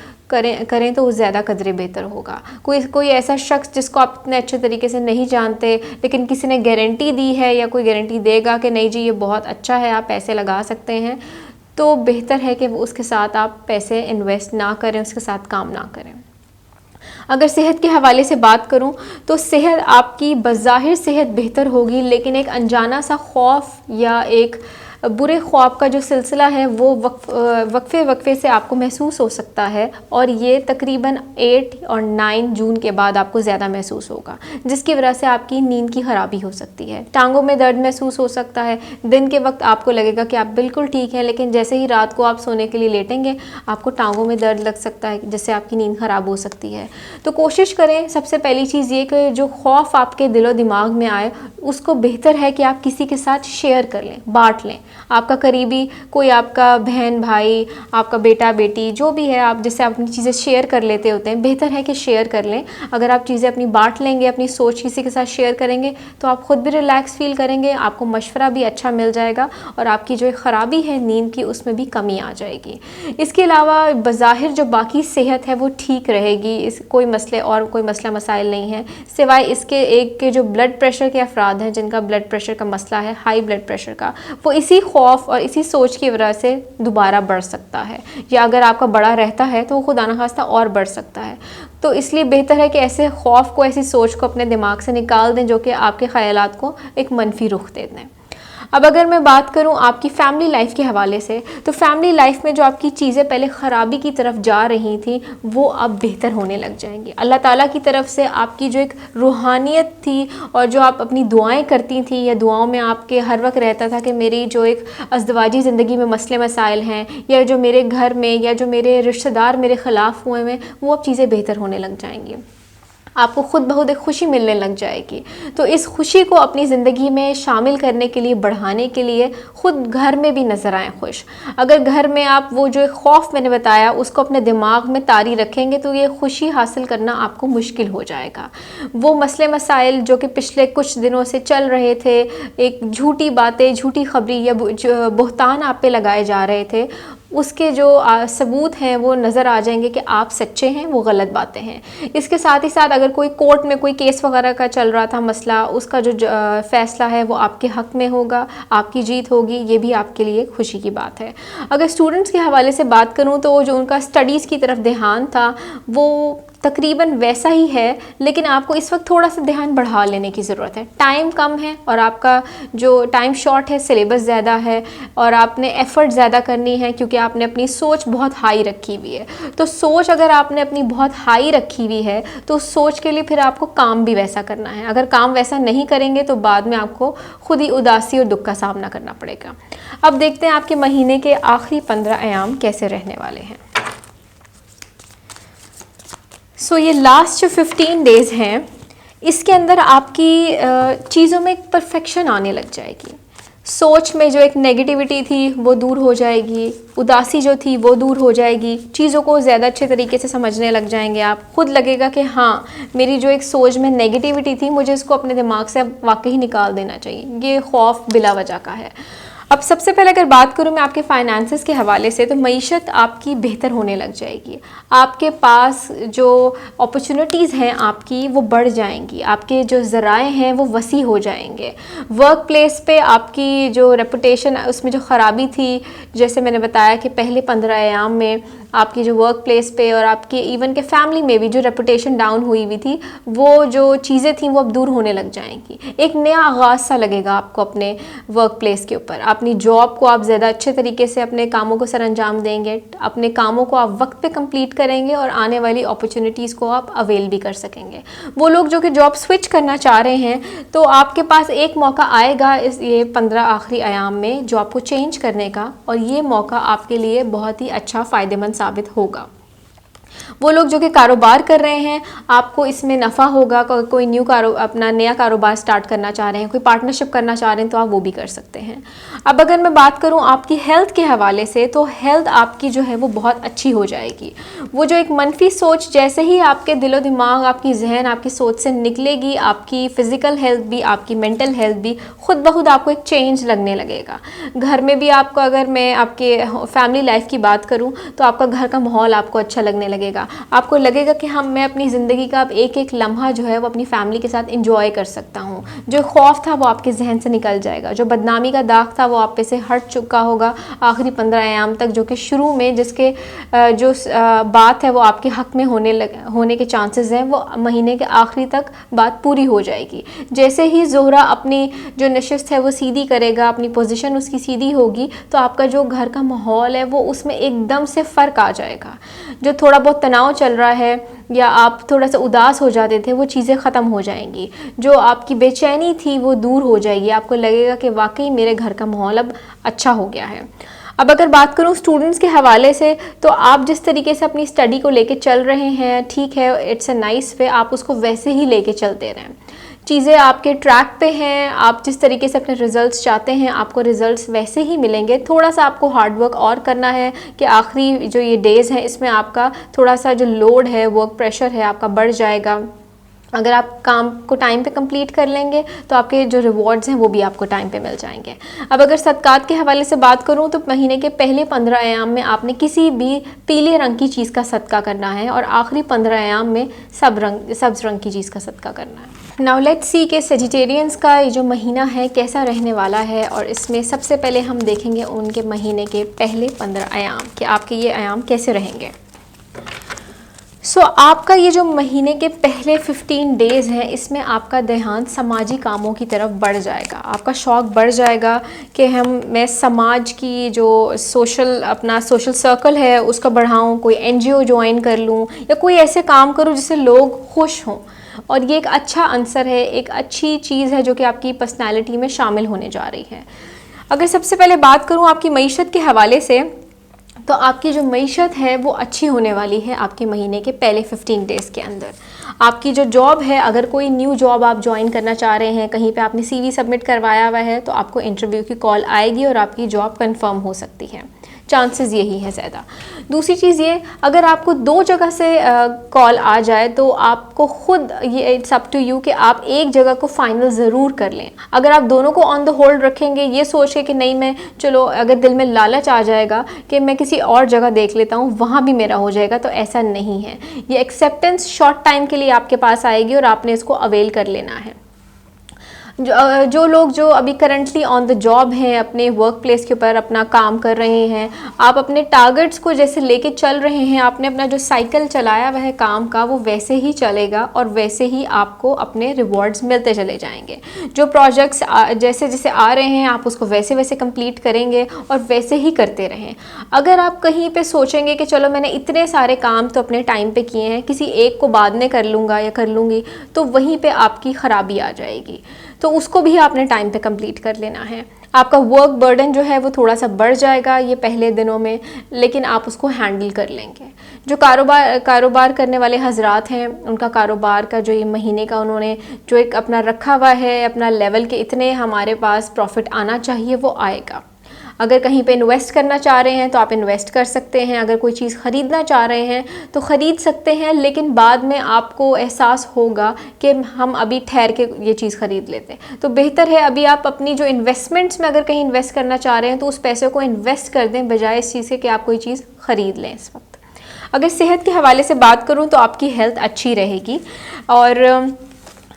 करें तो वो ज़्यादा कदरे बेहतर होगा। कोई ऐसा शख्स जिसको आप इतने अच्छे तरीके से नहीं जानते, लेकिन किसी ने गारंटी दी है या कोई गारंटी देगा कि नहीं जी ये बहुत अच्छा है, आप पैसे लगा सकते हैं, तो बेहतर है कि उसके साथ आप पैसे इन्वेस्ट ना करें, उसके साथ काम ना करें। अगर सेहत के हवाले से बात करूं तो सेहत आपकी बज़ाहिर सेहत बेहतर होगी, लेकिन एक अनजाना सा खौफ या एक बुरे ख्वाब का जो सिलसिला है वो वक्फे से आपको महसूस हो सकता है, और ये तकरीबन 8 और 9 जून के बाद आपको ज़्यादा महसूस होगा, जिसकी वजह से आपकी नींद की ख़राबी हो सकती है। टांगों में दर्द महसूस हो सकता है। दिन के वक्त आपको लगेगा कि आप बिल्कुल ठीक हैं, लेकिन जैसे ही रात को आप सोने के लिए लेटेंगे आपको टांगों में दर्द लग सकता है, जिससे आपकी नींद ख़राब हो सकती है। तो कोशिश करें, सबसे पहली चीज़ ये कि जो खौफ आपके दिलो दिमाग में आए उसको बेहतर है कि आप किसी के साथ शेयर कर लें, बांट लें। आपका करीबी कोई, आपका बहन भाई, आपका बेटा बेटी, जो भी है, आप जिससे आप अपनी चीज़ें शेयर कर लेते होते हैं, बेहतर है कि शेयर कर लें। अगर आप चीज़ें अपनी बांट लेंगे, अपनी सोच किसी के साथ शेयर करेंगे, तो आप ख़ुद भी रिलैक्स फील करेंगे, आपको मशवरा भी अच्छा मिल जाएगा, और आपकी जो ख़राबी है नींद की उसमें भी कमी आ जाएगी। इसके अलावा बज़ाहिर जो बाकी सेहत है वो ठीक रहेगी, इस कोई मसले और कोई मसला मसाइल नहीं है, सिवाय इसके एक के जो ब्लड प्रेशर के अफराद हैं जिनका ब्लड प्रेशर का मसला है, हाई ब्लड प्रेशर का, वो इसी खौफ और इसी सोच की वजह से दोबारा बढ़ सकता है, या अगर आपका बड़ा रहता है तो वो खुदा न खास्ता और बढ़ सकता है। तो इसलिए बेहतर है कि ऐसे खौफ को, ऐसी सोच को अपने दिमाग से निकाल दें जो कि आपके ख़यालात को एक मनफी रुख दे दें। अब अगर मैं बात करूं आपकी फ़ैमिली लाइफ के हवाले से, तो फैमिली लाइफ में जो आपकी चीज़ें पहले ख़राबी की तरफ जा रही थी वो अब बेहतर होने लग जाएंगी। अल्लाह ताला की तरफ से आपकी जो एक रूहानियत थी और जो आप अपनी दुआएं करती थी, या दुआओं में आपके हर वक्त रहता था कि मेरी जो एक अज़दवाजी ज़िंदगी में मसले मसाइल हैं, या जो मेरे घर में या जो मेरे रिश्तेदार मेरे ख़िलाफ़ हुए हैं, वो अब चीज़ें बेहतर होने लग जाएंगी। आपको खुद बहुत एक खुशी मिलने लग जाएगी। तो इस खुशी को अपनी ज़िंदगी में शामिल करने के लिए, बढ़ाने के लिए खुद घर में भी नज़र आएँ खुश। अगर घर में आप वो जो एक खौफ मैंने बताया उसको अपने दिमाग में तारी रखेंगे तो ये खुशी हासिल करना आपको मुश्किल हो जाएगा। वो मसले मसाइल जो कि पिछले कुछ दिनों से चल रहे थे, एक झूठी बातें, झूठी खबरी या बहतान आप पे लगाए जा रहे थे, उसके जो सबूत हैं वो नज़र आ जाएंगे कि आप सच्चे हैं, वो गलत बातें हैं। इसके साथ ही साथ अगर कोई कोर्ट में कोई केस वगैरह का चल रहा था मसला, उसका जो फ़ैसला है वो आपके हक़ में होगा, आपकी जीत होगी, ये भी आपके लिए खुशी की बात है। अगर स्टूडेंट्स के हवाले से बात करूँ तो जो उनका स्टडीज़ की तरफ ध्यान था वो तकरीबन वैसा ही है, लेकिन आपको इस वक्त थोड़ा सा ध्यान बढ़ा लेने की ज़रूरत है। टाइम कम है और आपका जो टाइम शॉर्ट है, सिलेबस ज़्यादा है और आपने एफ़र्ट ज़्यादा करनी है क्योंकि आपने अपनी सोच बहुत हाई रखी हुई है। तो सोच अगर आपने अपनी बहुत हाई रखी हुई है तो उस सोच के लिए फिर आपको काम भी वैसा करना है। अगर काम वैसा नहीं करेंगे तो बाद में आपको खुद ही उदासी और दुख का सामना करना पड़ेगा। अब देखते हैं आपके महीने के आखिरी 15 अयाम कैसे रहने वाले हैं। सो ये लास्ट जो 15 डेज़ हैं, इसके अंदर आपकी चीज़ों में एक परफेक्शन आने लग जाएगी। सोच में जो एक नेगेटिविटी थी वो दूर हो जाएगी, उदासी जो थी वो दूर हो जाएगी, चीज़ों को ज़्यादा अच्छे तरीके से समझने लग जाएंगे आप। खुद लगेगा कि हाँ, मेरी जो एक सोच में नेगेटिविटी थी, मुझे इसको अपने दिमाग से अब वाकई निकाल देना चाहिए। ये खौफ बिला वजह का है। अब सबसे पहले अगर बात करूँ मैं आपके फाइनेंसेस के हवाले से, तो मईशत आपकी बेहतर होने लग जाएगी। आपके पास जो अपॉर्चुनिटीज़ हैं आपकी वो बढ़ जाएंगी, आपके जो ज़राए हैं वो वसी हो जाएंगे। वर्क प्लेस पे आपकी जो रेपुटेशन उसमें जो ख़राबी थी, जैसे मैंने बताया कि पहले 15 अयाम में आपकी जो वर्क प्लेस पे और आपके इवन के फैमिली में भी जो रेपुटेशन डाउन हुई हुई थी, वो जो चीज़ें थी वो अब दूर होने लग जाएंगी। एक नया आगाज़ सा लगेगा आपको अपने वर्क प्लेस के ऊपर। अपनी जॉब को आप ज़्यादा अच्छे तरीके से अपने कामों को सरअंजाम देंगे, अपने कामों को आप वक्त पे कंप्लीट करेंगे और आने वाली अपॉर्चुनिटीज़ को आप अवेल भी कर सकेंगे। वो लोग जो कि जॉब स्विच करना चाह रहे हैं, तो आपके पास एक मौका आएगा ये 15 आखिरी अयाम में जॉब को चेंज करने का, और ये मौका आपके लिए बहुत ही अच्छा फ़ायदेमंद साबित होगा। वो लोग जो कि कारोबार कर रहे हैं, आपको इसमें नफ़ा होगा। कोई अपना नया कारोबार स्टार्ट करना चाह रहे हैं, कोई पार्टनरशिप करना चाह रहे हैं, तो आप वो भी कर सकते हैं। अब अगर मैं बात करूं आपकी हेल्थ के हवाले से, तो हेल्थ आपकी जो है वो बहुत अच्छी हो जाएगी। वो जो एक मनफी सोच जैसे ही आपके दिलो दिमाग, आपकी जहन, आपकी सोच से निकलेगी, आपकी फ़िज़िकल हेल्थ भी, आपकी मेंटल हेल्थ भी खुद ब खुद आपको एक चेंज लगने लगेगा। घर में भी आपको, अगर मैं आपके फैमिली लाइफ की बात करूँ, तो आपका घर का माहौल आपको अच्छा लगने लगेगा। आपको लगेगा कि मैं अपनी ज़िंदगी का अब एक एक लम्हा जो है वो अपनी फैमिली के साथ इंजॉय कर सकता हूँ। जो खौफ था वो आपके जहन से निकल जाएगा, जो बदनामी का दाग था वो आप पे से हट चुका होगा आखिरी 15 अयाम तक, जो कि शुरू में जिसके जो बात है वो आपके हक में होने के चांसेस हैं, वो महीने के आखिरी तक बात पूरी हो जाएगी। जैसे ही ज़ोहरा अपनी जो नशिस्त है वो सीधी करेगा, अपनी पोजीशन उसकी सीधी होगी, तो आपका जो घर का माहौल है वो उसमें एकदम से फ़र्क आ जाएगा। जो थोड़ा बहुत तनाव चल रहा है या आप थोड़ा सा उदास हो जाते थे, वो चीज़ें ख़त्म हो जाएंगी। जो आपकी बेचैनी थी वो दूर हो जाएगी। आपको लगेगा कि वाकई मेरे घर का माहौल अब अच्छा हो गया है। अब अगर बात करूं स्टूडेंट्स के हवाले से, तो आप जिस तरीके से अपनी स्टडी को लेके चल रहे हैं, ठीक है, इट्स अ नाइस वे, आप उसको वैसे ही लेके चलते रहें। चीज़ें आपके ट्रैक पे हैं, आप जिस तरीके से अपने रिज़ल्ट्स चाहते हैं आपको रिज़ल्ट्स वैसे ही मिलेंगे। थोड़ा सा आपको हार्ड वर्क और करना है कि आखिरी जो ये डेज़ हैं इसमें आपका थोड़ा सा जो लोड है, वर्क प्रेशर है, आपका बढ़ जाएगा। अगर आप काम को टाइम पे कंप्लीट कर लेंगे तो आपके जो रिवॉर्ड्स हैं वो भी आपको टाइम पे मिल जाएंगे। अब अगर सदकात के हवाले से बात करूं, तो महीने के पहले 15 अयाम में आपने किसी भी पीले रंग की चीज़ का सदका करना है और आखिरी 15 अयाम में सब्ज़ रंग की चीज़ का सदका करना है। नाउ लेट्स सी कि सेजिटेरियंस का ये जो महीना है कैसा रहने वाला है, और इसमें सबसे पहले हम देखेंगे उनके महीने के पहले 15 अयाम कि आपके ये अयाम कैसे रहेंगे। आपका ये जो महीने के पहले 15 डेज़ हैं, इसमें आपका ध्यान समाजी कामों की तरफ बढ़ जाएगा। आपका शौक़ बढ़ जाएगा कि मैं समाज की जो अपना सोशल सर्कल है उसका बढ़ाऊँ, कोई NGO ज्वाइन कर लूँ या कोई ऐसे काम करूँ जिससे लोग खुश हों। और ये एक अच्छा आंसर है, एक अच्छी चीज़ है जो कि आपकी पर्सनैलिटी में शामिल होने जा रही है। अगर सबसे पहले बात करूँ आपकी मईशत के हवाले से, तो आपकी जो मईशत है वो अच्छी होने वाली है आपके महीने के पहले 15 डेज़ के अंदर। आपकी जो जॉब है, अगर कोई न्यू जॉब आप ज्वाइन करना चाह रहे हैं, कहीं पे आपने CV सबमिट करवाया हुआ है, तो आपको इंटरव्यू की कॉल आएगी और आपकी जॉब कंफर्म हो सकती है। चांसेस यही है ज़्यादा। दूसरी चीज़ ये, अगर आपको 2 जगह से कॉल आ जाए तो आपको खुद ये इट्स अप टू यू कि आप एक जगह को फाइनल ज़रूर कर लें। अगर आप दोनों को ऑन द होल्ड रखेंगे ये सोच के कि नहीं मैं चलो, अगर दिल में लालच आ जाएगा कि मैं किसी और जगह देख लेता हूँ वहाँ भी मेरा हो जाएगा, तो ऐसा नहीं है। ये एक्सेप्टेंस शॉर्ट टाइम के लिए आपके पास आएगी और आपने इसको अवेल कर लेना है। जो लोग जो अभी करंटली ऑन द जॉब हैं, अपने वर्क प्लेस के ऊपर अपना काम कर रहे हैं, आप अपने टारगेट्स को जैसे लेके चल रहे हैं, आपने अपना जो साइकिल चलाया वह है काम का, वो वैसे ही चलेगा और वैसे ही आपको अपने रिवॉर्ड्स मिलते चले जाएंगे। जो प्रोजेक्ट्स जैसे जैसे आ रहे हैं आप उसको वैसे वैसे कंप्लीट करेंगे और वैसे ही करते रहें। अगर आप कहीं पे सोचेंगे कि चलो मैंने इतने सारे काम तो अपने टाइम पे किए हैं, किसी एक को बाद में कर लूँगा या कर लूँगी, तो वहीं पे आपकी ख़राबी आ जाएगी। तो उसको भी आपने टाइम पे कंप्लीट कर लेना है। आपका वर्क बर्डन जो है वो थोड़ा सा बढ़ जाएगा ये पहले दिनों में, लेकिन आप उसको हैंडल कर लेंगे। जो कारोबार करने वाले हजरात हैं, उनका कारोबार का जो ये महीने का उन्होंने जो एक अपना रखा हुआ है, अपना लेवल के इतने हमारे पास प्रॉफिट आना चाहिए, वो आएगा। अगर कहीं पे इन्वेस्ट करना चाह रहे हैं तो आप इन्वेस्ट कर सकते हैं। अगर कोई चीज़ ख़रीदना चाह रहे हैं तो ख़रीद सकते हैं, लेकिन बाद में आपको एहसास होगा कि हम अभी ठहर के ये चीज़ ख़रीद लेते हैं। तो बेहतर है अभी आप अपनी जो इन्वेस्टमेंट्स में अगर कहीं इन्वेस्ट करना चाह रहे हैं तो उस पैसे को इन्वेस्ट कर दें, बजाय इस चीज़ के कि आप कोई चीज़ ख़रीद लें इस वक्त। अगर सेहत के हवाले से बात करूँ तो आपकी हेल्थ अच्छी रहेगी और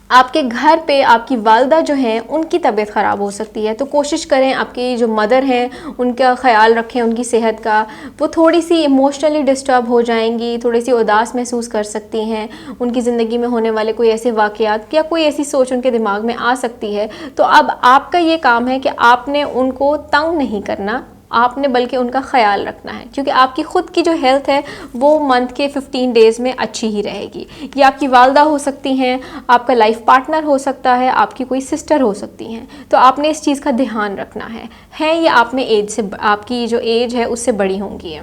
आपके घर पे आपकी वालदा जो हैं उनकी तबीयत ख़राब हो सकती है, तो कोशिश करें आपकी जो मदर हैं उनका ख्याल रखें, उनकी सेहत का। वो थोड़ी सी इमोशनली डिस्टर्ब हो जाएंगी, थोड़ी सी उदास महसूस कर सकती हैं, उनकी ज़िंदगी में होने वाले कोई ऐसे वाक़यात या कोई ऐसी सोच उनके दिमाग में आ सकती है। तो अब आपका ये काम है कि आपने उनको तंग नहीं करना, आपने बल्कि उनका ख्याल रखना है, क्योंकि आपकी ख़ुद की जो हेल्थ है वो मंथ के 15 डेज़ में अच्छी ही रहेगी। ये आपकी वालदा हो सकती हैं, आपका लाइफ पार्टनर हो सकता है, आपकी कोई सिस्टर हो सकती हैं। तो आपने इस चीज़ का ध्यान रखना है ये आप में एज से, आपकी जो एज है उससे बड़ी होंगी।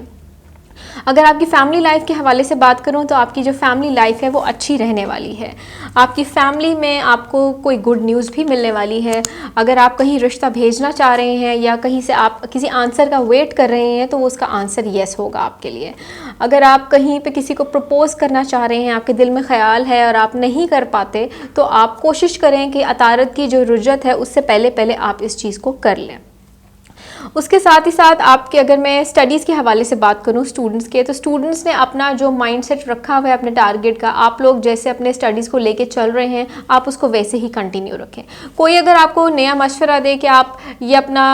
अगर आपकी फैमिली लाइफ के हवाले से बात करूं तो आपकी जो फैमिली लाइफ है वो अच्छी रहने वाली है। आपकी फैमिली में आपको कोई गुड न्यूज़ भी मिलने वाली है। अगर आप कहीं रिश्ता भेजना चाह रहे हैं या कहीं से आप किसी आंसर का वेट कर रहे हैं तो वो उसका आंसर येस होगा आपके लिए। अगर आप कहीं पे किसी को प्रपोज़ करना चाह रहे हैं, आपके दिल में ख्याल है और आप नहीं कर पाते, तो आप कोशिश करें कि अतारत की जो रुजत है उससे पहले पहले आप इस चीज़ को कर लें। उसके साथ ही साथ आपके, अगर मैं स्टडीज़ के हवाले से बात करूं स्टूडेंट्स के, तो स्टूडेंट्स ने अपना जो माइंडसेट रखा हुआ है अपने टारगेट का, आप लोग जैसे अपने स्टडीज़ को लेके चल रहे हैं आप उसको वैसे ही कंटिन्यू रखें। कोई अगर आपको नया मशवरा दे कि आप ये अपना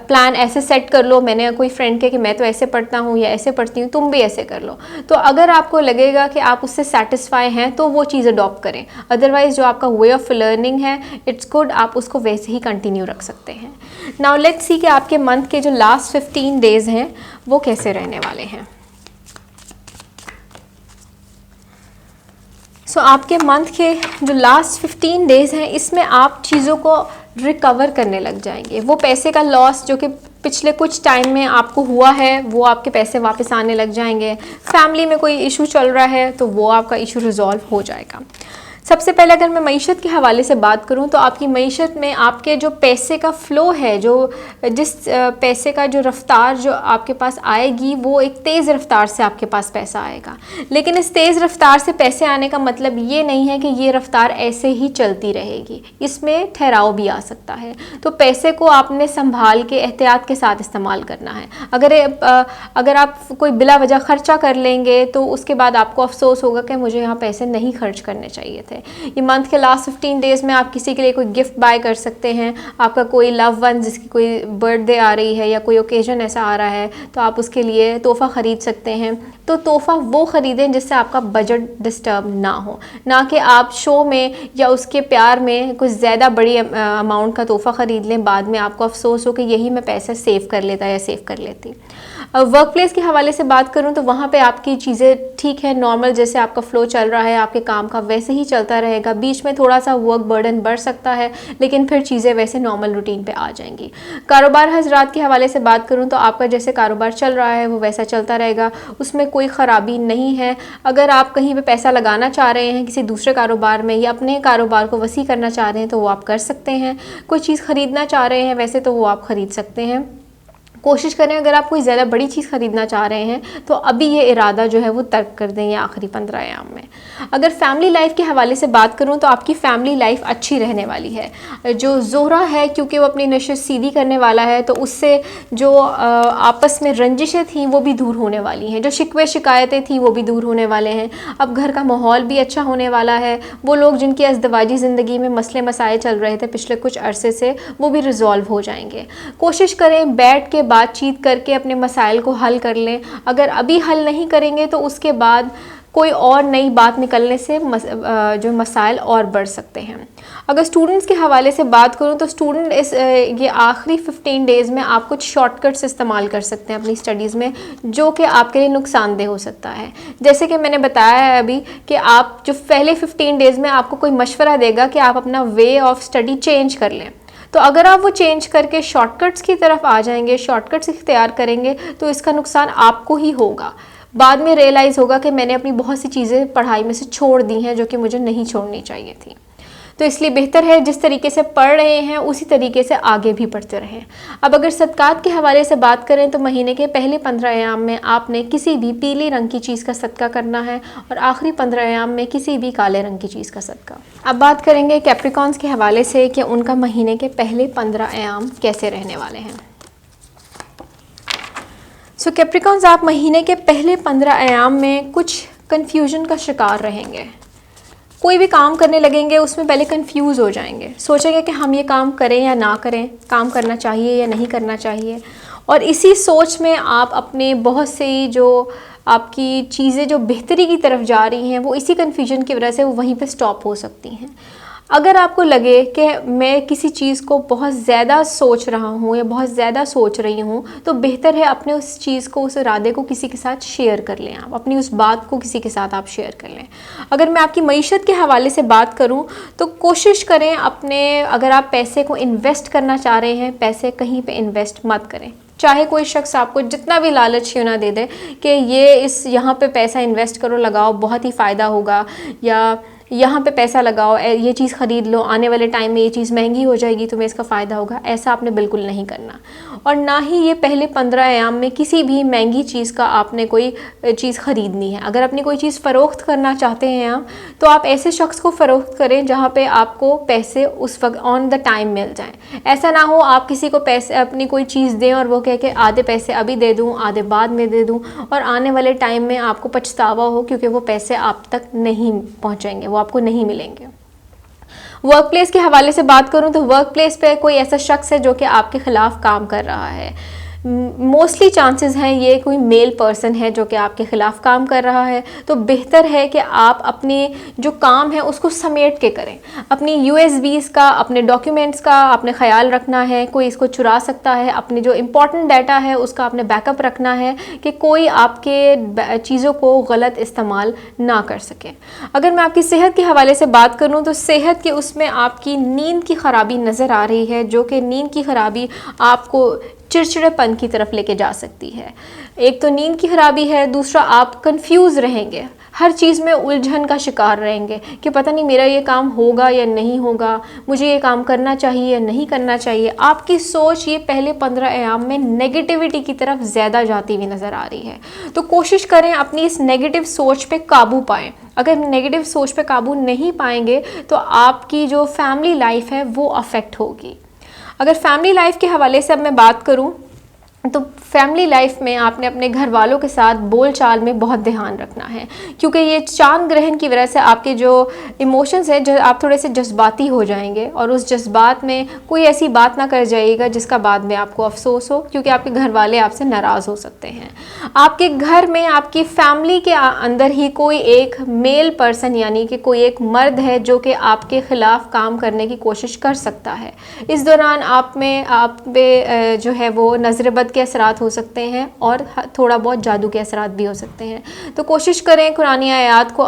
प्लान ऐसे सेट कर लो, मैंने कोई फ्रेंड के कि मैं तो ऐसे पढ़ता हूँ या ऐसे पढ़ती हूँ, तुम भी ऐसे कर लो, तो अगर आपको लगेगा कि आप उससे सेटिस्फाई हैं तो वो चीज़ अडॉप्ट करें। अदरवाइज़ जो आपका वे ऑफ लर्निंग है इट्स गुड, आप उसको वैसे ही कंटिन्यू रख सकते हैं। नाउ लेट्स सी कि आपके मंथ के जो लास्ट 15 डेज़ हैं वो कैसे रहने वाले हैं। सो आपके मंथ के जो लास्ट 15 डेज़ हैं इसमें आप चीज़ों को रिकवर करने लग जाएंगे। वो पैसे का लॉस जो कि पिछले कुछ टाइम में आपको हुआ है वो आपके पैसे वापस आने लग जाएंगे। फैमिली में कोई इशू चल रहा है तो वो आपका इशू रिजॉल्व हो जाएगा। सबसे पहले अगर मैं मईशत के हवाले से बात करूं तो आपकी मईशत में आपके जो पैसे का फ़्लो है, जो जिस पैसे का जो रफ़्तार जो आपके पास आएगी वो एक तेज़ रफ़्तार से आपके पास पैसा आएगा। लेकिन इस तेज़ रफ़्तार से पैसे आने का मतलब ये नहीं है कि ये रफ़्तार ऐसे ही चलती रहेगी, इसमें ठहराव भी आ सकता है। तो पैसे को आपने संभाल के एहतियात के साथ इस्तेमाल करना है। अगर आप कोई बिला वजह ख़र्चा कर लेंगे तो उसके बाद आपको अफसोस होगा कि मुझे यहाँ पैसे नहीं खर्च करने चाहिए थे। ये मंथ के लास्ट 15 डेज़ में आप किसी के लिए कोई गिफ्ट बाय कर सकते हैं। आपका कोई लव वन जिसकी कोई बर्थडे आ रही है या कोई ओकेजन ऐसा आ रहा है तो आप उसके लिए तोहफ़ा ख़रीद सकते हैं। तो तोहफ़ा वो ख़रीदें जिससे आपका बजट डिस्टर्ब ना हो, ना कि आप शो में या उसके प्यार में कुछ ज़्यादा बड़ी अमाउंट का तोहफ़ा ख़रीद लें, बाद में आपको अफसोस हो कि यही मैं पैसा सेव कर लेता या सेव कर लेती। वर्क प्लेस के हवाले से बात करूं तो वहाँ पे आपकी चीज़ें ठीक है, नॉर्मल जैसे आपका फ़्लो चल रहा है आपके काम का वैसे ही चलता रहेगा। बीच में थोड़ा सा वर्क बर्डन बढ़ सकता है लेकिन फिर चीज़ें वैसे नॉर्मल रूटीन पे आ जाएंगी। कारोबार हजरात के हवाले से बात करूं तो आपका जैसे कारोबार चल रहा है वो वैसा चलता रहेगा, उसमें कोई ख़राबी नहीं है। अगर आप कहीं पर पैसा लगाना चाह रहे हैं किसी दूसरे कारोबार में या अपने कारोबार को वसी करना चाह रहे हैं तो वो आप कर सकते हैं। कोई चीज़ ख़रीदना चाह रहे हैं वैसे तो वो आप ख़रीद सकते हैं। कोशिश करें अगर आप कोई ज़्यादा बड़ी चीज़ ख़रीदना चाह रहे हैं तो अभी ये इरादा जो है वो तर्क कर दें ये आखिरी 15 अयाम में। अगर फैमिली लाइफ के हवाले से बात करूं तो आपकी फैमिली लाइफ अच्छी रहने वाली है। जो ज़ोहरा है क्योंकि वो अपनी नशर सीधी करने वाला है तो उससे जो आपस में रंजिशें थी वो भी दूर होने वाली हैं, जो शिकवे शिकायतें थी वो भी दूर होने वाले हैं। अब घर का माहौल भी अच्छा होने वाला है। वो लोग जिनकी अज़दवाजी ज़िंदगी में मसले मसाइल चल रहे थे पिछले कुछ अरसे से वो भी रिज़ॉल्व हो जाएंगे। कोशिश करें बैठ के बातचीत करके अपने मसाइल को हल कर लें। अगर अभी हल नहीं करेंगे तो उसके बाद कोई और नई बात निकलने से जो मसाइल और बढ़ सकते हैं। अगर स्टूडेंट्स के हवाले से बात करूं तो स्टूडेंट ये आखिरी 15 डेज़ में आप कुछ शॉर्टकट्स इस्तेमाल कर सकते हैं अपनी स्टडीज़ में जो कि आपके लिए नुकसानदेह हो सकता है। जैसे कि मैंने बताया है अभी कि आप जो पहले 15 डेज़ में आपको कोई मशवरा देगा कि आप अपना वे ऑफ स्टडी चेंज कर लें, तो अगर आप वो चेंज करके शॉर्टकट्स की तरफ आ जाएंगे, शॉर्टकट्स इख्तियार करेंगे तो इसका नुकसान आपको ही होगा। बाद में रियलाइज़ होगा कि मैंने अपनी बहुत सी चीज़ें पढ़ाई में से छोड़ दी हैं जो कि मुझे नहीं छोड़नी चाहिए थी। तो इसलिए बेहतर है जिस तरीके से पढ़ रहे हैं उसी तरीके से आगे भी पढ़ते रहें। अब अगर सदक़ात के हवाले से बात करें तो महीने के पहले 15 अयाम में आपने किसी भी पीले रंग की चीज़ का सदका करना है और आखिरी 15 अयाम में किसी भी काले रंग की चीज़ का सदका। अब बात करेंगे कैप्रिकॉन्स के हवाले से कि उनका महीने के पहले 15 अयाम कैसे रहने वाले हैं। सो कैप्रिकॉन्स, आप महीने के पहले 15 अयाम में कुछ कन्फ्यूजन का शिकार रहेंगे। कोई भी काम करने लगेंगे उसमें पहले कंफ्यूज हो जाएंगे, सोचेंगे कि हम ये काम करें या ना करें, काम करना चाहिए या नहीं करना चाहिए। और इसी सोच में आप अपने बहुत से जो आपकी चीज़ें जो बेहतरी की तरफ जा रही हैं वो इसी कन्फ्यूजन की वजह से वो वहीं पे स्टॉप हो सकती हैं। अगर आपको लगे कि मैं किसी चीज़ को बहुत ज़्यादा सोच रहा हूँ या बहुत ज़्यादा सोच रही हूँ तो बेहतर है अपने उस चीज़ को, उस इरादे को किसी के साथ शेयर कर लें। आप अपनी उस बात को किसी के साथ आप शेयर कर लें। अगर मैं आपकी मईशत के हवाले से बात करूँ तो कोशिश करें अगर आप पैसे को इन्वेस्ट करना चाह रहे हैं, पैसे कहीं पर इन्वेस्ट मत करें। चाहे कोई शख्स आपको जितना भी लालच क्यों ना दे दे कि यहाँ पे पैसा इन्वेस्ट करो, लगाओ, बहुत ही फ़ायदा होगा, या यहाँ पे पैसा लगाओ, ये चीज़ ख़रीद लो, आने वाले टाइम में ये चीज़ महंगी हो जाएगी, तुम्हें इसका फ़ायदा होगा, ऐसा आपने बिल्कुल नहीं करना। और ना ही ये पहले 15 अयाम में किसी भी महंगी चीज़ का आपने कोई चीज़ ख़रीदनी है। अगर अपनी कोई चीज़ फ़रोख्त करना चाहते हैं आप तो आप ऐसे शख्स को फ़रोख्त करें जहाँ पे आपको पैसे उस वक्त ऑन द टाइम मिल जाएं। ऐसा ना हो आप किसी को पैसे अपनी कोई चीज़ दें और वो कह के आधे पैसे अभी दे दूँ, आधे बाद में दे दूँ, और आने वाले टाइम में आपको पछतावा हो क्योंकि वो पैसे आप तक नहीं पहुँचेंगे, वो आपको नहीं मिलेंगे। वर्क प्लेस के हवाले से बात करूं तो वर्क प्लेस पे कोई ऐसा शख्स है जो कि आपके ख़िलाफ़ काम कर रहा है। मोस्टली चांसेस हैं ये कोई मेल पर्सन है जो कि आपके ख़िलाफ़ काम कर रहा है। तो बेहतर है कि आप अपने जो काम है उसको समेट के करें। अपनी USBs का, अपने डॉक्यूमेंट्स का आपने ख्याल रखना है, कोई इसको चुरा सकता है। अपने जो इम्पॉर्टेंट डाटा है उसका आपने बैकअप रखना है कि कोई आपके चीज़ों को गलत इस्तेमाल ना कर सके। अगर मैं आपकी सेहत के हवाले से बात करूँ तो सेहत के उसमें आपकी नींद की ख़राबी नज़र आ रही है, जो कि नींद की ख़राबी आपको चिड़चिड़ेपन की तरफ लेके जा सकती है। एक तो नींद की खराबी है, दूसरा आप कंफ्यूज रहेंगे, हर चीज़ में उलझन का शिकार रहेंगे कि पता नहीं मेरा ये काम होगा या नहीं होगा, मुझे ये काम करना चाहिए या नहीं करना चाहिए। आपकी सोच ये पहले 15 अयाम में नेगेटिविटी की तरफ ज़्यादा जाती हुई नज़र आ रही है। तो कोशिश करें अपनी इस नेगेटिव सोच पे काबू पाएँ। अगर नेगेटिव सोच पे काबू नहीं पाएंगे तो आपकी जो फैमिली लाइफ है वो अफेक्ट होगी। अगर फैमिली लाइफ के हवाले से अब मैं बात करूं तो फैमिली लाइफ में आपने अपने घर वालों के साथ बोल चाल में बहुत ध्यान रखना है, क्योंकि ये चांद ग्रहण की वजह से आपके जो इमोशंस है जो आप थोड़े से जज्बाती हो जाएंगे और उस जज्बात में कोई ऐसी बात ना कर जाइएगा जिसका बाद में आपको अफसोस हो, क्योंकि आपके घर वाले आपसे नाराज़ हो सकते हैं। आपके घर में आपकी फैमिली के अंदर ही कोई एक मेल पर्सन यानी कि कोई एक मर्द है जो कि आपके ख़िलाफ़ काम करने की कोशिश कर सकता है। इस दौरान आप पे जो है वो नज़र के असरात हो सकते हैं और थोड़ा बहुत जादू के असरात भी हो सकते हैं। तो कोशिश करें कुरानी आयात को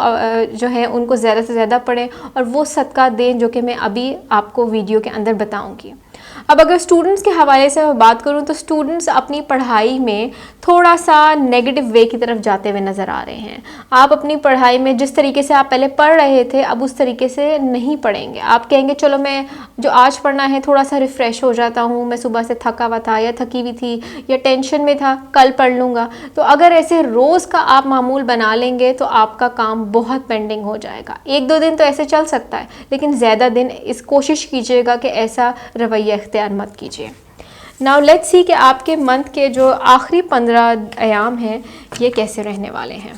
जो है उनको ज़्यादा से ज़्यादा पढ़ें और वो सदका दें जो कि मैं अभी आपको वीडियो के अंदर बताऊंगी। अब अगर स्टूडेंट्स के हवाले से मैं बात करूं तो स्टूडेंट्स अपनी पढ़ाई में थोड़ा सा नेगेटिव वे की तरफ जाते हुए नज़र आ रहे हैं। आप अपनी पढ़ाई में जिस तरीके से आप पहले पढ़ रहे थे अब उस तरीके से नहीं पढ़ेंगे। आप कहेंगे चलो मैं जो आज पढ़ना है थोड़ा सा रिफ़्रेश हो जाता हूँ, मैं सुबह से थका हुआ था या थकी हुई थी या टेंशन में था, कल पढ़ लूँगा। तो अगर ऐसे रोज़ का आप मामूल बना लेंगे तो आपका काम बहुत पेंडिंग हो जाएगा। 1-2 दिन तो ऐसे चल सकता है, लेकिन ज़्यादा दिन इस कोशिश कीजिएगा कि ऐसा रवैया इख्तियार मत कीजिए। नाउ लेट्स सी कि आपके मंथ के जो आखिरी 15 अयाम हैं ये कैसे रहने वाले हैं।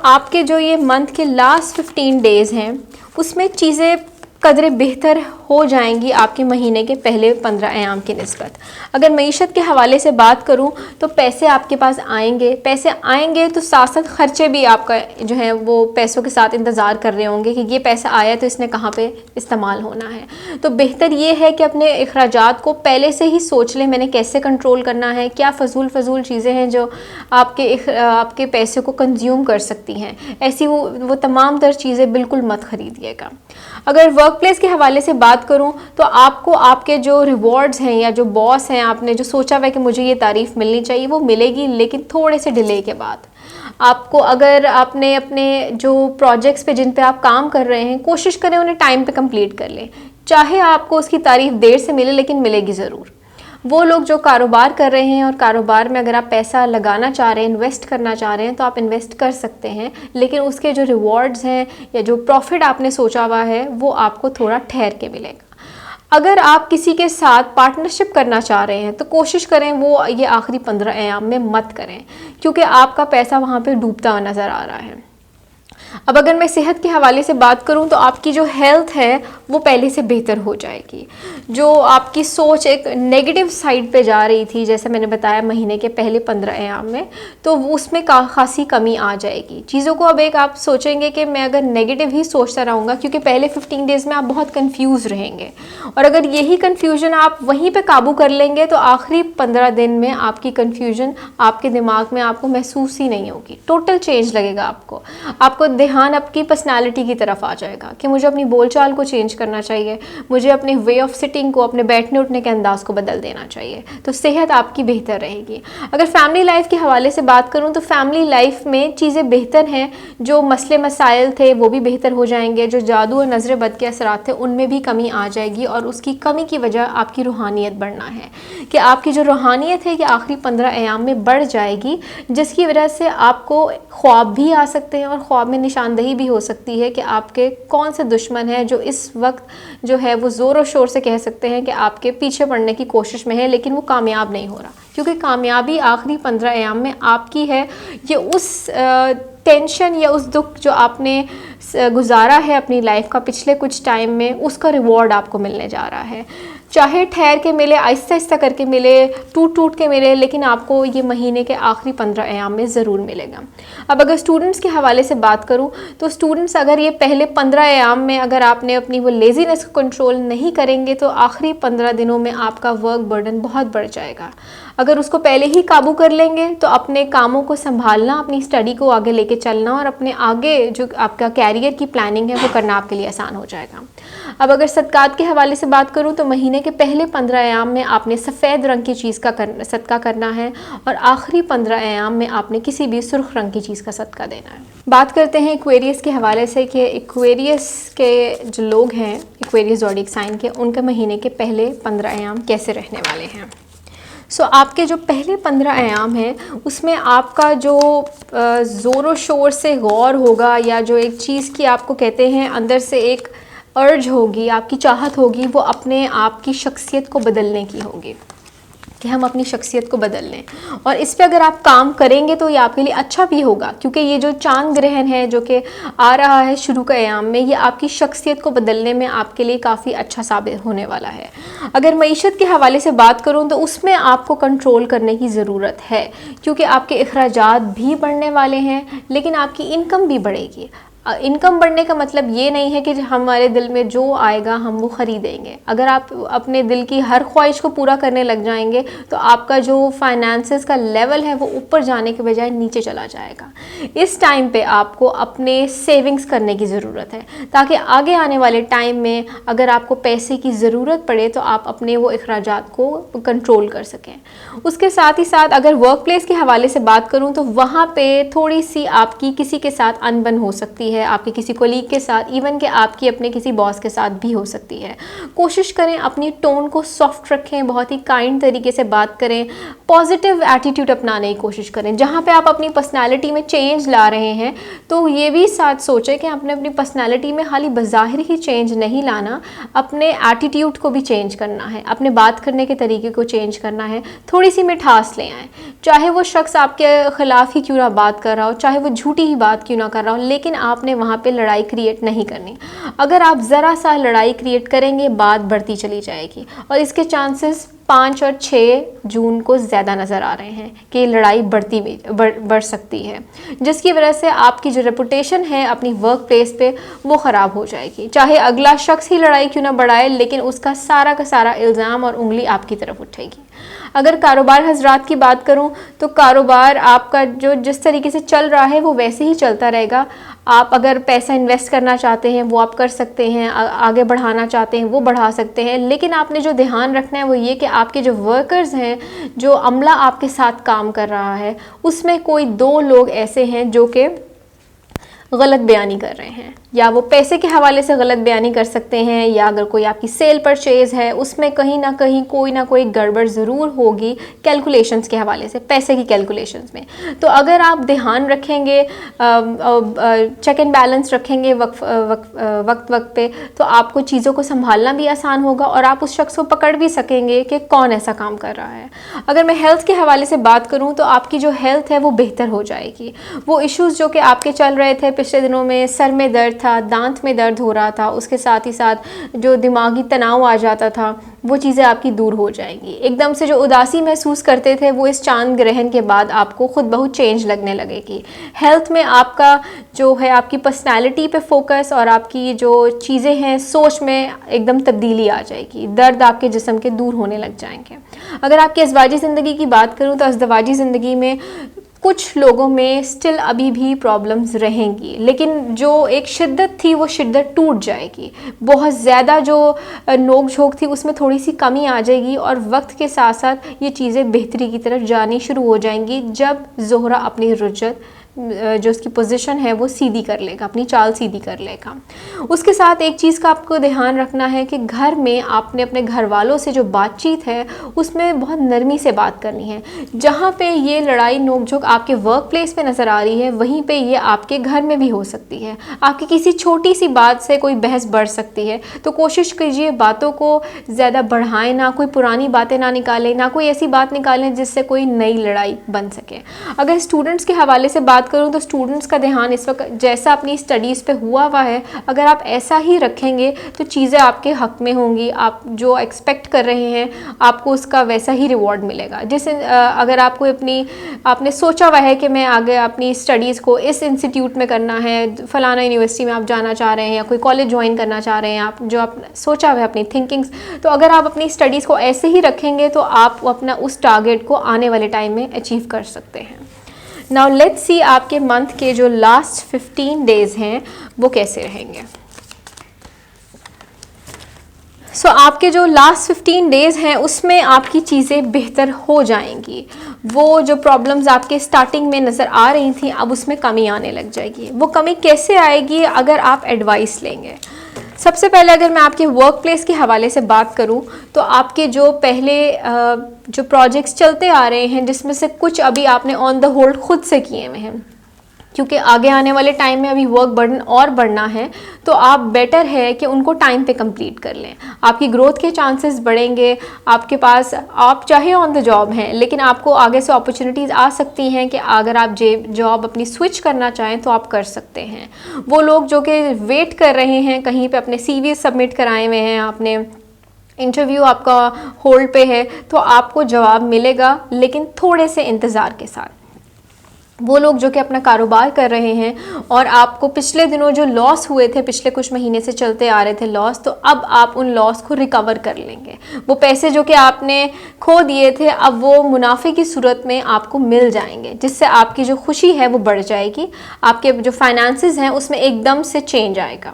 आपके जो ये मंथ के लास्ट 15 डेज़ हैं उसमें चीज़ें कदरे बेहतर हो जाएंगी आपके महीने के पहले 15 अयाम की निस्बत। अगर मईशत के हवाले से बात करूं तो पैसे आपके पास आएंगे तो साथ साथ ख़र्चे भी आपका जो है वो पैसों के साथ इंतज़ार कर रहे होंगे कि ये पैसा आया तो इसने कहाँ पे इस्तेमाल होना है। तो बेहतर ये है कि अपने अखराजात को पहले से ही सोच लें, मैंने कैसे कंट्रोल करना है, क्या फ़जूल चीज़ें हैं जो आपके पैसे को कंज्यूम कर सकती हैं। ऐसी वो तमाम तर चीज़ें बिल्कुल मत ख़रीदिएगा। अगर वर्क प्लेस के हवाले से बात करूं तो आपको आपके जो रिवॉर्ड्स हैं या जो बॉस हैं, आपने जो सोचा हुआ है कि मुझे ये तारीफ़ मिलनी चाहिए वो मिलेगी, लेकिन थोड़े से डिले के बाद। आपको अगर आपने अपने जो प्रोजेक्ट्स पे जिन पे आप काम कर रहे हैं कोशिश करें उन्हें टाइम पे कंप्लीट कर लें, चाहे आपको उसकी तारीफ़ देर से मिले लेकिन मिलेगी ज़रूर। वो लोग जो कारोबार कर रहे हैं और कारोबार में अगर आप पैसा लगाना चाह रहे हैं, इन्वेस्ट करना चाह रहे हैं तो आप इन्वेस्ट कर सकते हैं, लेकिन उसके जो रिवॉर्ड्स हैं या जो प्रॉफिट आपने सोचा हुआ है वो आपको थोड़ा ठहर के मिलेगा। अगर आप किसी के साथ पार्टनरशिप करना चाह रहे हैं तो कोशिश करें वो ये आखिरी 15 अयाम में मत करें, क्योंकि आपका पैसा वहाँ पे डूबता हुआ नज़र आ रहा है। अब अगर मैं सेहत के हवाले से बात करूं तो आपकी जो हेल्थ है वो पहले से बेहतर हो जाएगी। जो आपकी सोच एक नेगेटिव साइड पे जा रही थी, जैसे मैंने बताया महीने के पहले 15 अयाम में, तो उसमें खासी कमी आ जाएगी। चीज़ों को अब एक आप सोचेंगे कि मैं अगर नेगेटिव ही सोचता रहूँगा, क्योंकि पहले 15 डेज़ में आप बहुत कन्फ्यूज़ रहेंगे, और अगर यही कन्फ्यूजन आप वहीं पर काबू कर लेंगे तो आखिरी 15 दिन में आपकी कन्फ्यूजन आपके दिमाग में आपको महसूस ही नहीं होगी। टोटल चेंज लगेगा आपको ध्यान आपकी पर्सनालिटी की तरफ आ जाएगा कि मुझे अपनी बोलचाल को चेंज करना चाहिए, मुझे अपने वे ऑफ सिटिंग को, अपने बैठने उठने के अंदाज को बदल देना चाहिए। तो सेहत आपकी बेहतर रहेगी। अगर फैमिली लाइफ के हवाले से बात करूं तो फैमिली लाइफ में चीज़ें बेहतर हैं, जो मसले मसाइल थे वो भी बेहतर हो जाएंगे, जो जादू और नज़र बद के असरात थे उनमें भी कमी आ जाएगी, और उसकी कमी की वजह आपकी रूहानियत बढ़ना है कि आपकी जो रूहानियत है कि आखिरी 15 अयाम में बढ़ जाएगी, जिसकी वजह से आपको ख्वाब भी आ सकते हैं और ख्वाब में निशानदही भी हो सकती है कि आपके कौन से दुश्मन हैं जो इस वक्त जो है वो ज़ोर और शोर से कह सकते हैं कि आपके पीछे पड़ने की कोशिश में है, लेकिन वो कामयाब नहीं हो रहा, क्योंकि कामयाबी आखिरी 15 अयाम में आपकी है। ये उस टेंशन या उस दुख जो आपने गुजारा है अपनी लाइफ का पिछले कुछ टाइम में, उसका रिवॉर्ड आपको मिलने जा रहा है। चाहे ठहर के मिले, आहिस्ता आहिस्ता करके मिले, टूट के मिले, लेकिन आपको ये महीने के आखिरी 15 अयाम में ज़रूर मिलेगा। अब अगर स्टूडेंट्स के हवाले से बात करूं तो स्टूडेंट्स अगर ये पहले 15 अयाम में अगर आपने अपनी वो लेज़ीनेस को कंट्रोल नहीं करेंगे तो आखिरी 15 दिनों में आपका वर्क बर्डन बहुत बढ़ जाएगा। अगर उसको पहले ही काबू कर लेंगे तो अपने कामों को संभालना, अपनी स्टडी को आगे लेके चलना और अपने आगे जो आपका कैरियर की प्लानिंग है वो करना आपके लिए आसान हो जाएगा। अब अगर सदकात के हवाले से बात करूं तो महीने के पहले 15 अयाम में आपने सफ़ेद रंग की चीज़ का सदका करना है, और आखिरी 15 अयाम में आपने किसी भी सुर्ख रंग की चीज़ का सदका देना है। बात करते हैं एक्वेरियस के हवाले से कि एक्वेरियस के जो लोग हैं, एक्वेरियस ज़ोडिएक साइन के, उनके महीने के पहले 15 अयाम कैसे रहने वाले हैं। आपके जो पहले 15 अयाम हैं उसमें आपका जो ज़ोर व शोर से गौर होगा, या जो एक चीज़ की आपको कहते हैं अंदर से एक अर्ज होगी, आपकी चाहत होगी, वो अपने आप की शख्सियत को बदलने की होगी कि हम अपनी शख्सियत को बदल लें। और इस पे अगर आप काम करेंगे तो ये आपके लिए अच्छा भी होगा, क्योंकि ये जो चांद ग्रहण है जो कि आ रहा है शुरू के अयाम में, ये आपकी शख्सियत को बदलने में आपके लिए काफ़ी अच्छा साबित होने वाला है। अगर मईशत के हवाले से बात करूँ तो उसमें आपको कंट्रोल करने की ज़रूरत है, क्योंकि आपके अखराजात भी बढ़ने वाले हैं लेकिन आपकी इनकम भी बढ़ेगी। इनकम बढ़ने का मतलब ये नहीं है कि हमारे दिल में जो आएगा हम वो ख़रीदेंगे। अगर आप अपने दिल की हर ख्वाहिश को पूरा करने लग जाएंगे तो आपका जो फाइनेंसेस का लेवल है वो ऊपर जाने के बजाय नीचे चला जाएगा। इस टाइम पे आपको अपने सेविंग्स करने की ज़रूरत है, ताकि आगे आने वाले टाइम में अगर आपको पैसे की ज़रूरत पड़े तो आप अपने वो अखराजात को कंट्रोल कर सकें। उसके साथ ही साथ अगर वर्क प्लेस के हवाले से बात करूँ तो वहाँ पे थोड़ी सी आपकी किसी के साथ अनबन हो सकती है, आपके किसी कोलीग के साथ, इवन कि आपकी अपने किसी बॉस के साथ भी हो सकती है। कोशिश करें अपनी टोन को सॉफ्ट रखें, बहुत ही काइंड तरीके से बात करें, पॉजिटिव एटीट्यूड अपनाने की कोशिश करें। जहाँ पे आप अपनी पर्सनालिटी में चेंज ला रहे हैं तो ये भी साथ सोचें कि आपने अपनी पर्सनालिटी में खाली बज़ाहिर ही चेंज नहीं लाना, अपने एटीट्यूड को भी चेंज करना है, अपने बात करने के तरीके को चेंज करना है, थोड़ी सी मिठास ले आएँ। चाहे वो शख्स आपके ख़िलाफ़ ही क्यों ना बात कर रहा हो, चाहे वो झूठी ही बात क्यों ना कर रहा हो, लेकिन आपने वहाँ पे लड़ाई क्रिएट नहीं करनी। अगर आप ज़रा सा लड़ाई क्रिएट करेंगे बात बढ़ती चली जाएगी, और इसके चांसेस 5 और 6 जून को ज़्यादा नज़र आ रहे हैं कि लड़ाई बढ़ सकती है, जिसकी वजह से आपकी जो रेपुटेशन है अपनी वर्क प्लेस पे वो ख़राब हो जाएगी। चाहे अगला शख्स ही लड़ाई क्यों ना बढ़ाए, लेकिन उसका सारा का सारा इल्ज़ाम और उंगली आपकी तरफ उठेगी। अगर कारोबार हजरात की बात करूं तो कारोबार आपका जो जिस तरीके से चल रहा है वो वैसे ही चलता रहेगा। आप अगर पैसा इन्वेस्ट करना चाहते हैं वो आप कर सकते हैं, आगे बढ़ाना चाहते हैं वो बढ़ा सकते हैं, लेकिन आपने जो ध्यान रखना है वो ये कि आपके जो वर्कर्स हैं, जो अमला आपके साथ काम कर रहा है, उसमें कोई 2 लोग ऐसे हैं जो कि गलत बयानी कर रहे हैं, या वो पैसे के हवाले से गलत बयानी कर सकते हैं, या अगर कोई आपकी सेल परचेज़ है उसमें कहीं ना कहीं कोई ना कोई गड़बड़ ज़रूर होगी कैलकुलेशंस के हवाले से, पैसे की कैलकुलेशंस में। तो अगर आप ध्यान रखेंगे, चेक एंड बैलेंस रखेंगे वक्त पे, तो आपको चीज़ों को संभालना भी आसान होगा और आप उस शख्स को पकड़ भी सकेंगे कि कौन ऐसा काम कर रहा है। अगर मैं हेल्थ के हवाले से बात करूँ तो आपकी जो हेल्थ है वो बेहतर हो जाएगी। वो इश्यूज़ जो कि आपके चल रहे थे पिछले दिनों में, सर में दर्द था, दांत में दर्द हो रहा था, उसके साथ ही साथ जो दिमागी तनाव आ जाता था, वो चीज़ें आपकी दूर हो जाएंगी। एकदम से जो उदासी महसूस करते थे वो इस चांद ग्रहण के बाद आपको खुद बहुत चेंज लगने लगेगी। हेल्थ में आपका जो है आपकी पर्सनैलिटी पे फोकस और आपकी जो चीज़ें हैं सोच में एकदम तब्दीली आ जाएगी, दर्द आपके जिस्म के दूर होने लग जाएंगे। अगर आपकी अज़वाजी ज़िंदगी की बात करूँ तो अज़वाजी ज़िंदगी में कुछ लोगों में स्टिल अभी भी प्रॉब्लम्स रहेंगी, लेकिन जो एक शिद्दत थी वो शिद्दत टूट जाएगी। बहुत ज़्यादा जो नोक झोंक थी उसमें थोड़ी सी कमी आ जाएगी और वक्त के साथ साथ ये चीज़ें बेहतरी की तरफ जानी शुरू हो जाएंगी जब ज़ोहरा अपनी रुजत जो उसकी पोजीशन है वो सीधी कर लेगा, अपनी चाल सीधी कर लेगा। उसके साथ एक चीज़ का आपको ध्यान रखना है कि घर में आपने अपने घर वालों से जो बातचीत है उसमें बहुत नरमी से बात करनी है। जहाँ पे ये लड़ाई नोकझोंक आपके वर्क प्लेस पे नज़र आ रही है वहीं पे ये आपके घर में भी हो सकती है। आपकी किसी छोटी सी बात से कोई बहस बढ़ सकती है, तो कोशिश कीजिए बातों को ज़्यादा बढ़ाएं ना, कोई पुरानी बातें ना निकालें, ना कोई ऐसी बात निकालें जिससे कोई नई लड़ाई बन सके। अगर स्टूडेंट्स के हवाले से बात करूं तो स्टूडेंट्स का ध्यान इस वक्त जैसा अपनी स्टडीज़ पे हुआ है, अगर आप ऐसा ही रखेंगे तो चीज़ें आपके हक में होंगी। आप जो एक्सपेक्ट कर रहे हैं आपको उसका वैसा ही रिवॉर्ड मिलेगा। जैसे अगर आपको आपने सोचा हुआ है कि मैं आगे अपनी स्टडीज़ को इस इंस्टीट्यूट में करना है, फलाना यूनिवर्सिटी में आप जाना चाह रहे हैं या कोई कॉलेज ज्वाइन करना चाह रहे हैं, आप जो आप सोचा हुआ है अपनी थिंकिंग्स, तो अगर आप अपनी स्टडीज़ को ऐसे ही रखेंगे तो आप अपना उस टारगेट को आने वाले टाइम में अचीव कर सकते हैं। नाउ लेट्स सी आपके मंथ के जो लास्ट 15 डेज़ हैं वो कैसे रहेंगे। सो आपके जो लास्ट 15 डेज़ हैं उसमें आपकी चीज़ें बेहतर हो जाएंगी। वो जो प्रॉब्लम्स आपके स्टार्टिंग में नज़र आ रही थी अब उसमें कमी आने लग जाएगी। वो कमी कैसे आएगी? अगर आप एडवाइस लेंगे। सबसे पहले अगर मैं आपके वर्क प्लेस के हवाले से बात करूं तो आपके जो पहले जो प्रोजेक्ट्स चलते आ रहे हैं जिसमें से कुछ अभी आपने ऑन द होल्ड खुद से किए हुए हैं, क्योंकि आगे आने वाले टाइम में अभी वर्क बर्डन और बढ़ना है, तो आप बेटर है कि उनको टाइम पे कंप्लीट कर लें। आपकी ग्रोथ के चांसेस बढ़ेंगे। आपके पास आप चाहे ऑन द जॉब हैं लेकिन आपको आगे से अपॉर्चुनिटीज़ आ सकती हैं कि अगर आप जॉब अपनी स्विच करना चाहें तो आप कर सकते हैं। वो लोग जो कि वेट कर रहे हैं कहीं पे अपने CV सबमिट कराए हुए हैं, आपने इंटरव्यू आपका होल्ड पे है, तो आपको जवाब मिलेगा लेकिन थोड़े से इंतज़ार के साथ। वो लोग जो कि अपना कारोबार कर रहे हैं और आपको पिछले दिनों जो लॉस हुए थे, पिछले कुछ महीने से चलते आ रहे थे लॉस, तो अब आप उन लॉस को रिकवर कर लेंगे। वो पैसे जो कि आपने खो दिए थे अब वो मुनाफे की सूरत में आपको मिल जाएंगे, जिससे आपकी जो खुशी है वो बढ़ जाएगी, आपके जो फाइनेंसेस हैं उसमें एकदम से चेंज आएगा।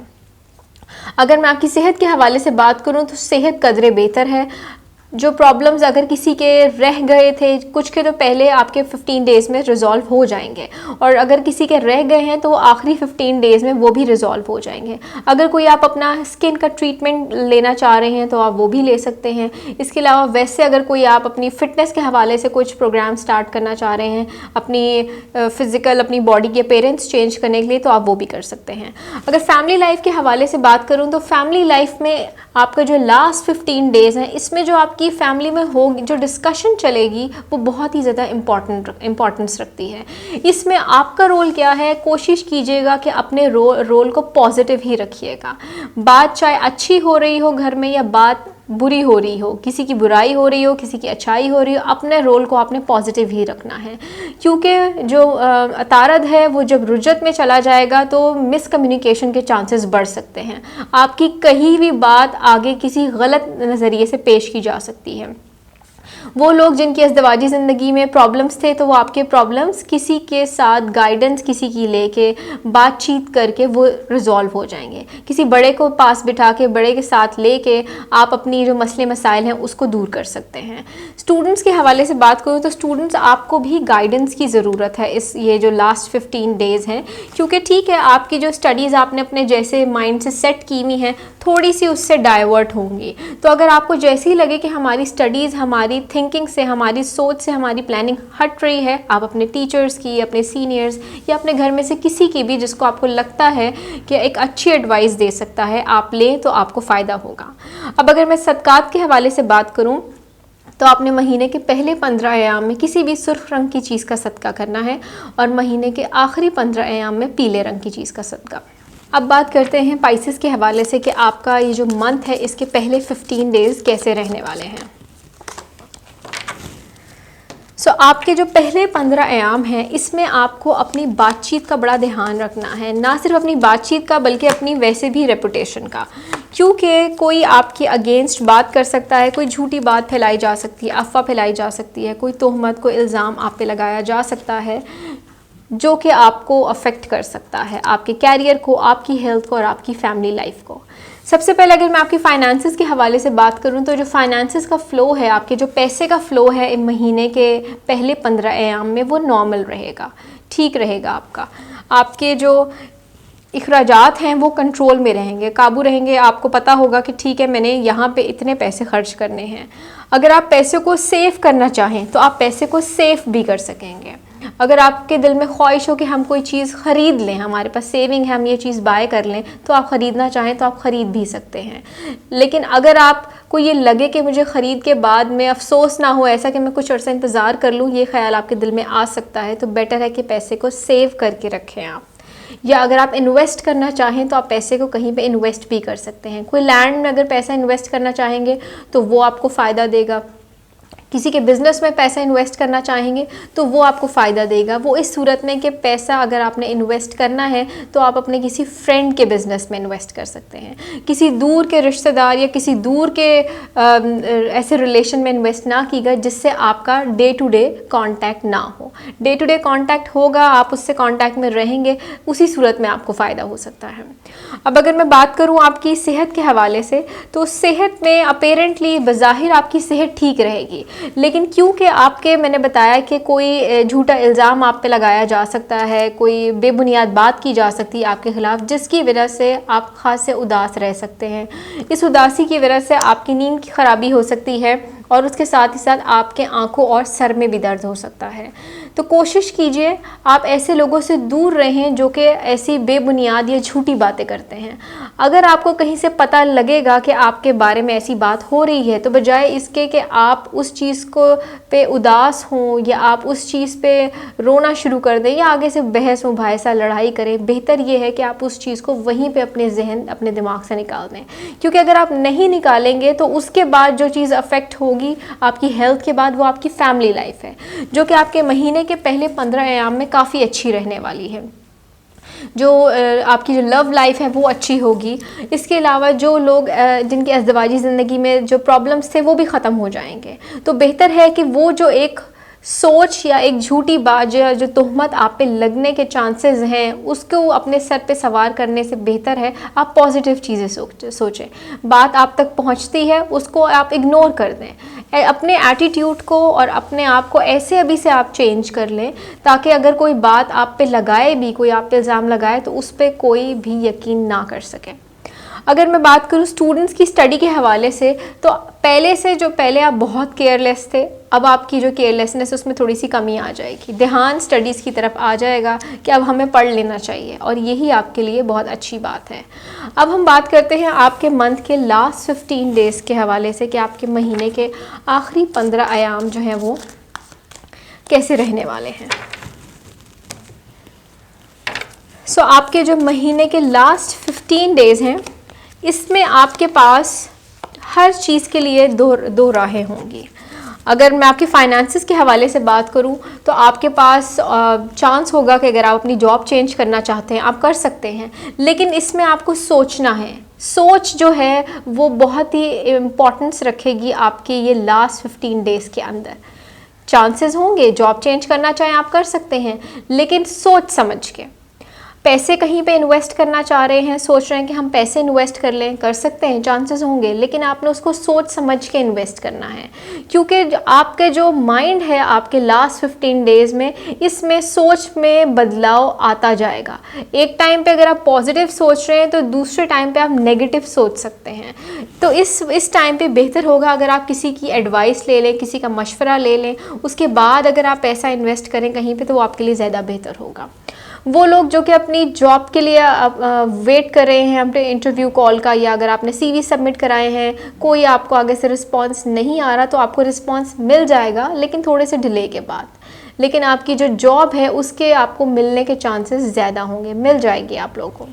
अगर मैं आपकी सेहत के हवाले से बात करूं तो सेहत कदरे बेहतर है। जो प्रॉब्लम्स अगर किसी के रह गए थे कुछ के, तो पहले आपके 15 डेज़ में रिजॉल्व हो जाएंगे, और अगर किसी के रह गए हैं तो वो आखिरी 15 डेज़ में वो भी रिजॉल्व हो जाएंगे। अगर कोई आप अपना स्किन का ट्रीटमेंट लेना चाह रहे हैं तो आप वो भी ले सकते हैं। इसके अलावा वैसे अगर कोई आप अपनी फ़िटनेस के हवाले से कुछ प्रोग्राम स्टार्ट करना चाह रहे हैं अपनी फ़िज़िकल, अपनी बॉडी के अपीयरेंस चेंज करने के लिए, तो आप वो भी कर सकते हैं। अगर फैमिली लाइफ के हवाले से बात करूँ तो फैमिली लाइफ में आपका जो लास्ट 15 डेज़ हैं इसमें जो आपकी फैमिली में होगी, जो डिस्कशन चलेगी वो बहुत ही ज़्यादा इम्पॉर्टेंस रखती है। इसमें आपका रोल क्या है, कोशिश कीजिएगा कि अपने रोल को पॉजिटिव ही रखिएगा। बात चाहे अच्छी हो रही हो घर में या बात बुरी हो रही हो, किसी की बुराई हो रही हो, किसी की अच्छाई हो रही हो, अपने रोल को आपने पॉजिटिव ही रखना है। क्योंकि जो अतारद है वो जब रुजत में चला जाएगा तो मिसकम्युनिकेशन के चांसेस बढ़ सकते हैं। आपकी कहीं भी बात आगे किसी गलत नज़रिए से पेश की जा सकती है। वो लोग जिनकी अज़दवाजी ज़िंदगी में प्रॉब्लम्स थे तो वो आपके प्रॉब्लम्स किसी के साथ गाइडेंस किसी की लेके बातचीत करके वो रिज़ॉल्व हो जाएंगे। किसी बड़े को पास बिठा के, बड़े के साथ लेके आप अपनी जो मसले मसाइल हैं उसको दूर कर सकते हैं। स्टूडेंट्स के हवाले से बात करूँ तो स्टूडेंट्स आपको भी गाइडेंस की ज़रूरत है ये जो लास्ट 15 डेज़ हैं, क्योंकि ठीक है आपकी जो स्टडीज़ आपने अपने जैसे माइंड से सेट की हुई हैं थोड़ी सी उससे डाइवर्ट होंगी। तो अगर आपको जैसे ही लगे कि हमारी स्टडीज़, हमारी थिंकिंग से, हमारी सोच से हमारी प्लानिंग हट रही है, आप अपने टीचर्स की, अपने सीनियर्स या अपने घर में से किसी की भी जिसको आपको लगता है कि एक अच्छी एडवाइस दे सकता है, आप लें तो आपको फ़ायदा होगा। अब अगर मैं सदकात के हवाले से बात करूँ तो आपने महीने के पहले 15 अयाम में किसी भी सुर्ख रंग की चीज़ का सदका करना है और महीने के आखिरी 15 अयाम में पीले रंग की चीज़ का सदका। अब बात करते हैं पाइसेस के हवाले से कि आपका ये जो मंथ है इसके पहले 15 डेज़ कैसे रहने वाले हैं। आपके जो पहले 15 अयाम हैं इसमें आपको अपनी बातचीत का बड़ा ध्यान रखना है, ना सिर्फ अपनी बातचीत का बल्कि अपनी वैसे भी रेपुटेशन का, क्योंकि कोई आपके अगेंस्ट बात कर सकता है, कोई झूठी बात फैलाई जा सकती है, अफवाह फैलाई जा सकती है, कोई तोहमत, कोई इल्ज़ाम आप पे लगाया जा सकता है जो कि आपको अफेक्ट कर सकता है, आपके कैरियर को, आपकी हेल्थ को और आपकी फैमिली लाइफ को। सबसे पहले अगर मैं आपकी फाइनेंसेस के हवाले से बात करूं तो जो फाइनेंसेस का फ़्लो है, आपके जो पैसे का फ़्लो है महीने के पहले 15 अयाम में वो नॉर्मल रहेगा, ठीक रहेगा। आपके जो इखराजात हैं वो कंट्रोल में रहेंगे, काबू रहेंगे। आपको पता होगा कि ठीक है मैंने यहाँ पे इतने पैसे खर्च करने हैं। अगर आप पैसे को सेव करना चाहें तो आप पैसे को सेव भी कर सकेंगे। अगर आपके दिल में ख्वाहिश हो कि हम कोई चीज़ ख़रीद लें, हमारे पास सेविंग है, हम ये चीज़ बाय कर लें, तो आप ख़रीदना चाहें तो आप ख़रीद भी सकते हैं। लेकिन अगर आपको ये लगे कि मुझे ख़रीद के बाद में अफसोस ना हो, ऐसा कि मैं कुछ अर्सा इंतज़ार कर लूँ, ये ख्याल आपके दिल में आ सकता है, तो बेटर है कि पैसे को सेव करके रखें आप। या अगर आप इन्वेस्ट करना चाहें तो आप पैसे को कहीं पे इन्वेस्ट भी कर सकते हैं। कोई लैंड में अगर पैसा इन्वेस्ट करना चाहेंगे तो वो आपको फ़ायदा देगा। किसी के बिज़नेस में पैसा इन्वेस्ट करना चाहेंगे तो वो आपको फ़ायदा देगा। वो इस सूरत में कि पैसा अगर आपने इन्वेस्ट करना है तो आप अपने किसी फ्रेंड के बिज़नेस में इन्वेस्ट कर सकते हैं, किसी दूर के रिश्तेदार या किसी दूर के ऐसे रिलेशन में इन्वेस्ट ना कीजिए जिससे आपका डे टू डे कांटेक्ट ना हो। डे टू डे कांटेक्ट होगा, आप उससे कांटेक्ट में रहेंगे, उसी सूरत में आपको फ़ायदा हो सकता है। अब अगर मैं बात करूँ आपकी सेहत के हवाले से तो सेहत में अपेरेंटली बज़ाहिर आपकी सेहत ठीक रहेगी, लेकिन क्योंकि आपके मैंने बताया कि कोई झूठा इल्ज़ाम आप पे लगाया जा सकता है, कोई बेबुनियाद बात की जा सकती है आपके ख़िलाफ़, जिसकी वजह से आप ख़ासे उदास रह सकते हैं। इस उदासी की वजह से आपकी नींद की ख़राबी हो सकती है और उसके साथ ही साथ आपके आंखों और सर में भी दर्द हो सकता है। तो कोशिश कीजिए आप ऐसे लोगों से दूर रहें जो कि ऐसी बेबुनियाद या झूठी बातें करते हैं। अगर आपको कहीं से पता लगेगा कि आपके बारे में ऐसी बात हो रही है तो बजाय इसके कि आप उस चीज़ को पे उदास हों या आप उस चीज़ पे रोना शुरू कर दें या आगे से बहस मुबाहिसा लड़ाई करें, बेहतर ये है कि आप उस चीज़ को वहीं पे अपने जहन, अपने दिमाग से निकाल दें। क्योंकि अगर आप नहीं निकालेंगे तो उसके बाद जो चीज़ अफेक्ट होगी होगी आपकी हेल्थ के बाद, वो आपकी फैमिली लाइफ है, जो कि आपके महीने के पहले 15 अयाम में काफ़ी अच्छी रहने वाली है। जो आपकी जो लव लाइफ है वो अच्छी होगी। इसके अलावा जो लोग जिनकी अज़दवाजी ज़िंदगी में जो प्रॉब्लम्स थे वो भी ख़त्म हो जाएंगे। तो बेहतर है कि वो जो एक सोच या एक झूठी बात या जो तोहमत आप पे लगने के चांसेस हैं, उसको अपने सर पे सवार करने से बेहतर है आप पॉजिटिव चीज़ें सोचें। बात आप तक पहुंचती है, उसको आप इग्नोर कर दें। अपने एटीट्यूड को और अपने आप को ऐसे अभी से आप चेंज कर लें, ताकि अगर कोई बात आप पे लगाए भी, कोई आप पे इल्ज़ाम लगाए, तो उस पर कोई भी यकीन ना कर सके। अगर मैं बात करूँ स्टूडेंट्स की स्टडी के हवाले से, तो पहले आप बहुत केयरलेस थे, अब आपकी जो केयरलेसनेस है उसमें थोड़ी सी कमी आ जाएगी। ध्यान स्टडीज़ की तरफ आ जाएगा कि अब हमें पढ़ लेना चाहिए, और यही आपके लिए बहुत अच्छी बात है। अब हम बात करते हैं आपके मंथ के लास्ट 15 डेज़ के हवाले से कि आपके महीने के आखिरी 15 अयाम जो हैं वो कैसे रहने वाले हैं। सो आपके जो महीने के लास्ट 15 डेज़ हैं, इसमें आपके पास हर चीज़ के लिए दो राहें होंगी। अगर मैं आपके फाइनेंसिस के हवाले से बात करूं, तो आपके पास चांस होगा कि अगर आप अपनी जॉब चेंज करना चाहते हैं, आप कर सकते हैं, लेकिन इसमें आपको सोचना है। सोच जो है वो बहुत ही इम्पोर्टेंस रखेगी आपके ये लास्ट 15 डेज़ के अंदर। चांसेस होंगे जॉब चेंज करना चाहें आप कर सकते हैं, लेकिन सोच समझ के। पैसे कहीं पे इन्वेस्ट करना चाह रहे हैं, सोच रहे हैं कि हम पैसे इन्वेस्ट कर लें, कर सकते हैं, चांसेस होंगे, लेकिन आपने उसको सोच समझ के इन्वेस्ट करना है। क्योंकि आपके जो माइंड है आपके लास्ट 15 डेज़ में, इसमें सोच में बदलाव आता जाएगा। एक टाइम पे अगर आप पॉजिटिव सोच रहे हैं, तो दूसरे टाइम पे आप नेगेटिव सोच सकते हैं। तो इस टाइम पे बेहतर होगा अगर आप किसी की एडवाइस ले लें, किसी का मशवरा ले लें, उसके बाद अगर आप पैसा इन्वेस्ट करें कहीं पे, तो वो आपके लिए ज़्यादा बेहतर होगा। वो लोग जो कि अपनी जॉब के लिए वेट कर रहे हैं अपने इंटरव्यू कॉल का, या अगर आपने CV सबमिट कराए हैं, कोई आपको आगे से रिस्पांस नहीं आ रहा, तो आपको रिस्पांस मिल जाएगा, लेकिन थोड़े से डिले के बाद। लेकिन आपकी जो जॉब है उसके आपको मिलने के चांसेस ज़्यादा होंगे, मिल जाएगी आप लोगों को।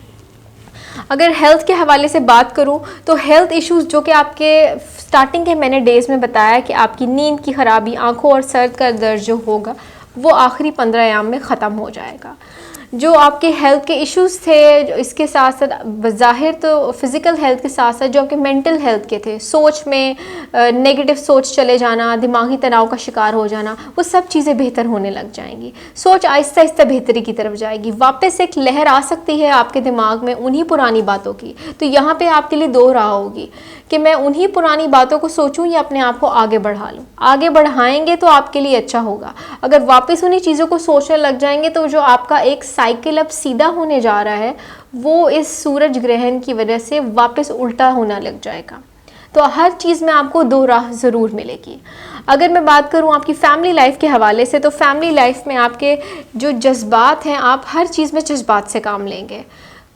अगर हेल्थ के हवाले से बात करूं, तो हेल्थ इश्यूज़ जो कि आपके स्टार्टिंग के मैंने डेज़ में बताया कि आपकी नींद की ख़राबी, आँखों और सर का दर्द जो होगा वो आखिरी 15 अयाम में ख़त्म हो जाएगा। जो आपके हेल्थ के इश्यूज़ थे, जो इसके साथ साथ ज़ाहिर तो फिज़िकल हेल्थ के साथ साथ जो आपके मेंटल हेल्थ के थे, सोच में नेगेटिव सोच चले जाना, दिमागी तनाव का शिकार हो जाना, वो सब चीज़ें बेहतर होने लग जाएंगी। सोच आहिस्ता आहिस्ता बेहतरी की तरफ जाएगी। वापस एक लहर आ सकती है आपके दिमाग में उन्हीं पुरानी बातों की। तो यहाँ पे आपके लिए दो राह होगी कि मैं उन्हीं पुरानी बातों को सोचूं या अपने आप को आगे बढ़ा लूं। आगे बढ़ाएंगे तो आपके लिए अच्छा होगा। अगर वापस उन्हीं चीज़ों को सोचने लग जाएंगे, तो जो आपका एक साइकिल अब सीधा होने जा रहा है, वो इस सूरज ग्रहण की वजह से वापस उल्टा होना लग जाएगा। तो हर चीज़ में आपको दो राह ज़रूर मिलेगी। अगर मैं बात करूं आपकी फैमिली लाइफ के हवाले से, तो फैमिली लाइफ में आपके जो जज्बात हैं, आप हर चीज़ में जज्बात से काम लेंगे।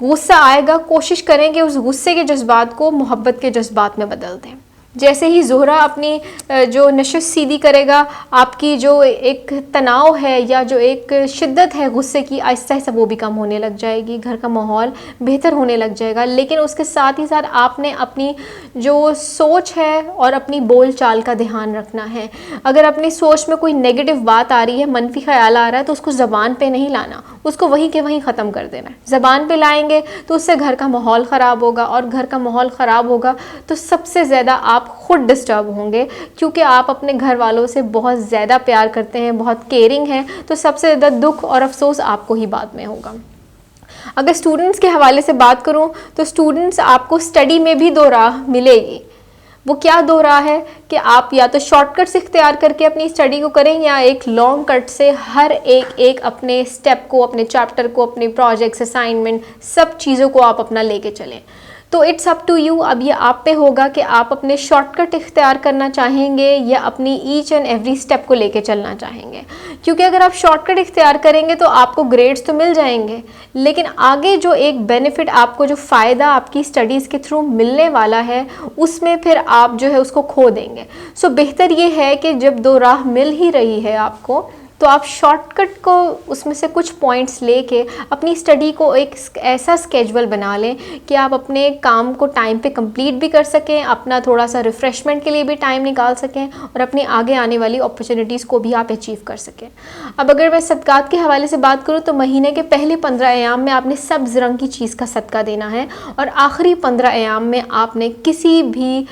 गुस्सा आएगा, कोशिश करेंगे उस गुस्से के जज्बात को मोहब्बत के जज्बात में बदल दें। जैसे ही ज़ोहरा अपनी जो नशिश सीधी करेगा, आपकी जो एक तनाव है या जो एक शिद्दत है गुस्से की, आहिस्ता आहिस्ता वो भी कम होने लग जाएगी, घर का माहौल बेहतर होने लग जाएगा। लेकिन उसके साथ ही साथ आपने अपनी जो सोच है और अपनी बोल चाल का ध्यान रखना है। अगर अपनी सोच में कोई नेगेटिव बात आ रही है, मनफी ख्याल आ रहा है, तो उसको ज़बान पे नहीं लाना, उसको वहीं के वहीं ख़त्म कर देना है। ज़बान पे लाएंगे तो उससे घर का माहौल ख़राब होगा, और घर का माहौल ख़राब होगा तो सबसे ज़्यादा आप खुद डिस्टर्ब होंगे, क्योंकि आप अपने घर वालों से बहुत ज़्यादा प्यार करते हैं, बहुत केयरिंग हैं। तो सबसे ज़्यादा दुख और अफसोस आपको ही बाद में होगा। अगर स्टूडेंट्स के हवाले से बात करूं, तो स्टूडेंट्स आपको स्टडी में भी दो राह मिलेगी। वो क्या दो राह है कि आप या तो शॉर्टकट्स इख्तियार करके अपनी स्टडी को करें, या एक लॉन्ग कट से हर एक अपने स्टेप को, अपने चैप्टर को, अपने प्रोजेक्ट्स, असाइनमेंट, सब चीज़ों को आप अपना लेके चलें। तो इट्स अप टू यू। अब ये आप पे होगा कि आप अपने शॉर्टकट इख्तियार करना चाहेंगे या अपनी ईच एंड एवरी स्टेप को लेके चलना चाहेंगे। क्योंकि अगर आप शॉर्टकट इख्तियार करेंगे तो आपको ग्रेड्स तो मिल जाएंगे, लेकिन आगे जो एक बेनिफिट आपको, जो फ़ायदा आपकी स्टडीज़ के थ्रू मिलने वाला है, उसमें फिर आप जो है उसको खो देंगे। सो बेहतर ये है कि जब दो राह मिल ही रही है आपको, तो आप शॉर्टकट को उसमें से कुछ पॉइंट्स लेके अपनी स्टडी को एक ऐसा स्केड्यूल बना लें कि आप अपने काम को टाइम पे कंप्लीट भी कर सकें, अपना थोड़ा सा रिफ़्रेशमेंट के लिए भी टाइम निकाल सकें और अपनी आगे आने वाली अपॉर्चुनिटीज़ को भी आप अचीव कर सकें। अब अगर मैं सदक़ात के हवाले से बात करूँ तो महीने के पहले 15 अयाम में आपने सब्ज़ रंग की चीज़ का सदका देना है और आखिरी 15 अयाम में आपने किसी भी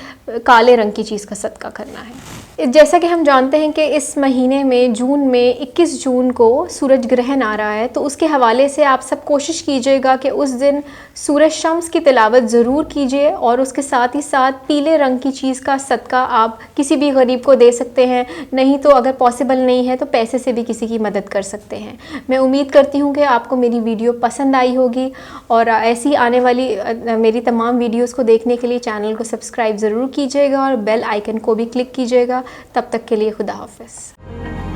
काले रंग की चीज़ का सदका करना है। जैसा कि हम जानते हैं कि इस महीने में जून में 21 जून को सूरज ग्रहण आ रहा है, तो उसके हवाले से आप सब कोशिश कीजिएगा कि उस दिन सूरज शम्स की तिलावत ज़रूर कीजिए और उसके साथ ही साथ पीले रंग की चीज़ का सदका आप किसी भी गरीब को दे सकते हैं, नहीं तो अगर पॉसिबल नहीं है तो पैसे से भी किसी की मदद कर सकते हैं। मैं उम्मीद करती हूँ कि आपको मेरी वीडियो पसंद आई होगी और ऐसी आने वाली मेरी तमाम वीडियोज़ को देखने के लिए चैनल को सब्सक्राइब ज़रूर कीजिएगा और बेल आइकन को भी क्लिक कीजिएगा। तब तक के लिए खुदा हाफ़िज़।